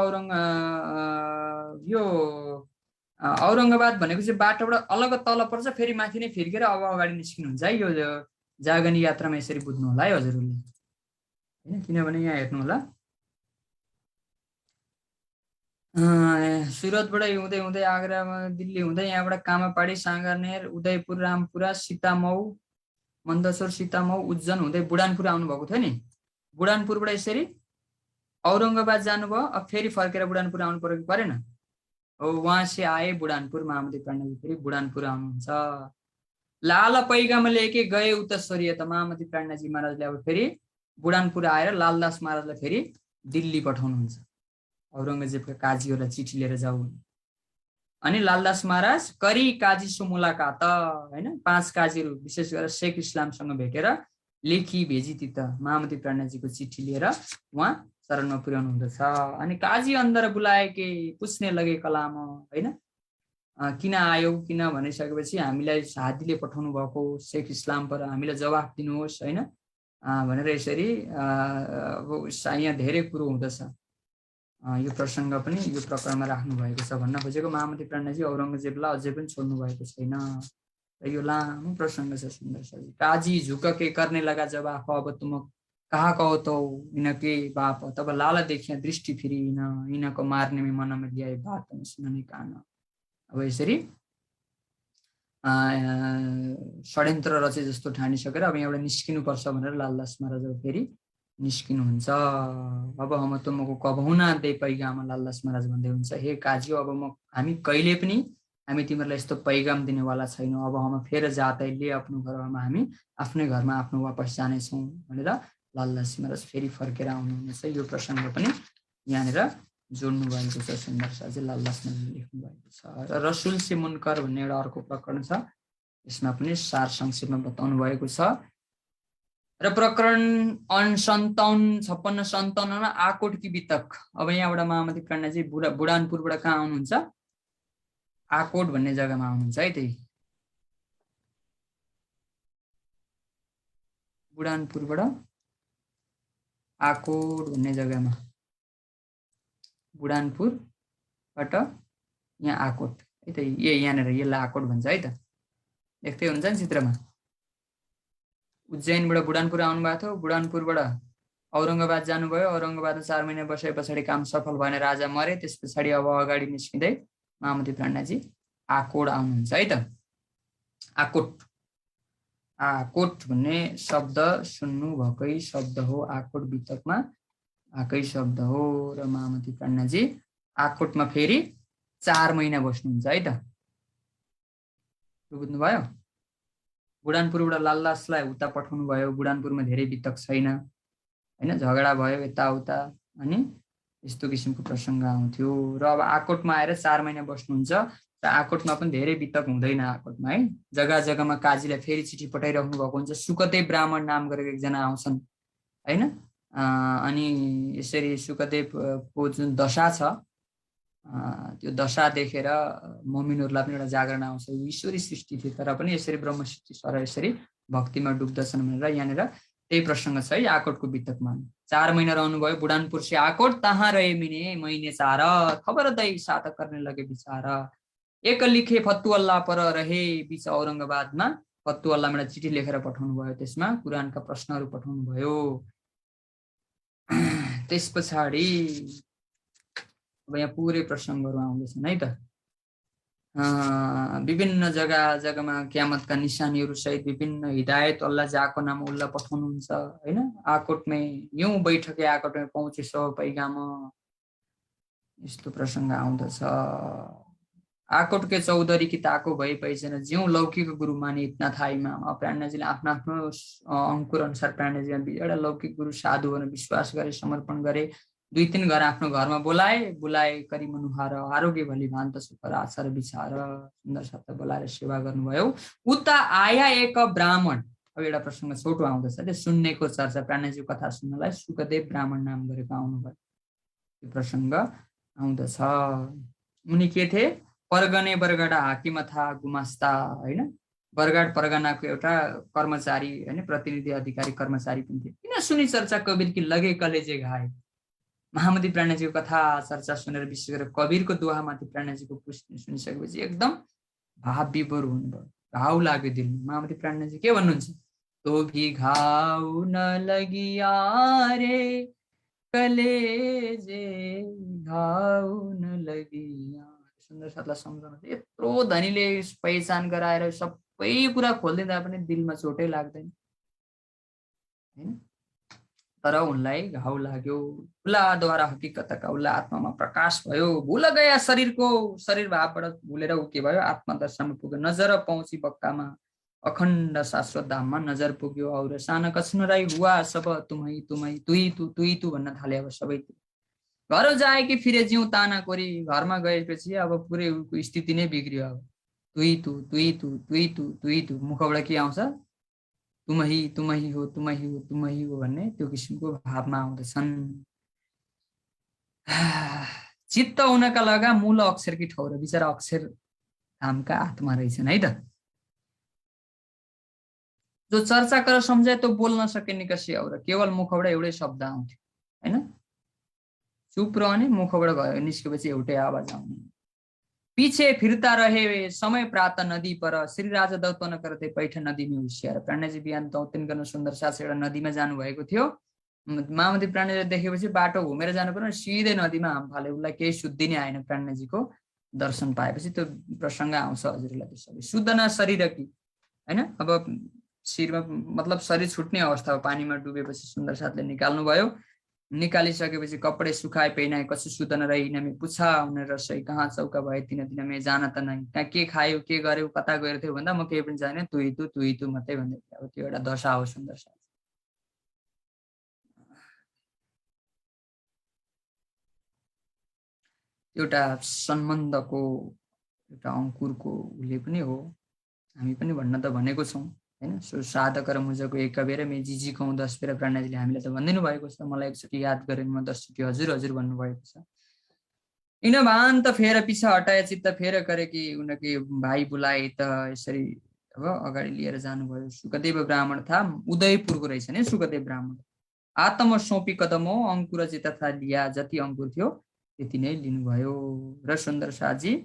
औरङ्गाबाद भनेको चाहिँ बाटोबाट अलग तल पर्छ, फेरि माथि नै फिर्केर अब अगाडि निस्किनुहुन्छ है। यो जागनी यात्रामा यसरी बुझ्नु होला है हजुरहरूले हैन। किनभने यहाँ हेर्नु होला सुरतबाट हुँदै हुँदै आगरामा दिल्ली हुँदै यहाँबाट कामापाडी साँगानेर उदयपुर रामपुरा सीतामऊ मन्दसर सीतामऊ उज्जैन हुँदै बुढानपुर आउनुभएको थियो नि। बुढानपुरबाट यसरी औरङ्गाबाद जानुभयो, अब फेरि फर्केर बुढानपुर आउनु पर्यो कि परेन? वहाँ से आए बुढानपुर, महामती प्राणजी फेरि बुढानपुर आउनुहुन्छ। लाल पैगाम लेके गए उत्तरस्वरीय, त महामती प्राणजी महाराजले अब फेरि बुढानपुर आएर लालदास महाराजलाई फेरि दिल्ली पठाउनुहुन्छ, औरङ्गजेबका काजीहरूलाई चिठी लिएर जाऊ। अनि लालदास महाराज करी काजी सो मुलाकात, हैन, 5 काजीहरू विशेष गरेर शेख इस्लामसँग भेटेर लेखी भेजी ती त महामती प्राणजीको चिठी लिएर उहाँ शरणमा पुर्याउनु हुँदछ। अनि काजी अन्दर बुलाए के पुछ्ने लगे कलाम, हैन, किन आयौ, किन भनिसकेपछि हामीलाई साथीले पठाउनु भएको शेख इस्लाम पर हामीलाई जवाफ दिनुहोस्, हैन, भनेर यसरी यहाँ धेरै कुरो हुँदछ। यो प्रसङ्ग पनि यो प्रकरणमा राख्नु भएको छ। भन्न खोजेको महामती प्राणजी औरङ्गजेबलाई अझै पनि छोड्नु भएको छैन। र यो लामो प्रसङ्ग छ सुन्दर छ। काजी झुक के गर्ने लगा जवाफ, अब तुम कहाँ कहो तो इनके बाप, तब लाला देखिया दृष्टि फिरी इनको मार्ने में मन में ल्याए बात सुनने कान। अब यसरी षड्यन्त्र रचे जस्तो ठानिसकेर अब यहाँबाट निस्किनुपर्छ भनेर लालदास महाराज फेरि निस्किनुहुन्छ। अब हम तुमको कबहुना दे पैगाम, लालदास महाराज भन्दै हुन्छ, हे काजी अब हामी कहिले पनि हामी तिमीहरूलाई यस्तो पैगाम दिनेवाला छैनौँ, अब हम फेर जातै ले आफ्नो घरमा, हामी आफ्नै घरमा आफ्नो वापस जानेछौँ भनेर लालदास महाराज फेरि फर्केर आउनुहुन्छ। यो प्रसङ्ग पनि यहाँनिर जोड्नु भएको छ, सुन्दर छ चाहिँ लालदास महाराजले लेख्नु भएको छ। र रसुल से मुनकर भन्ने एउटा अर्को प्रकरण छ, यसमा पनि सार संक्षेपमा बताउनु भएको छ। र प्रकरण 57-56 आकोट की बितक। अब यहाँबाट महामती प्राणजी बुढानपुरबाट कहाँ आउनुहुन्छ? आकोट भन्ने जग्गामा आउनुहुन्छ है। त्यही बुढानपुरबाट आकोट भन्ने जग्गामा, बुढानपुरबाट यहाँ आकोट है त, यहाँनिर यसलाई आकोट भन्छ है त, देख्दै हुन्छ नि चित्रमा। उज्जैनबाट बुढानपुर आउनुभएको थियो, बुढानपुरबाट औरङ्गाबाद जानुभयो, औरङ्गाबादमा 4 महिना बसे पछाडि काम सफल भएन, राजा मरे, त्यस पछाडि अब अगाडि निस्किँदै महामती प्राणजी आकोट आउनुहुन्छ है त। आकोट, आकोट भन्ने शब्द सुन्नु भएकै शब्द हो, आकोट बितकमा आएकै शब्द हो। र महामती प्राणजी आकोटमा फेरि 4 महिना बस्नुहुन्छ है त। बुझ्नुभयो? बुढानपुरबाट लालदासलाई उता पठाउनु भयो, बुढानपुरमा धेरै बितक छैन, हैन, झगडा भयो यताउता, अनि यस्तो किसिमको प्रसङ्ग आउँथ्यो। र अब आकोटमा आएर 4 महिना बस्नुहुन्छ। र आकोटमा पनि धेरै बितक हुँदैन आकोटमा है, जग्गा जग्गामा काजीलाई फेरि चिठी पठाइराख्नु भएको हुन्छ। सुकदेव ब्राह्मण नाम गरेको एकजना आउँछन्, हैन, अनि यसरी सुकदेवको जुन दशा छ, त्यो दशा देखेर मोमिनहरूलाई पनि एउटा जागरण आउँछ, ईश्वरी सृष्टि थियो तर पनि यसरी ब्रह्म सृष्टि सर यसरी भक्तिमा डुब्दछन् भनेर यहाँनिर त्यही प्रसङ्ग छ है। आकोटको बितकमा 4 महिना रहनुभयो। बुढानपुर से आकोट तहाँ रहे मिने महीने 4, खबर दई सात करने लगे विचार, एक लिखे फतुअल्ला पर रहे बिच औरङ्गाबादमा, फतुअल्लामा चिठी लेखेर पठाउनु भयो, त्यसमा कुरानका प्रश्नहरू पठाउनु भयो। त्यस पछाडि अब यहाँ पुरै प्रसङ्गहरू आउँदैछन् है त। विभिन्न जग्गा जग्गामा क्यामतका निशानीहरू सहित विभिन्न हिदायत अल्लाह जाको नाम उल्लाह पठाउनुहुन्छ, हैन। आकोटमै यूं बैठके आकोटमै पहुँचे सो पैगाम, यस्तो प्रसङ्ग आउँदछ। आकोट के चौधरी की ताको भए पैसेन, ज्यू लौकिक गुरु माने इतना था इमाम। अब प्राणजीले आफ्नो आफ्नो अंकुर अनुसार प्राणजीमा एउटा लौकिक गुरु साधु भनेर विश्वास गरे, समर्पण गरे। 2-3 घर आफ्नो घरमा बोलाए करी मनुहार, आरोग्य भली भान्त सुकर आचार विचार, सुन्दर साथ बोलाएर सेवा गर्नुभयो। उता आया एक ब्राह्मण। अब एउटा प्रसङ्ग छोटो आउँदछ, त्यो सुन्नेको चर्चा, प्राणजीको कथा सुन्नलाई सुकदेव ब्राह्मण नाम गरेको आउनुभयो, यो प्रसङ्ग आउँदछ। उनी के थिए? परगने बरगडा हाकिम था गुमास्ता, हैन, बरगाड परगनाको एउटा कर्मचारी, हैन, प्रतिनिधि अधिकारी कर्मचारी पनि थिए। किन सुनि चर्चा कबीर की लगे कलेजे घाए। महामती प्राणजीको कथा चर्चा सुनेर विशेष गरेर कबीरको दोहामाथि प्राणजीको सुनिसकेपछि एकदम भाव विभोर हुनुभयो, घाउ लाग्यो दिलमा। महामती प्राणजी के भन्नुहुन्छ? तो भी घाउ न लगिया रे कलेजे घाउ नलगी। सुन्दर साथलाई सम्झाउनु छ। यत्रो धनीले पहिचान गराएर सबै कुरा खोलिदिँदा पनि दिलमा चोटै लाग्दैन हैन। तर उनलाई घाउ लाग्यो। भुलाद्वारा हकीकतका उल्ला आत्मामा प्रकाश भयो। भुल गया शरीर भावबाट भुलेर ऊ के भयो, आत्मदर्शनमा पुग्यो। नजर पहुँची बक्कामा अखण्ड शाश्वत धाममा नजर पुग्यो। और साना कछुनराई हुआ सब तुम्ही तुम्ही तुई तु भन्न थाले। अब सबै घर जाए कि फिरे जिउ ताना कोरी। घरमा गएपछि अब पुरै उको स्थिति नै बिग्रियो। अब तुई तु मुखबाट के आउँछ, तुमही हो भन्ने त्यो किसिमको भावमा आउँदछन्। चित्त हुनका लगा मूल अक्षरकी ठौर। बिचरा अक्षर धामका आत्मा रहेछन् है त। जो चर्चा गरेर सम्झाए त्यो बोल्न सकिने कसै और केवल मुखबाट एउटै शब्द आउँथ्यो हैन। चुप रहने, मुखबाट निस्केपछि एउटै आवाज आउने। पीछे फिरता रहे समय प्रात नदी पर। श्री राजा दौतन करते पैठ नदी में होशियार। प्राणजी बिहान दौतन गर्न सुन्दर साथ एउटा नदीमा जानुभएको थियो। महामती प्राणजीले देखेपछि बाटो घुमेर जानु पर्यो, सिधै नदीमा हाम फाले। उसलाई केही शुद्धि नै आएन। प्राणजीको दर्शन पाएपछि त्यो प्रसङ्ग आउँछ हजुरलाई। त्यो सबै शुद्ध न शरीर कि हैन। अब शिरमा मतलब शरीर छुट्ने अवस्था, पानीमा डुबेपछि सुन्दर साथले निकाल्नु भयो। निकालिसकेपछि कपडे सुखाए पहिनाए, कछु शुद्ध न रही इनमे पूछा उन रसोई कहाँ चौका भए तीन दिन में जान त नहीं। त्यहाँ के खायो के गर्यो कता गएर थियो भन्दा म केही पनि जाने, तुई तु मात्रै भन्दै थियो। अब त्यो एउटा दशा हो सुन्दर साथ। एउटा सम्बन्धको एउटा अंकुरको उले पनि हो। हामी पनि भन्न त भनेको छौं हैन। सो साधक र मुजको एक बेर मे जिजी कहूँ 10 बेर प्राणजीले हामीलाई त भन्दिनु भएको छ। मलाई एकचोटि याद गरेन म 10 चोटि हजुर हजुर भन्नु भएको छ। इन भान त फेर पिछा हटाए चित्त फेर करे कि उनके भाइ बुलाए त यसरी अब अगाडि लिएर जानुभयो। सुकदेव ब्राह्मण था, उदयपुरको रहेछ नि सुकदेव ब्राह्मण। आत्म सोपी कदमो अंकुर चित्त था लिया। जति अंकुर थियो त्यति नै लिनुभयो। र सुन्दर साथजी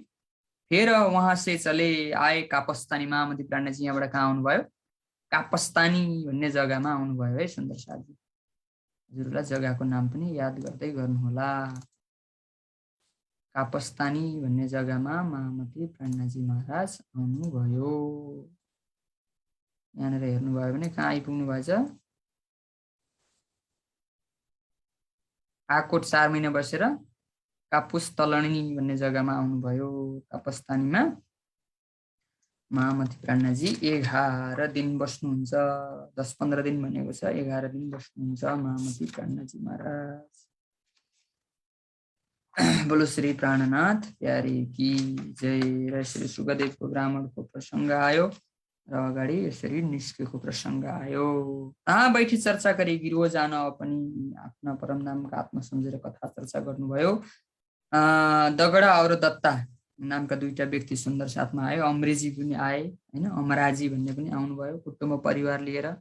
फेर वहाँ से चले आए कापस्तानी। महामती प्राणजी यहाँबाट कहाँ आउनुभयो, कापस्तानी भन्ने जग्गामा आउनुभयो है सुन्दर साथजी। हजुरलाई जग्गाको नाम पनि याद गर्दै गर्नुहोला। कापस्तानी भन्ने जग्गामा महामती प्राणजी महाराज आउनुभयो। यहाँनिर हेर्नुभयो भने कहाँ आइपुग्नु भएछ, आकोट 4 महिना बसेर कापुस तलनी भन्ने जग्गामा आउनुभयो। कापस्तानीमा महामती प्राणजी 11 दिन बस्नुहुन्छ। 10-15 दिन भनेको छ, 11 दिन बस्नुहुन्छ महामती प्राणजी महाराज। बोलो श्री प्राणनाथ प्यारे की जय। र श्री सुखदेवको ब्राह्मणको प्रसङ्ग आयो र अगाडि यसरी निस्केको प्रसङ्ग आयो। कहाँ बैठी चर्चा गरी गिरो जान पनि आफ्ना परमधामका आत्मा सम्झेर कथा चर्चा गर्नुभयो। दगडा और दत्ता नामका दुईटा व्यक्ति सुन्दर साथमा आयो। अमरेजी पनि आए हैन, अमराजी भन्ने पनि आउनुभयो कुटुम्ब परिवार लिएर।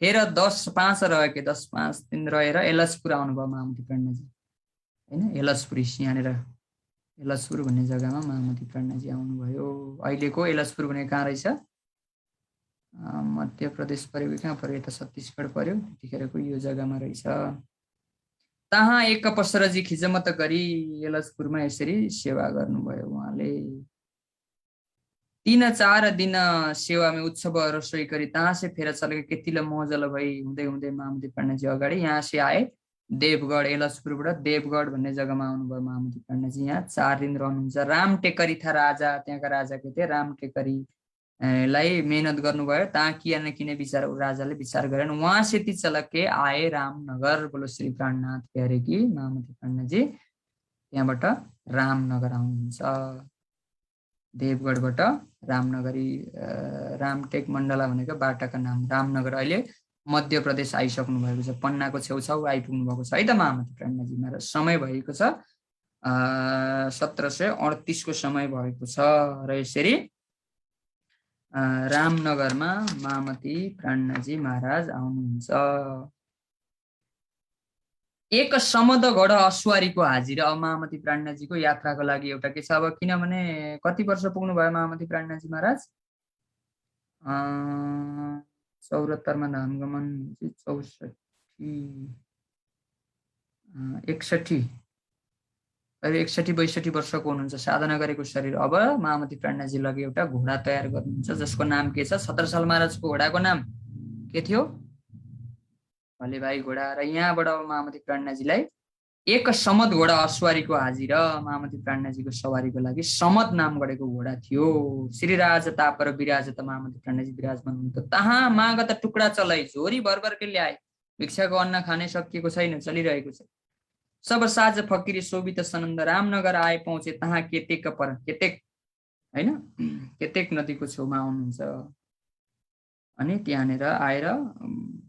फेर 10-5 रहे, 10-5 दिन रहेर एलसपुर आउनुभयो महामती प्राणजी हैन। एलसपुर यहाँनिर एलसपुर भन्ने जग्गामा महामती प्राणजी आउनुभयो। अहिलेको एलसपुर भने कहाँ रहेछ, मध्य प्रदेश पऱ्यो, कहाँ पऱ्यो, यता छत्तीसगढ पऱ्यो। त्यतिखेरको यो जग्गामा रहेछ। तहाँ एक पसरजी खिजमत गरी एलसपुरमा यसरी सेवा गर्नुभयो उहाँले। 3-4 दिन सेवा में उत्सव रसोई गरी तहाँ से फेर चलेको केतिला मौजल भई हुँदै हुँदै महामती प्राणजी अगाडि यहाँ से आए देवगढ। एलसपुरबाट देवगढ भन्ने जग्गामा आउनुभयो महामती प्राणजी। यहाँ 4 दिन रहनुहुन्छ। रामटेकरी था राजा, त्यहाँका राजा के थिए रामटेकरी लाई मेहनत गर्नुभयो। ता किया न किने विचार राजाले विचार गरेन। वहाँ से ती चलके आए रामनगर। बोलो श्री प्राणनाथ प्यारे की महामती प्राणजी त्यहाँबाट रामनगर आउनुहुन्छ। देवगढबाट रामनगरी रामटेक मण्डला भनेको बाटाको नाम रामनगर। अहिले मध्य प्रदेश आइसक्नु भएको छ, पन्नाको छेउछाउ आइपुग्नु भएको छ है त महामती प्राणजी महाराज। समय भएको छ 1738 को समय भएको छ र यसरी रामनगरमा महामती प्राणजी महाराज आउनुहुन्छ। एक समद गढ अस्वारीको हाजिर। अब महामती प्राणजीको यात्राको लागि एउटा के छ, अब किनभने कति वर्ष पुग्नु भयो महामती प्राणजी महाराज, 74 मा धामगमन 64 61 62 वर्षको हुनुहुन्छ, साधना गरेको शरीर। अब महामती प्राणनाथजी लगे एउटा घोडा तयार गर्नुहुन्छ जसको नाम के छ? 17 साल महाराजको घोडाको नाम के थियो? भले भाइ घोडा। र यहाँबाट अब महामती प्राणनाथजीलाई एक समत घोडा अश्वारीको हाजिर महामती प्राणनाथजीको सवारीको लागि समत नाम गरेको घोडा थियो। श्री राज तापर विराज त महामती प्राणनाथजी विराजमान हुनुहुन्थ्यो। तहाँ माग त टुक्रा चलाई, झोरी भरभरकै ल्याए, भिक्षाको अन्न खाने सकिएको छैन, चलिरहेको छ। सब साज फकिरी शोभित सनन्द रामनगर आए पहुँचे, तहाँ केतेक पर, केतेक हैन, केतेक नदीको छेउमा आउनुहुन्छ। अनि त्यहाँनिर आएर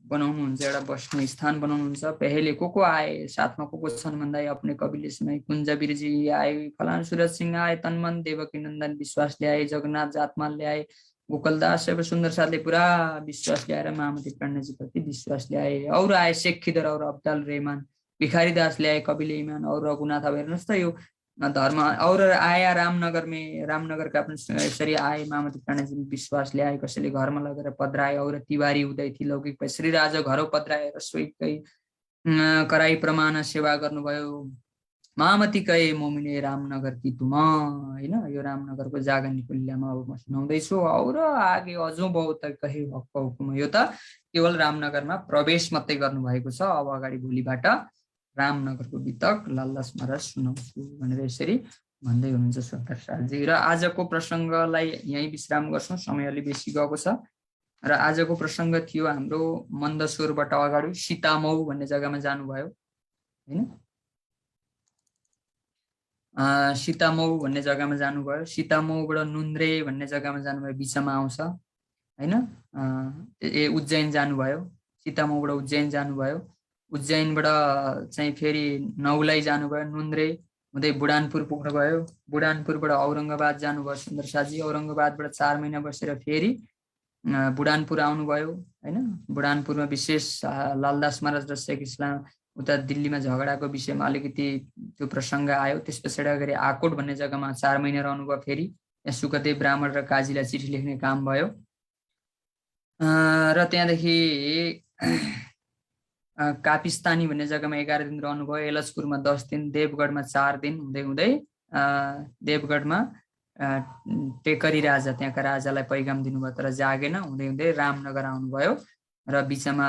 बनाउनुहुन्छ, एउटा बस्ने स्थान बनाउनुहुन्छ। पहले को आए, साथमा को छन् भन्दा अपने कविले सुनाई, कुञ्ज बिरजी आए, फलान सूरज सिंह आए, तन्मन देवकी नन्दन विश्वास ल्याए, जगन्नाथ जातमाल ल्याए, गोकुलदास अब सुन्दर साथले पुरा विश्वास ल्याएर महामती प्राणनाथजी प्रति विश्वास ल्याए। और आए शेख खिदर और अब्दाल रहमान, भिखारी दास ल्याए, कविले इमान और रघुनाथ। अब हेर्नुहोस् त यो धर्म। और आया रामनगर में, रामनगर का अपन यसरी आए, महामती प्राणनाथजी विश्वास ल्याए, कसैले घरमा लगेर पधराए। और तिवारी हुँदै थी लौकिक, श्री राजा घर पधराएर सोइकै कराई प्रमाण सेवा गर्नुभयो। महामती कहे मोमिने रामनगर की तुम, हैन, यो रामनगरको जागरणीको लीलामा अब म सुनाउँदैछु। और आगे अझौ बहुत कहे हक्क हुकुम। यो त केवल रामनगरमा प्रवेश मात्रै गर्नुभएको छ। अब अगाडि भोलिबाट रामनगरको बितक लालदास महाराज सुनाउँछु भनेर यसरी भन्दै हुनुहुन्छ सुन्दर सालजी। र आजको प्रसङ्गलाई यही विश्राम गर्छौँ, समय अलि बेसी गएको छ। र आजको प्रसङ्ग थियो हाम्रो मन्दसोरबाट अगाडि सीतामऊ भन्ने जग्गामा जानुभयो, हैन, सीतामऊ भन्ने जग्गामा जानुभयो। सीतामऊबाट नुन्द्रे भन्ने जग्गामा जानुभयो, बिचमा आउँछ, हैन। उज्जैन जानुभयो, सीतामऊबाट उज्जैन जानुभयो। उज्जैनबाट चाहिँ फेरि नौलाई जानुभयो, नुन्द्रे हुँदै बुढानपुर पुग्नुभयो। बुढानपुरबाट औरङ्गाबाद जानुभयो सुन्दर साजी। औरङ्गाबादबाट 4 महिना बसेर फेरि बुढानपुर आउनुभयो, हैन। बुढानपुरमा विशेष लालदास महाराज र शेख इस्लाम उता दिल्लीमा झगडाको विषयमा अलिकति त्यो प्रसङ्ग आयो। त्यस पछाडि अगाडि आकोट भन्ने जग्गामा 4 महिना रहनुभयो। फेरि यहाँ सुखदेव ब्राह्मण र काजीलाई चिठी लेख्ने काम भयो। र त्यहाँदेखि कापिस्तानी भन्ने जग्गामा 11 दिन रहनुभयो। एलचपुरमा 10 दिन, देवगढमा 4 दिन हुँदै हुँदै देवगढमा टेकरी राजा, त्यहाँका राजालाई पैगाम दिनुभयो तर जागेन, हुँदै हुँदै रामनगर आउनुभयो। र बिचमा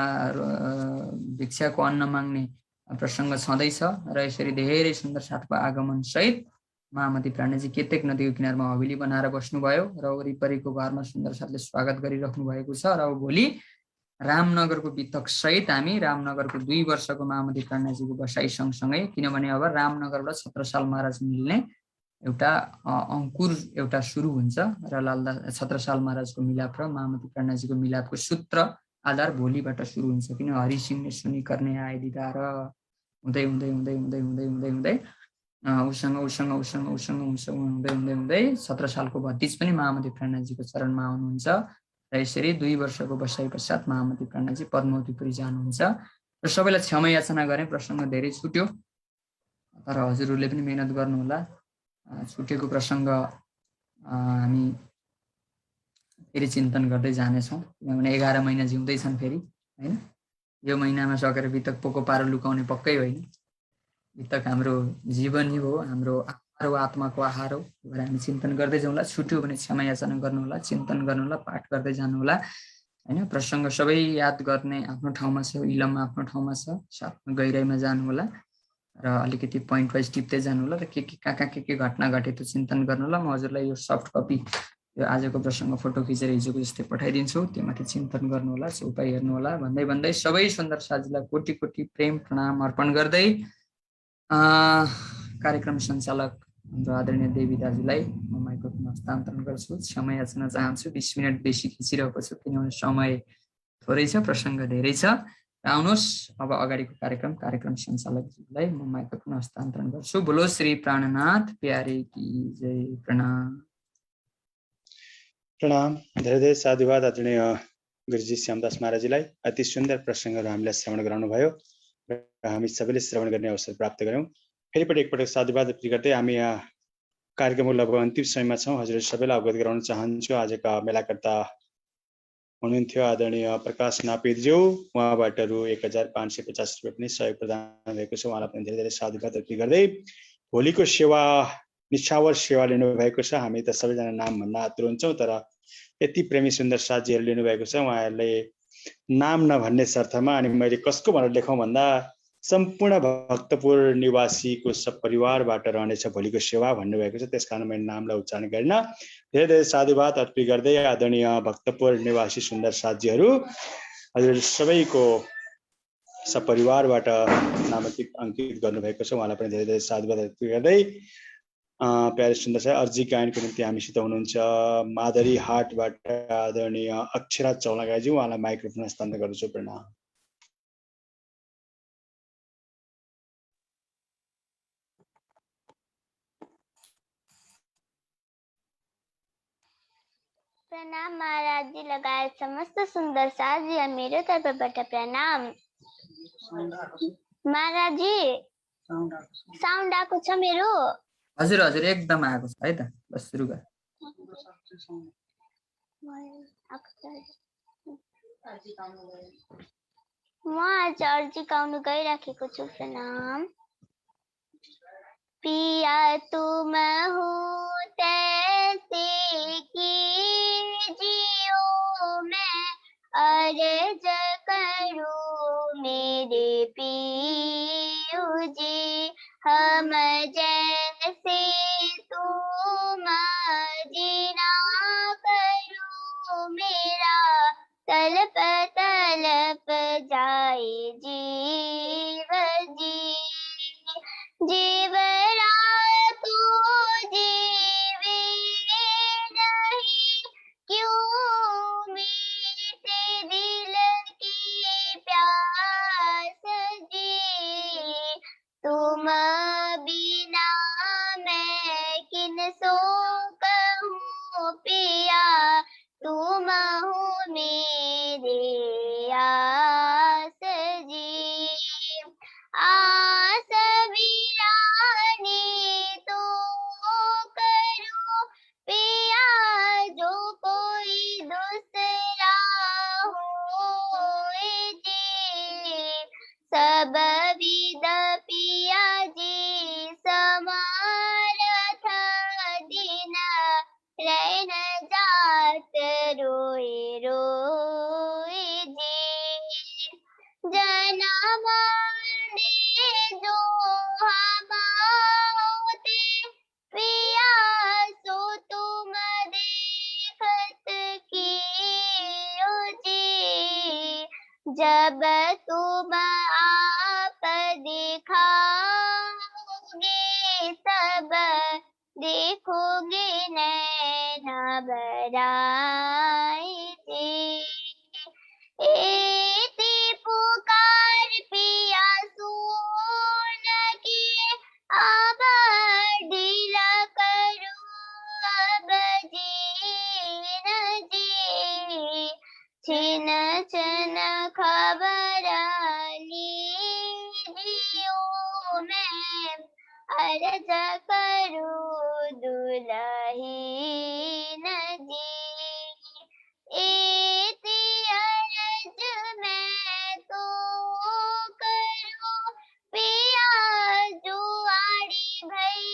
भिक्षाको अन्न माग्ने प्रसङ्ग छँदैछ। र यसरी धेरै सुन्दर साथको आगमन सहित महामती प्राणनाथजी केतेक नदीको किनारमा हवेली बनाएर बस्नुभयो। र वरिपरिको घरमा सुन्दर साथले स्वागत गरिराख्नु भएको छ। र भोलि रामनगरको बितक सहित हामी रामनगरको 2 वर्षको महामती प्राणनाथजीको बसाइ सँगसँगै, किनभने अब रामनगरबाट 17 साल महाराज मिल्ने एउटा अङ्कुर एउटा सुरु हुन्छ। र लालदास 17 साल महाराजको मिलाप र महामती प्राणनाथजीको मिलापको सूत्र आधार भोलिबाट सुरु हुन्छ। किन हरिसिंहले सुनि गर्ने आए दिदार हुँदै हुँदै हुँदै हुँदै हुँदै हुँदै हुँदै उसँग हुँदै हुँदै हुँदै 17 सालको भतिज पनि महामती प्राणनाथजीको चरणमा आउनुहुन्छ। र यसरी 2 वर्षको बसाइ पश्चात महामती प्राणनाथजी पद्मावतीपुरी जानुहुन्छ। र सबैलाई क्षमा याचना गरेँ, प्रसङ्ग धेरै छुट्यो, तर हजुरहरूले पनि मेहनत गर्नुहोला। छुटेको प्रसङ्ग हामी फेरि चिन्तन गर्दै जानेछौँ, किनभने 11 महिना जिउँदैछन् फेरि, हैन। यो महिनामा सकेर बितक पोको पारो लुकाउने पक्कै होइन। बितक हाम्रो जीवनी हो, हाम्रो आहार हो, आत्माको आहार हो। भनेर हामी चिन्तन गर्दै जाउँला। छुट्यो भने क्षमा याचना गर्नुहोला, चिन्तन गर्नुहोला, पाठ गर्दै जानुहोला, हैन। प्रसङ्ग सबै याद गर्ने आफ्नो ठाउँमा छ, इलम आफ्नो ठाउँमा छ, साथमा गहिराइमा जानुहोला र अलिकति पोइन्ट वाइज टिप्दै जानुहोला। र कहाँ के घटना घटे त्यो चिन्तन गर्नुहोला। म हजुरलाई यो सफ्ट कपी, यो आजको प्रसङ्ग फोटो खिचेर हिजोको जस्तै पठाइदिन्छु, त्योमाथि चिन्तन गर्नुहोला, चौपाई हेर्नुहोला भन्दै भन्दै सबै सुन्दर साथीलाई कोटी कोटी प्रेम प्रणाम अर्पण गर्दै कार्यक्रम सञ्चालक हाम्रो आदरणीय देवी दाजुलाई म माइक्रोफोन हस्तान्तरण गर्छु। क्षमा याचना चाहन्छु, 20 मिनट बेसी खिचिरहेको छु, किनभने समय थोरै छ, प्रसङ्ग धेरै छ। आउनुहोस् अब अगाडिको कार्यक्रम सञ्चालकज्यूलाई म माइक्रोफोन हस्तान्तरण गर्छु। बोलो श्री प्राणनाथ प्यारे की जय। प्रणाम। प्रणाम। धेरै धेरै साधुवाद आदरणीय गुरुजी श्यामदास महाराजजीलाई। अति सुन्दर प्रसङ्गहरू हामीलाई श्रवण गराउनुभयो र हामी सबैले श्रवण गर्ने अवसर प्राप्त गऱ्यौँ। फेरि एकपटक साधुवाद गर्दै हामी यहाँ कार्यक्रमको लगभग अन्तिम समयमा छौँ। हजुर सबैलाई अवगत गराउन चाहन्छु, आजका मेलाकर्ता हुनुहुन्थ्यो आदरणीय प्रकाश नापितज्यू, उहाँबाट रु 1550 रुपियाँ पनि सहयोग प्रदान भएको छ। उहाँलाई पनि धेरै धेरै साधुवाद अर्पित गर्दै भोलिको सेवा निछावर सेवा लिनुभएको छ। हामी त सबैजना नाम भन्न आतुर हुन्छौँ, तर यति प्रेमी सुन्दर साथीहरू लिनुभएको छ। उहाँहरूले नाम नभन्ने शर्तमा, अनि मैले कसको भनेर लेखौँ भन्दा सम्पूर्ण भक्तपुर निवासीको सपरिवारबाट रहनेछ भोलिको सेवा भन्नुभएको छ। त्यसकारण मैले नामलाई उच्चारण गरिन। धेरै धेरै साधुवाद अर्पित गर्दै आदरणीय भक्तपुर निवासी सुन्दर साथीहरू हजुर सबैको सपरिवारबाट नामाङ्कित अङ्कित गर्नुभएको छ। उहाँलाई पनि धेरै धेरै साधुवाद अर्पित गर्दै प्यारे सुन्दर छ अर्जी गायनको निम्ति हामीसित हुनुहुन्छ माधरी हाटबाट आदरणीय अक्षरा चौलागाईजी। उहाँलाई माइक्रोफोन हस्तान्तरण गर्दछु। प्रणाम। प्रणाम महाराज जी लगायत समस्त सुंदर साथ जी, मेरो तर्फबाट प्रणाम। महाराज जी साउन्ड आएको छ मेरो? हजुर हजुर एकदम आएको छ है त। बस सुरु गर। म आज अर्जी गाउन गइराखेको छु। प्रणाम। पिया तुम हो तैसे कीजियो, मैं अर्ज करूं मेरे पियू जी। हम जैसे तुम जीना करो, मेरा तलप तलप जाए जीव जी। जीवरा तो जीवे नहीं, क्यों मीठे दिल की प्यास जी। तुम बिना मैं किन सो कहूँ पिया, तुम हो मेरे आस जी। आस वीरानी तो करो पिया, जो कोई दूसरा हो जी। सब विद पिया जी समारथ, दिन रैन जात रोए रोए जी। जनम जो हम होते पिया, सो तुम देखत कियो जी। जब तुम आप दिखाओगे, तब देखोगे नैन बराई जी। एती पुकार पिया सुन के, अब ढीला करो अब जीन जी। छिन छिन खबर लीजियो, मैं अर्ज करूं दुलहीन जी। एती अर्ज मैं तो करूं पिया, जो आड़ी भई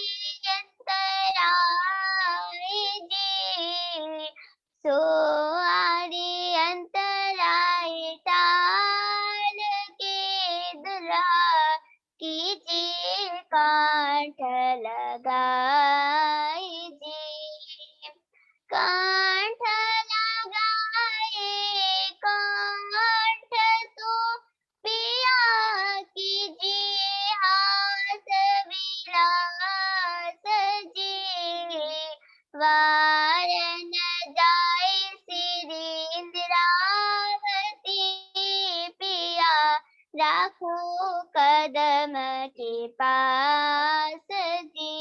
अंतराय जी। सो आड़ी अंतराय टाल के, दुल्हा कीजिए कांठ लगाए जी। कांठ लगाए कांठ तो पिया, कीजिए हाथ विलास जी। वार न जाए श्री इंद्रावती, पिया राखो कदम के पास जी।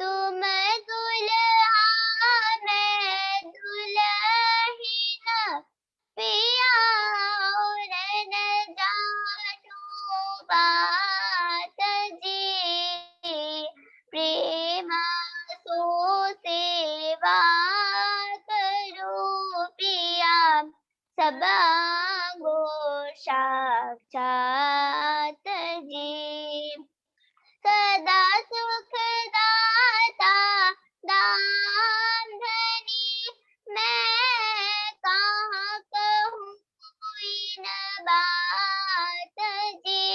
तुम दुल्हा मैं दुल्हीन, पिया और न जानो बात जी। प्रेम सो सेवा करो पिया, सब आंगो साक्षात जी। सदा सुखदाता दान धनी, मैं कहाँ कहूँ इन बात जी।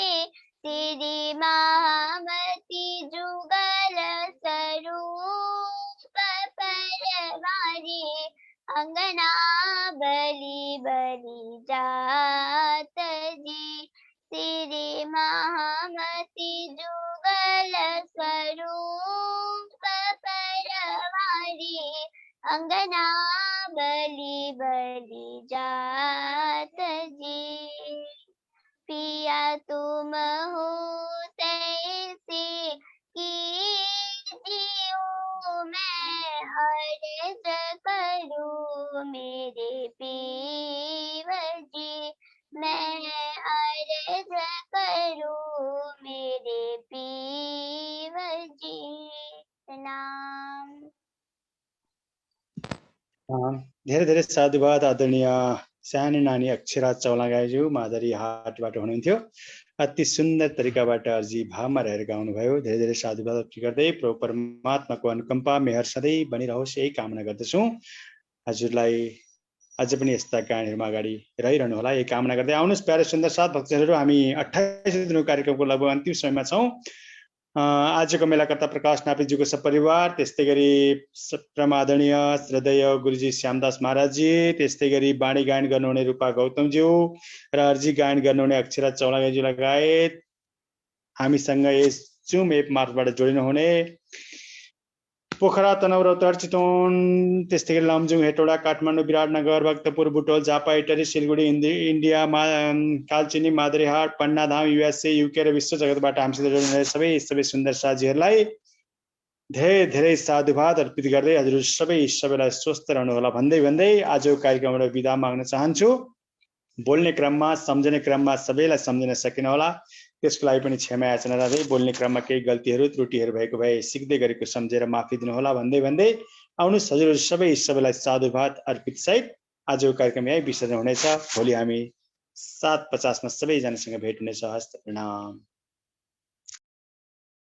श्री महामती जुगल स्वरूप परवारी, अंगना बलि बलि जात जी। श्री महामती जुगल स्वरूप परवारी, अंगना बलि बलि जात जी। पिया तुम हो तैसी कीजियो, मैं अर्ज करूँ मेरे पीव जी। मैं अर्ज करूँ मेरे पीव जी। प्रणाम। धेरै धेरै साधुवाद आदरणीय सानो नानी अक्षरा चौलागाईज्यू मादरी हाटबाट हुनुहुन्थ्यो। अति सुन्दर तरिकाबाट अर्जी भावमा रहेर गाउनुभयो। धेरै धेरै साधुवाद अर्पण गर्दै प्रभु परमात्माको अनुकम्पा मेहर सधैँ बनिरहोस् यही कामना गर्दछौँ। हजुरलाई अझ पनि यस्ता गायनहरूमा अगाडि रहिरहनु होला यही कामना गर्दै आउनुहोस् प्यारे सुन्दर साथ भक्तजनहरू। हामी 28 दिनको कार्यक्रमको लगभग अन्तिम समयमा छौँ। आजको मेलाकर्ता प्रकाश नापिज्यूको सपरिवार, त्यस्तै गरी परमादरणीय श्रद्धेय गुरुजी श्यामदास महाराजजी, त्यस्तै गरी बाणी गायन गर्नुहुने रूपा गौतमज्यू र अर्जी गायन गर्नुहुने अक्षरा चौलागाईज्यू लगायत हामीसँग यस जुम एप मार्फतबाट जोडिनुहुने पोखरा, तनहुँ, रौतहट, चितवन, त्यस्तै गरी Lamjung, Hetauda, Kathmandu, Biratnagar, Bhaktapur, Butwal, Jhapa, Itahari, Siliguri, India, Kalchini, Madarihat, Pannadham, USA, UK र विश्व जगतबाट हामीसित जोडिनुहुने सबै सुन्दर साथीहरूलाई धेरै धेरै साधुवाद अर्पित गर्दै हजुर सबैलाई स्वस्थ रहनु होला भन्दै आजको कार्यक्रमबाट बिदा माग्न चाहन्छु। बोल्ने क्रममा सम्झने क्रममा सबैलाई सम्झन सकिन होला त्यसको लागि पनि क्षमा याचना गर्दै बोल्ने क्रममा केही गल्तीहरू त्रुटिहरू भएको भए सिक्दै गरेको सम्झेर माफी दिनु होला भन्दै आउनुहोस् हजुर सबैलाई साधुवाद अर्पित सहित आजको कार्यक्रम यही विसर्जन हुनेछ। भोलि हामी 7:50 मा सबैजनासँग भेट हुनेछ। हस्त प्रणाम।